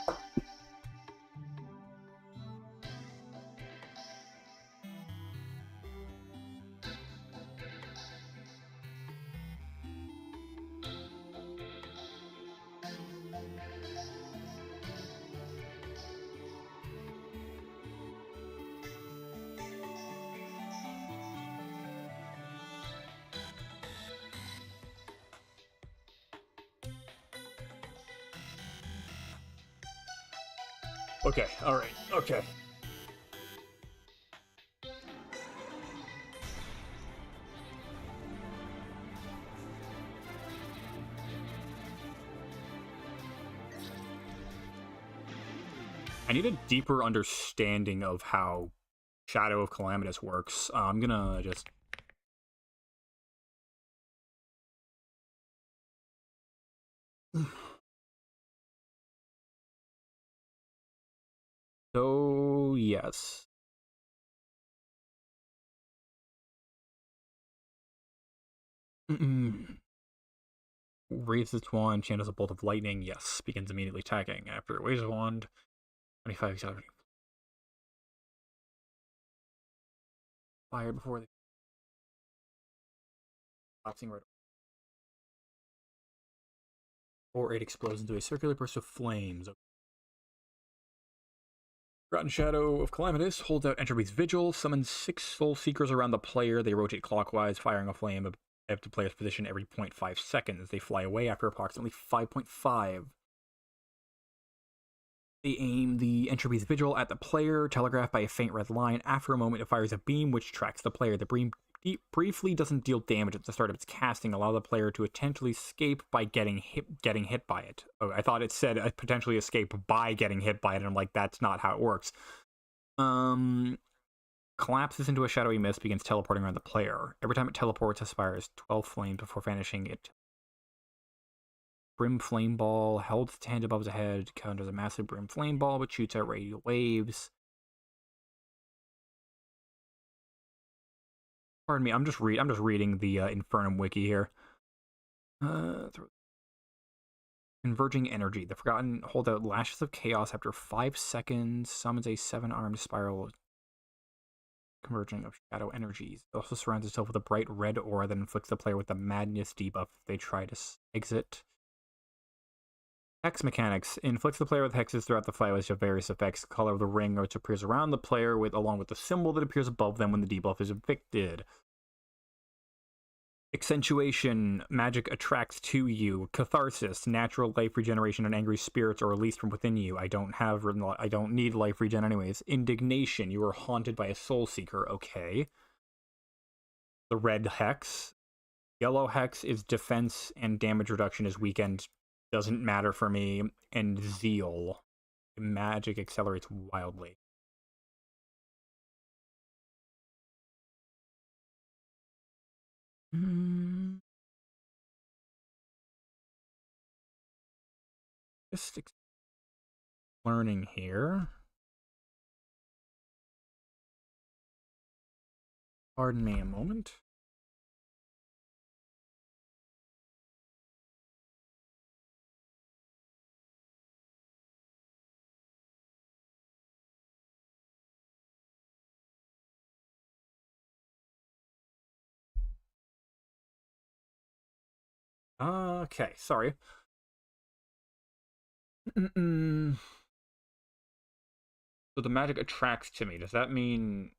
Okay, alright, okay. I need a deeper understanding of how Shadow of Calamitous works. I'm gonna just... So, yes. Raises its wand, channels a bolt of lightning. Yes, begins immediately attacking. After it waves a wand, 25 accelerating. Fire before the collapsing right. Or it explodes into a circular burst of flames. Rotten Shadow of Calamitous holds out Entropy's Vigil, summons 6 Soul Seekers around the player. They rotate clockwise, firing a flame Have to player's position every 0.5 seconds. They fly away after approximately 5.5. They aim the entropy's vigil at the player, telegraphed by a faint red line. After a moment, it fires a beam which tracks the player. The beam briefly doesn't deal damage at the start of its casting, allow the player to potentially escape by getting hit by it. Oh, I thought it said potentially escape by getting hit by it, and I'm like, that's not how it works. Collapses into a shadowy mist, begins teleporting around the player. Every time it teleports, aspires 12 flames before vanishing. It brim flame ball held its hand above the head, counters a massive brim flame ball, which shoots out radial waves. Pardon me, I'm just reading the Infernum wiki here. Converging energy. The Forgotten hold out lashes of chaos after 5 seconds. Summons a 7-armed spiral converging of shadow energies. It also surrounds itself with a bright red aura that inflicts the player with the madness debuff if they try to exit. Hex mechanics. Inflicts the player with hexes throughout the flight of various effects. The color of the ring which appears around the player along with the symbol that appears above them when the debuff is inflicted. Accentuation. Magic attracts to you. Catharsis. Natural life regeneration and angry spirits are released from within you. I don't need life regen anyways. Indignation. You are haunted by a soul seeker. Okay. The red hex. Yellow hex is defense and damage reduction is weakened. Doesn't matter for me. And zeal. Magic accelerates wildly. Just learning here. Pardon me a moment. Okay, sorry. So the magic attracts to me. Does that mean...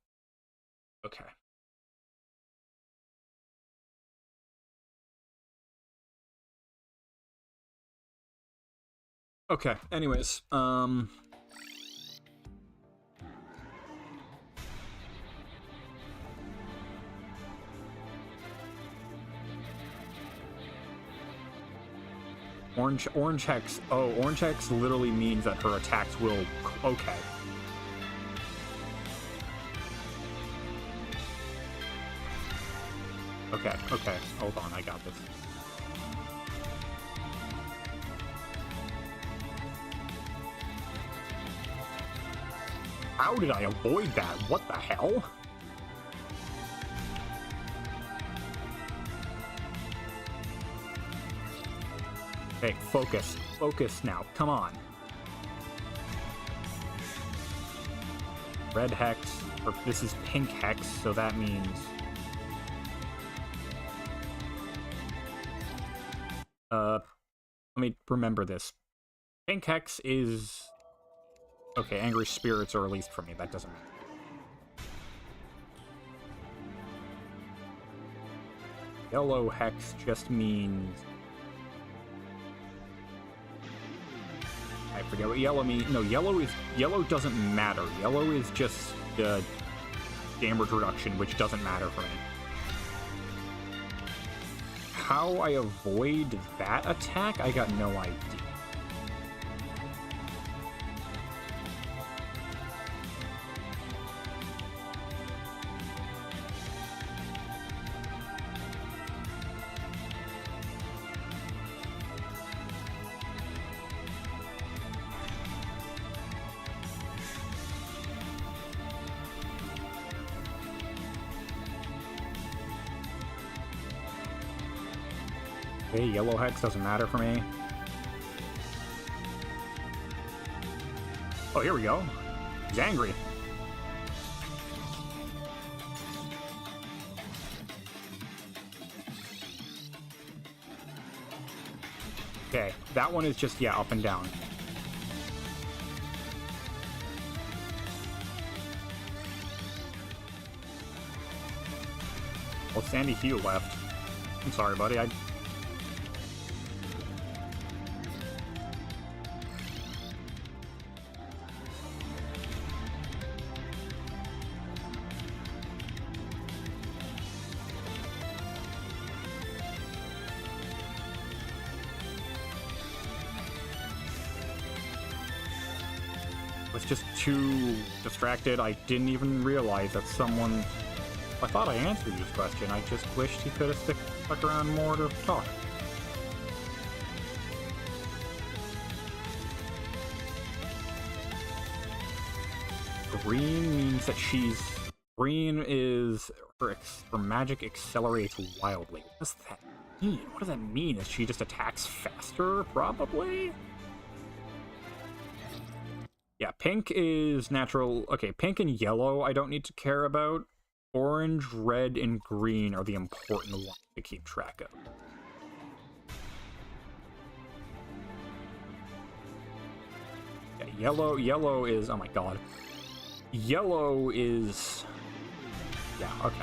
Okay. Okay, anyways, Orange hex. Oh, orange hex literally means that her attacks will... Okay. Okay. Hold on, I got this. How did I avoid that? What the hell? Okay, focus. Focus now. Come on. Red hex. Or this is pink hex, so that means... let me remember this. Pink hex is... Okay, angry spirits are released from me. That doesn't matter. Yellow hex just means... I forget what yellow means. No, yellow doesn't matter. Yellow is just damage reduction, which doesn't matter for me. How I avoid that attack, I got no idea. Okay, yellow hex doesn't matter for me. Oh, here we go. He's angry. Okay, that one is just, yeah, up and down. Well, Sandy Hugh left. I'm sorry, buddy. was just too distracted. I didn't even realize that someone... I thought I answered his question. I just wished he could have stuck around more to talk. Green means that she's... Green is... Her magic accelerates wildly. What does that mean? What does that mean? Is she just attacks faster? Probably? Yeah, pink is natural. Okay, pink and yellow I don't need to care about. Orange, red, and green are the important ones to keep track of. Yeah, yellow is... Oh my god. Yellow is... Yeah, okay.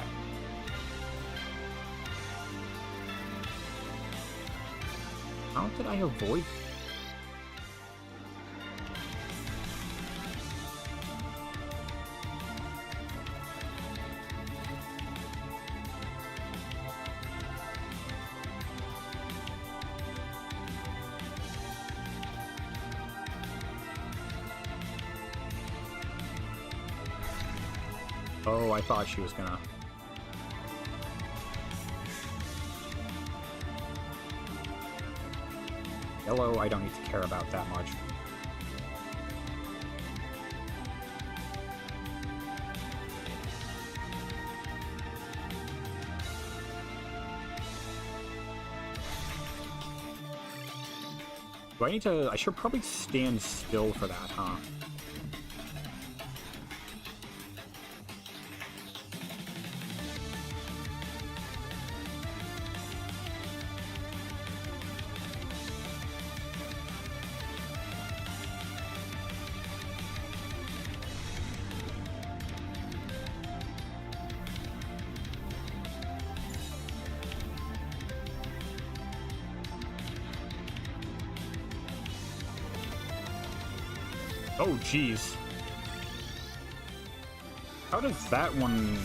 How did I avoid... Oh, I thought she was gonna... Yellow, I don't need to care about that much. Do I need to... I should probably stand still for that, huh? Oh, jeez. How does that one...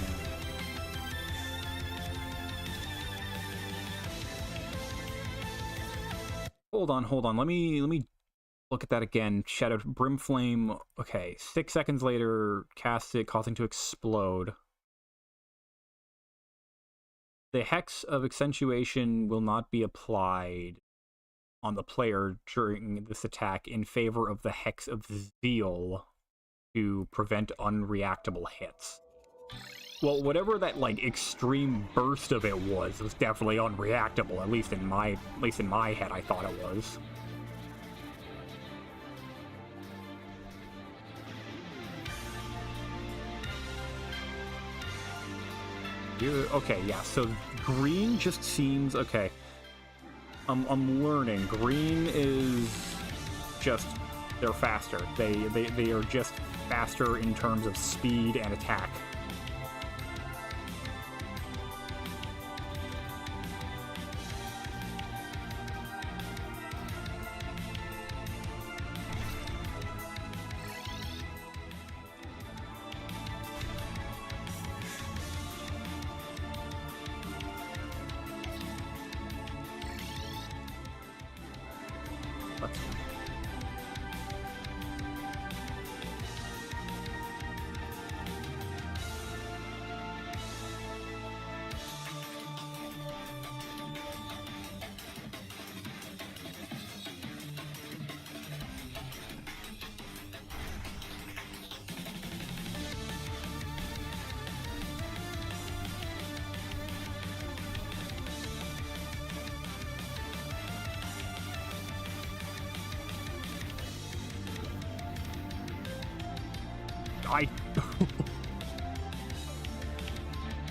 Hold on. Let me look at that again. Shadow Brimflame. Okay, 6 seconds later, cast it, causing to explode. The Hex of Accentuation will not be applied on the player during this attack in favor of the Hex of Zeal to prevent unreactable hits. Well, whatever that, like, extreme burst of it was definitely unreactable, at least in my head I thought it was. Okay, yeah, so green just seems... Okay. I'm learning. Green is just... They're faster. They are just faster in terms of speed and attack.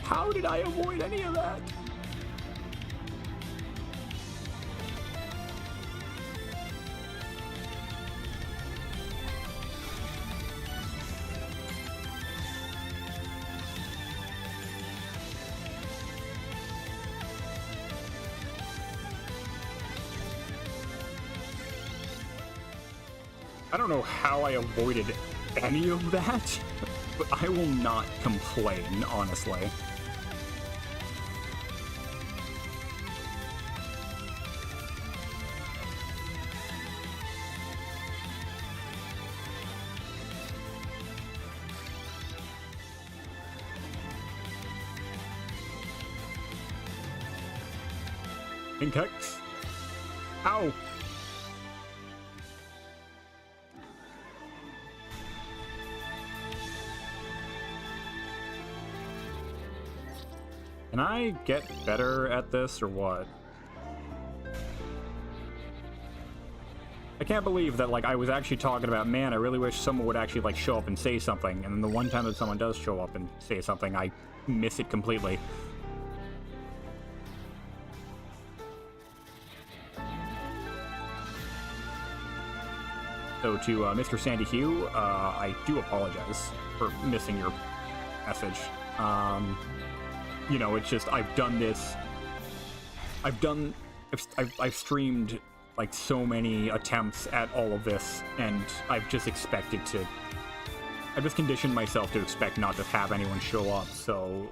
How did I avoid any of that? I don't know how I avoided any of that, but I will not complain, honestly. Inkex. Ow! Can I get better at this, or what? I can't believe that, like, I was actually talking about, man, I really wish someone would actually, like, show up and say something, and then the one time that someone does show up and say something, I miss it completely. So to Mr. Sandy Hugh, I do apologize for missing your message. You know, it's just, I've done this. I've streamed like so many attempts at all of this, and I've just conditioned myself to expect not to have anyone show up. So,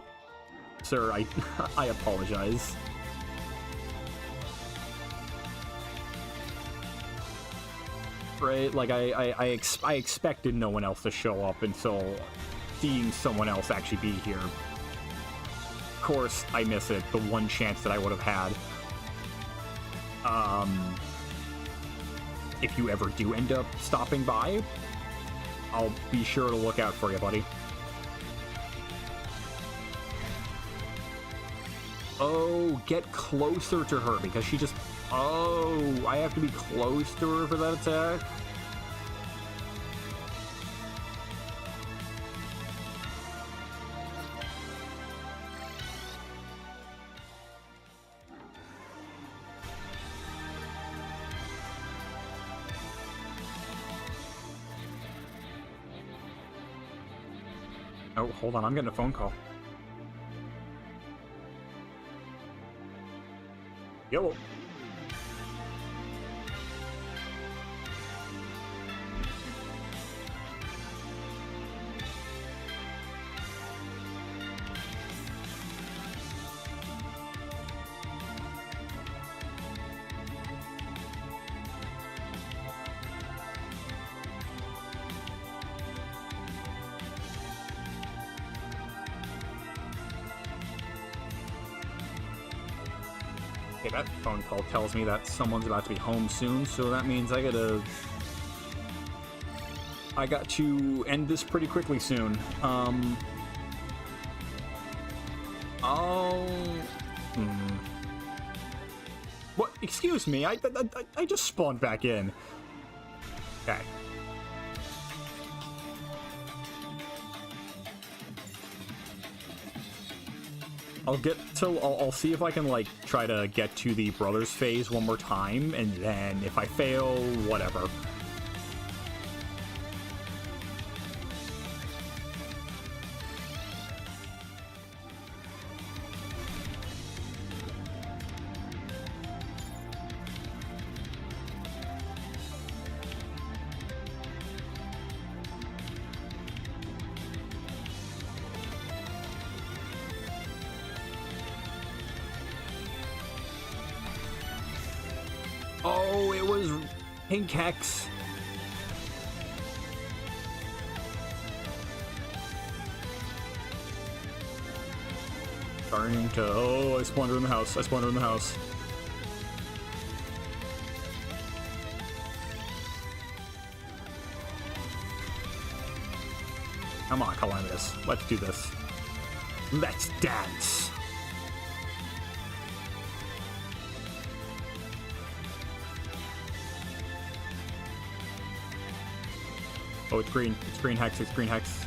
sir, I apologize. Right, like I expected no one else to show up until seeing someone else actually be here. Of course, I miss it, the one chance that I would have had. If you ever do end up stopping by, I'll be sure to look out for you, buddy. Oh, get closer to her, because she just... Oh, I have to be close to her for that attack? Oh, hold on, I'm getting a phone call. Yo. Okay, that phone call tells me that someone's about to be home soon, so that means I got to end this pretty quickly soon. What? Excuse me, I just spawned back in. Okay. I'll see if I can, like, try to get to the brothers phase one more time, and then if I fail, whatever. Oh, it was Pink Hex. Starting to... Oh, I spawned her in the house. I spawned her in the house. Come on, Calamitous. Let's do this. Let's dance. Oh, it's green. It's green hex. It's green hex.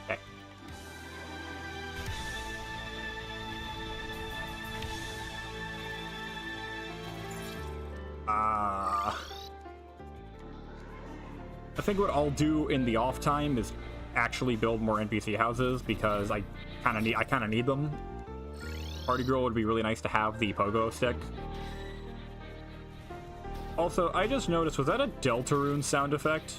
Okay. I think what I'll do in the off time is actually build more NPC houses, because I kind of need them. Party Girl would be really nice to have the pogo stick. Also, I just noticed, was that a Deltarune sound effect?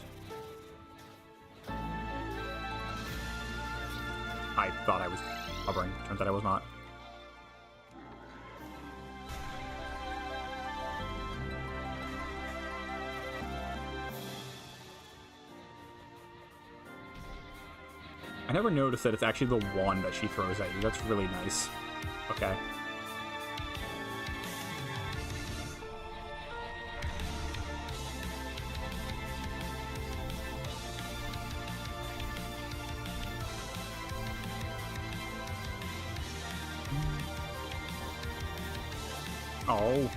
I thought I was hovering. Turns out I was not. I never noticed that it's actually the wand that she throws at you. That's really nice. Okay. Oh.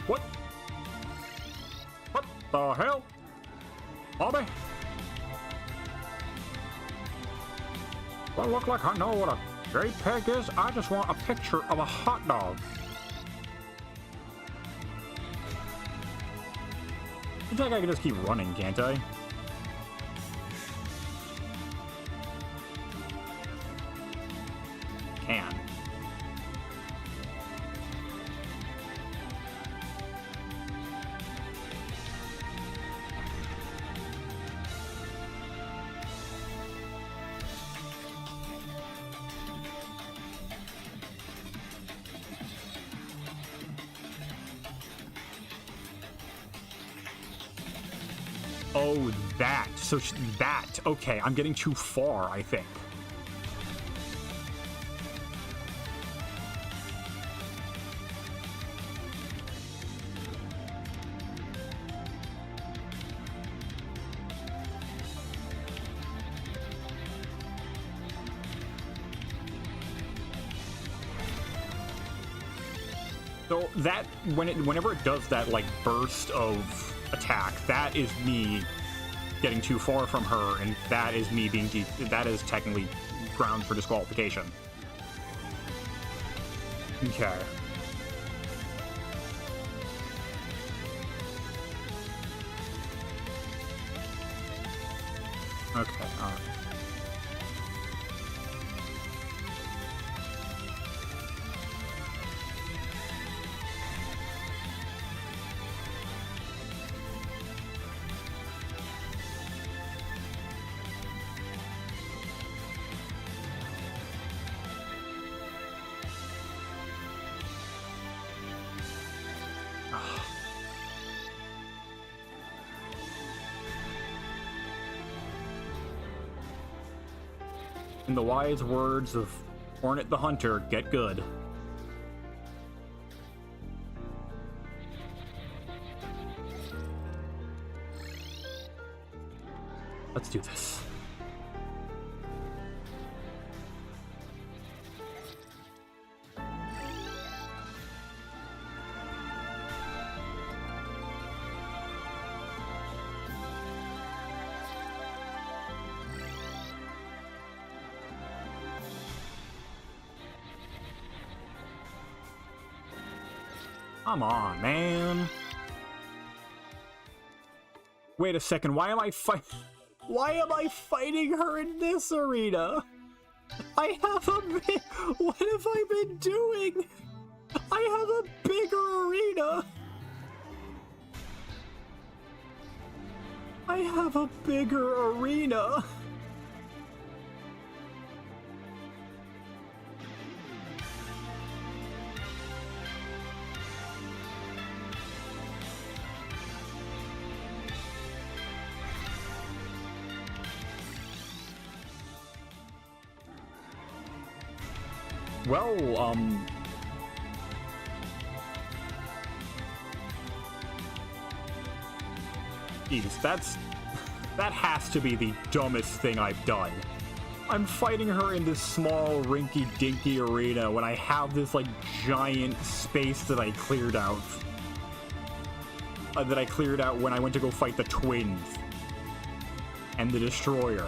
What? What the hell? Bobby? Do I look like I know what a JPEG is? I just want a picture of a hot dog. I think I can just keep running, can't I? Can. Oh, that. So that. Okay, I'm getting too far, I think. So that, whenever it does that, like, burst of attack, that is me getting too far from her, and that is me being that is technically grounds for disqualification. Okay. Okay, alright. In the wise words of Hornet the Hunter, get good. Let's do this. Come on, man. Wait a second, why am I fighting her in this arena? I have a what have I been doing? I have a bigger arena. I have a bigger arena. Well, geez, that has to be the dumbest thing I've done. I'm fighting her in this small, rinky-dinky arena when I have this, like, giant space that I cleared out. That I cleared out when I went to go fight the twins. And the destroyer.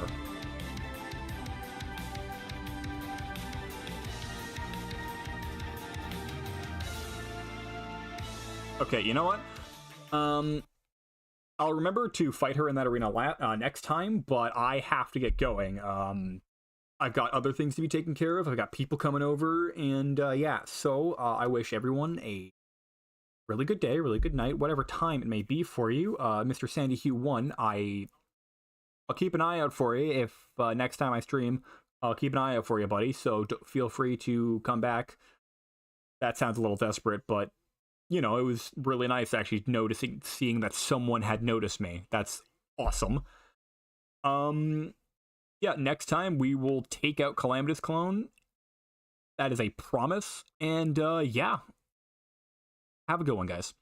Okay, you know what? I'll remember to fight her in that arena next time, but I have to get going. I've got other things to be taken care of. I've got people coming over, and yeah, so I wish everyone a really good day, really good night, whatever time it may be for you. Mr. Sandy Hugh 1, I'll keep an eye out for you. If next time I stream, I'll keep an eye out for you, buddy, so feel free to come back. That sounds a little desperate, but you know, it was really nice actually seeing that someone had noticed me. That's awesome. Yeah, next time we will take out Calamitous Clone. That is a promise. And yeah, have a good one, guys.